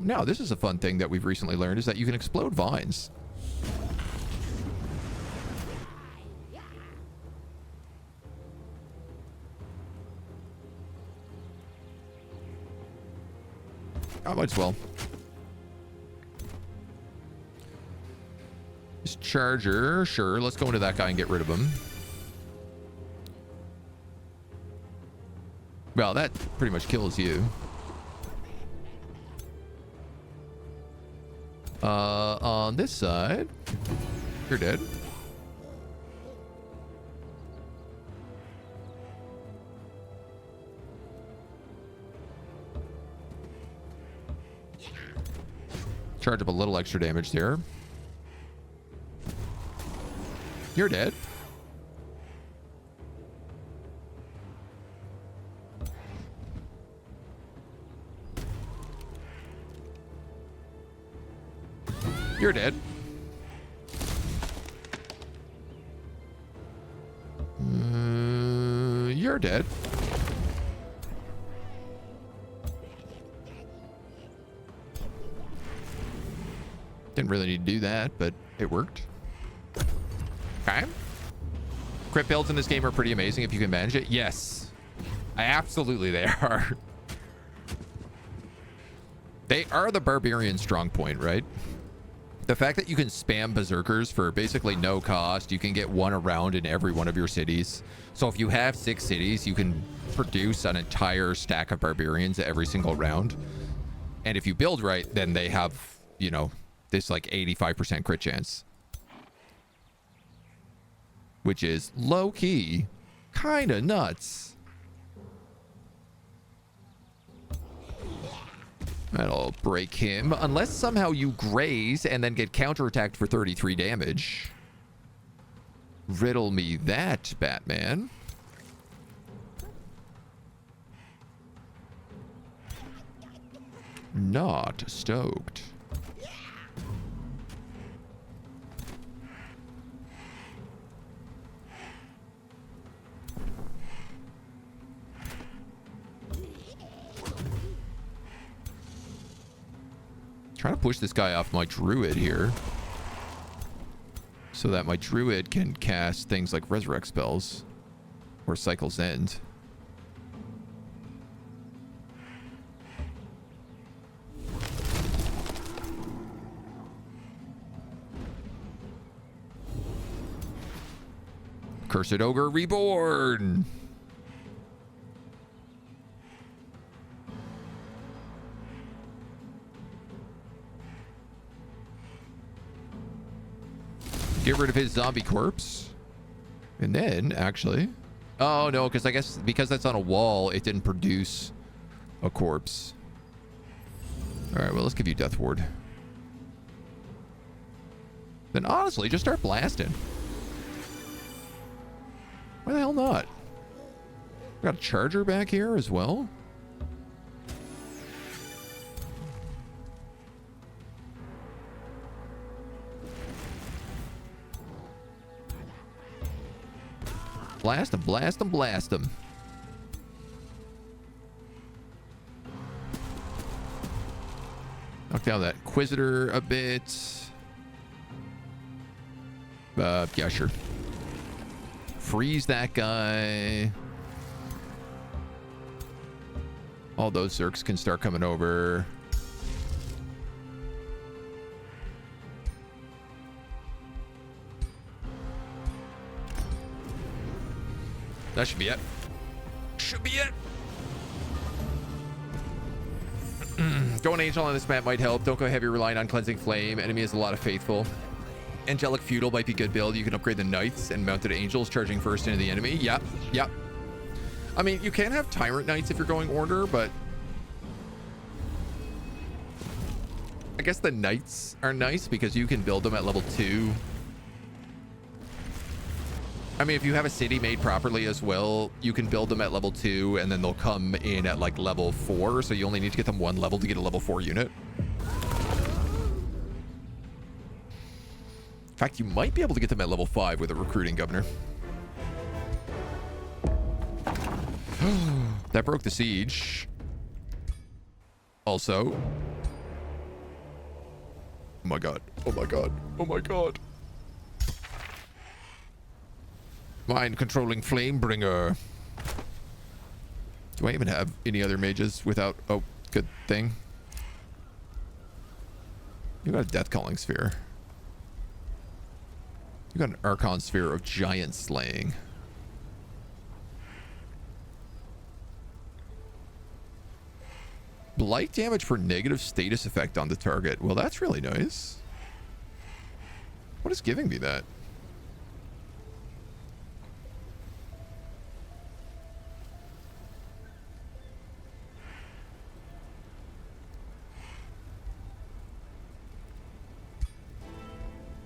Now, this is a fun thing that we've recently learned, is that you can explode vines. I might as well. This charger, sure. Let's go into that guy and get rid of him. Well, that pretty much kills you. On this side, you're dead. Charge up a little extra damage there. You're dead. You're dead. You're dead. Didn't really need to do that, but it worked. Okay. Crit builds in this game are pretty amazing if you can manage it. Yes. Absolutely they are. They are the barbarian strong point, right? The fact that you can spam berserkers for basically no cost, you can get one around in every one of your cities. So if you have 6 cities, you can produce an entire stack of barbarians every single round. And if you build right, then they have, you know, this like 85% crit chance. Which is low-key kind of nuts. That'll break him. Unless somehow you graze and then get counterattacked for 33 damage. Riddle me that, Batman. Not stoked. Trying to push this guy off my druid here so that my druid can cast things like resurrect spells or cycle's end. Cursed Ogre Reborn. Get rid of his zombie corpse. And then, actually... Oh, no, because I guess because that's on a wall, it didn't produce a corpse. Alright, well, let's give you Death Ward. Then honestly, just start blasting. Why the hell not? Got a charger back here as well. Blast him, blast him, blast him. Knock down that Inquisitor a bit. Yeah, sure. Freeze that guy. All those Zerks can start coming over. That should be it. Should be it. Going Angel on this map might help. Don't go heavy relying on Cleansing Flame. Enemy has a lot of Faithful. Angelic Feudal might be good build. You can upgrade the Knights and Mounted Angels, charging first into the enemy. Yep, yep. I mean, you can have Tyrant Knights if you're going Order, but... I guess the Knights are nice because you can build them at level 2. I mean, if you have a city made properly as well, you can build them at level 2 and then they'll come in at like level 4. So you only need to get them 1 level to get a level 4 unit. In fact, you might be able to get them at level 5 with a recruiting governor. That broke the siege. Also. Oh my god. Oh my god. Oh my god. Mind controlling Flamebringer. Do I even have any other mages without... Oh, good thing. You got a Death Calling Sphere. You got an Archon Sphere of Giant Slaying. Blight damage for negative status effect on the target. Well, that's really nice. What is giving me that?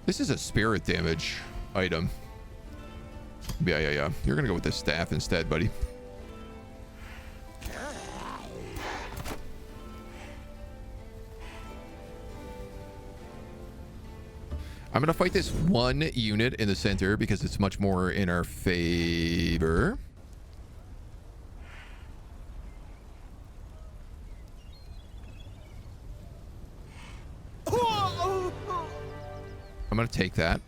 This is a spirit damage item. Yeah. You're gonna go with this staff instead, buddy. I'm going to fight this one unit in the center because it's much more in our favor. I'm going to take that.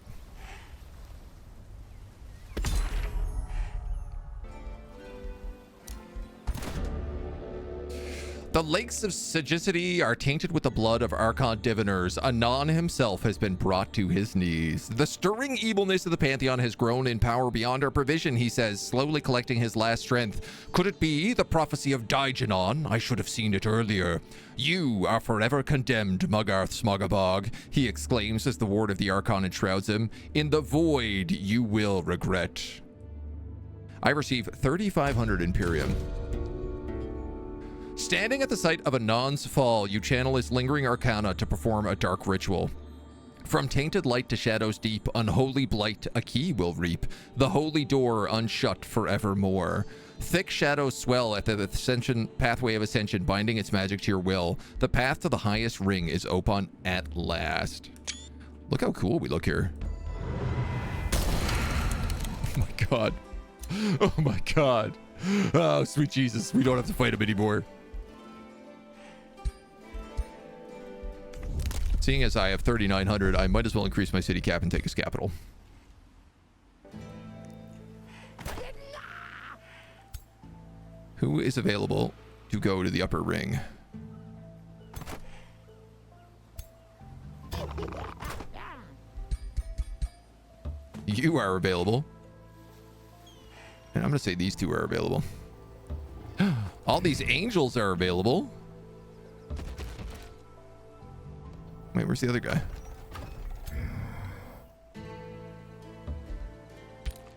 The lakes of sagacity are tainted with the blood of Archon diviners. Anon himself has been brought to his knees. The stirring evilness of the Pantheon has grown in power beyond our provision, he says, slowly collecting his last strength. Could it be the prophecy of Digenon? I should have seen it earlier. You are forever condemned, Mugarth Smogabog, he exclaims as the ward of the Archon enshrouds him. In the void, you will regret. I receive 3,500 Imperium. Standing at the site of Anon's fall, you channel his lingering arcana to perform a dark ritual. From tainted light to shadows deep, unholy blight a key will reap, the holy door unshut forevermore. Thick shadows swell at the ascension pathway of ascension, binding its magic to your will. The path to the highest ring is open at last. Look how cool we look here. Oh my god. Oh my god. Oh, sweet Jesus. We don't have to fight him anymore. Seeing as I have 3,900, I might as well increase my city cap and take his capital. Who is available to go to the upper ring? You are available. And I'm going to say these two are available. All these angels are available. Wait, where's the other guy?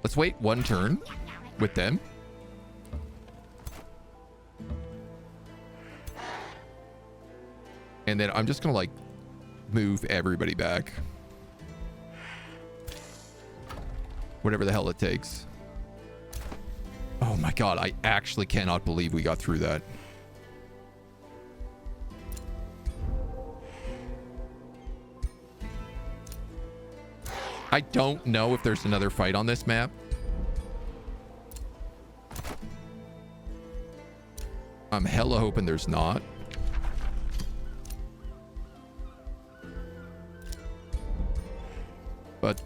Let's wait one turn with them. And then I'm just going to like move everybody back. Whatever the hell it takes. Oh my god, I actually cannot believe we got through that. I don't know if there's another fight on this map. I'm hella hoping there's not. But,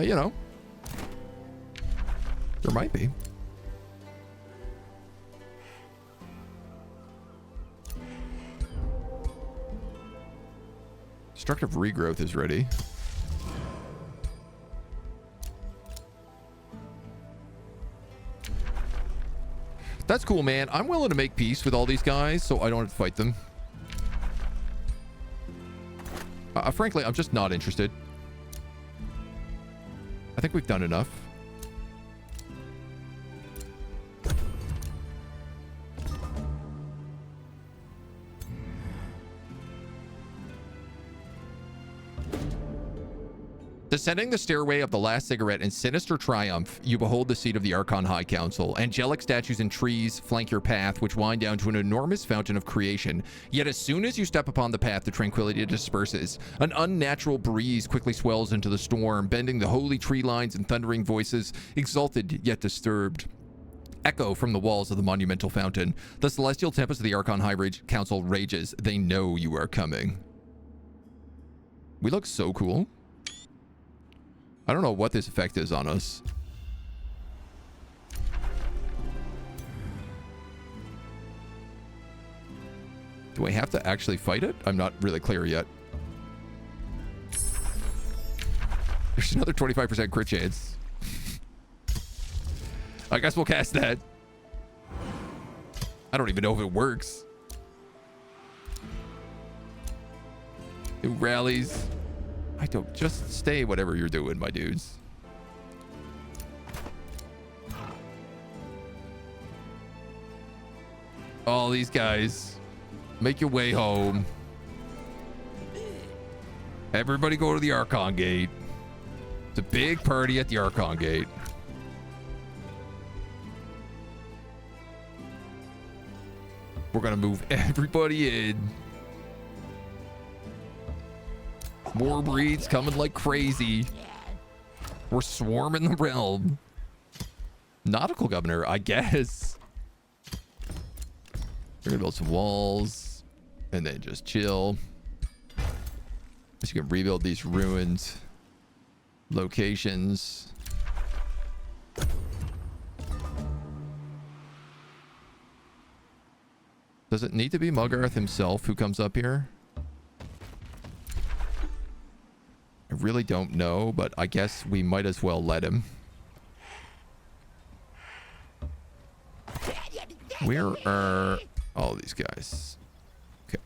you know. There might be. Destructive regrowth is ready. That's cool, man. I'm willing to make peace with all these guys so I don't have to fight them. Frankly, I'm just not interested. I think we've done enough. Descending the stairway of the last cigarette in sinister triumph, you behold the seat of the Archon High Council. Angelic statues and trees flank your path, which wind down to an enormous fountain of creation. Yet as soon as you step upon the path, the tranquility disperses. An unnatural breeze quickly swells into the storm, bending the holy tree lines and thundering voices, exalted yet disturbed. Echo from the walls of the monumental fountain. The celestial tempest of the Archon High Council rages. They know you are coming. We look so cool. I don't know what this effect is on us. Do I have to actually fight it? I'm not really clear yet. There's another 25% crit chance. I guess we'll cast that. I don't even know if it works. It rallies. I don't. Just stay whatever you're doing, my dudes. All these guys. Make your way home. Everybody go to the Archon Gate. It's a big party at the Archon Gate. We're gonna move everybody in. More breeds coming like crazy. We're swarming the realm. Nautical governor, I guess. We're gonna build some walls and then just chill. So you can rebuild these ruined locations. Does it need to be Mugarth himself who comes up here? I really don't know, but I guess we might as well let him. Where are all these guys? Okay.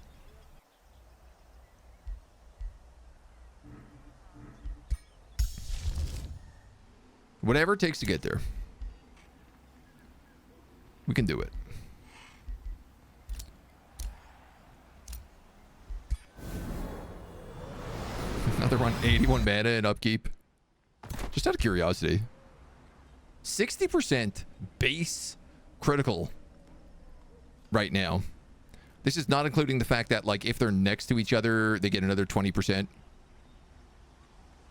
Whatever it takes to get there. We can do it. Another one, 81 mana and upkeep. Just out of curiosity. 60% base critical right now. This is not including the fact that, like, if they're next to each other, they get another 20%.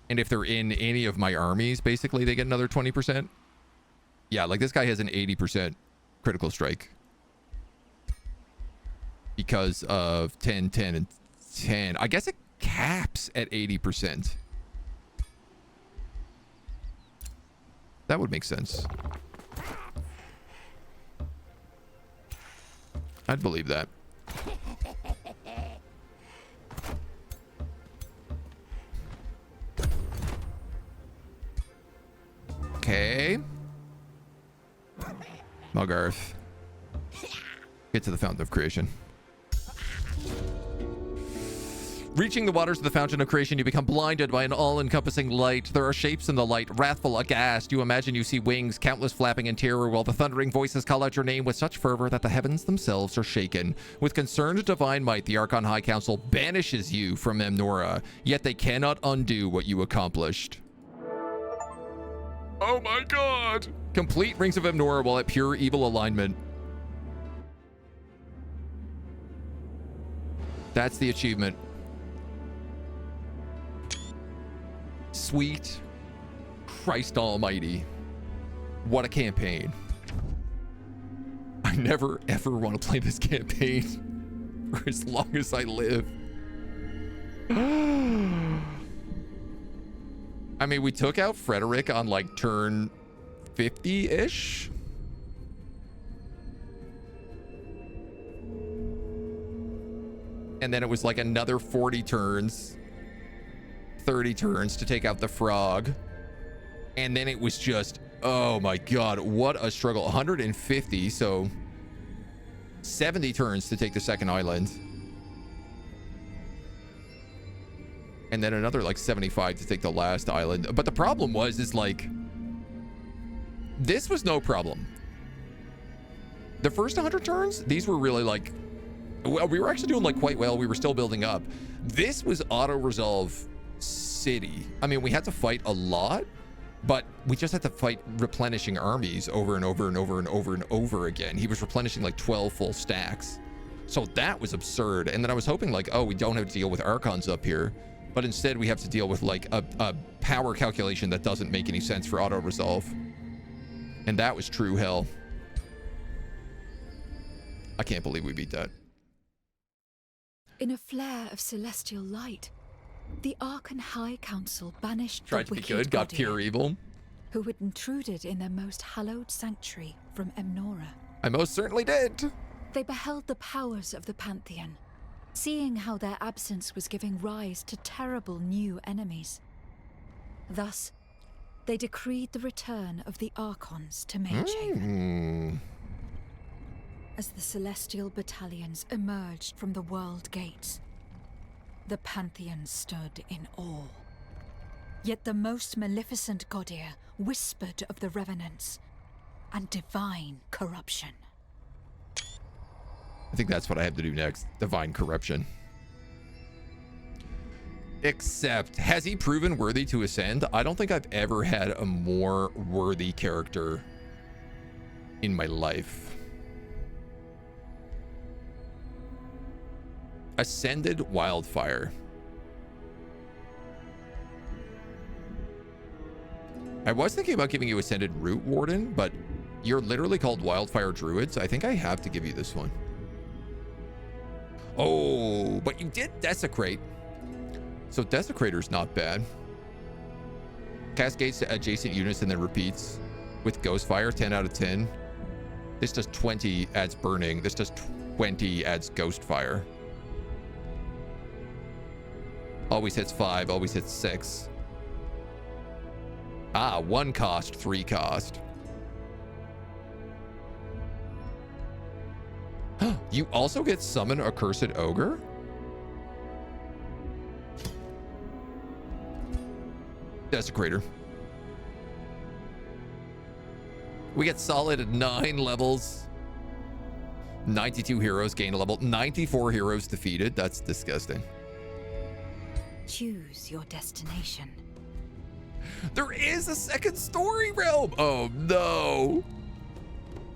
And if they're in any of my armies, basically, they get another 20%. Yeah, like, this guy has an 80% critical strike. Because of 10, 10, and 10. I guess it caps at 80%. That would make sense. I'd believe that. Okay. Mugarth. Get to the Fountain of Creation. Reaching the waters of the Fountain of Creation, you become blinded by an all-encompassing light. There are shapes in the light, wrathful, aghast. You imagine you see wings, countless flapping in terror, while the thundering voices call out your name with such fervor that the heavens themselves are shaken. With concerned divine might, the Archon High Council banishes you from Emnora, yet they cannot undo what you accomplished. Oh my god! Complete Rings of Emnora while at pure evil alignment. That's the achievement. Sweet Christ almighty. What a campaign. I never ever want to play this campaign for as long as I live. I mean, we took out Frederick on like turn 50-ish. And then it was like another 40 turns. 30 turns to take out the frog. And then it was just, oh my god, what a struggle. 150, so 70 turns to take the second island. And then another like 75 to take the last island. But the problem is like, this was no problem. The first 100 turns, these were really like, we were actually doing like quite well. We were still building up. This was auto-resolve city. I mean, we had to fight a lot, but we just had to fight replenishing armies over and over and over and over and over again. He was replenishing like 12 full stacks. So that was absurd. And then I was hoping like, oh, we don't have to deal with Archons up here, but instead we have to deal with like a power calculation that doesn't make any sense for auto-resolve. And that was true hell. I can't believe we beat that. In a flare of celestial light, the Archon High Council banished Tried the to be wicked good, got Gaudier, pure evil. who had intruded in their most hallowed sanctuary from Emnora. I most certainly did. They beheld the powers of the Pantheon, seeing how their absence was giving rise to terrible new enemies. Thus, they decreed the return of the Archons to Magehaven. As the celestial battalions emerged from the world gates, the Pantheon stood in awe. Yet the most maleficent Gaudier whispered of the revenants and divine corruption. I think that's what I have to do next. Divine corruption. Except, has he proven worthy to ascend? I don't think I've ever had a more worthy character in my life. Ascended Wildfire. I was thinking about giving you Ascended Root Warden, but you're literally called Wildfire Druids. I think I have to give you this one. Oh, but you did Desecrate. So Desecrator's not bad. Cascades to adjacent units and then repeats. With Ghostfire, 10 out of 10. This does 20, adds Burning. This does 20, adds Ghostfire. Always hits 5, always hits 6. Ah, 1 cost, 3 cost. You also get Summon Accursed Ogre? Desecrator. We get solid 9 levels. 92 heroes gain a level. 94 heroes defeated. That's disgusting. Choose your destination. There is a second story realm. Oh no.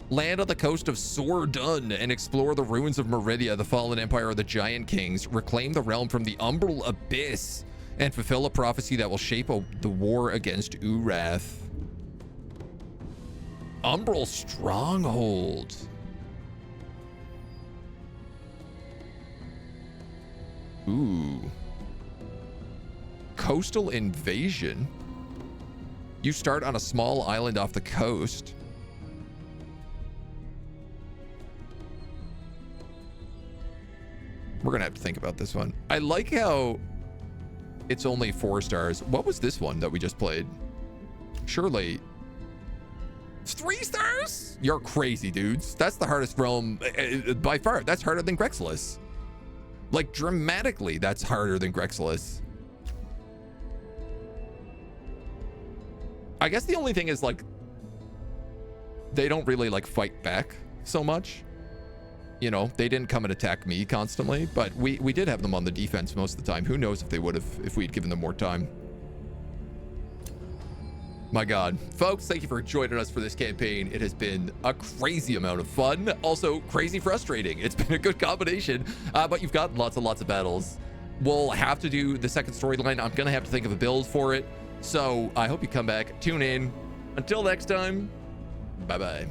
Land on the coast of Sordun and explore the ruins of Meridia, the fallen empire of the Giant Kings. Reclaim the realm from the Umbral Abyss and fulfill a prophecy that will shape the war against Urath. Umbral Stronghold. Ooh. Coastal Invasion. You start on a small island off the coast. We're gonna have to think about this one. I like how it's only 4 stars. What was this one that we just played? Surely it's 3 stars? You're crazy, dudes. That's the hardest realm by far. That's harder than Grexilus. Like, dramatically, that's harder than Grexilus. I guess the only thing is, like, they don't really, like, fight back so much. You know, they didn't come and attack me constantly, but we did have them on the defense most of the time. Who knows if they would have if we'd given them more time. My God. Folks, thank you for joining us for this campaign. It has been a crazy amount of fun. Also, crazy frustrating. It's been a good combination, but you've got lots and lots of battles. We'll have to do the second storyline. I'm going to have to think of a build for it. So I hope you come back, tune in. Until next time, bye-bye.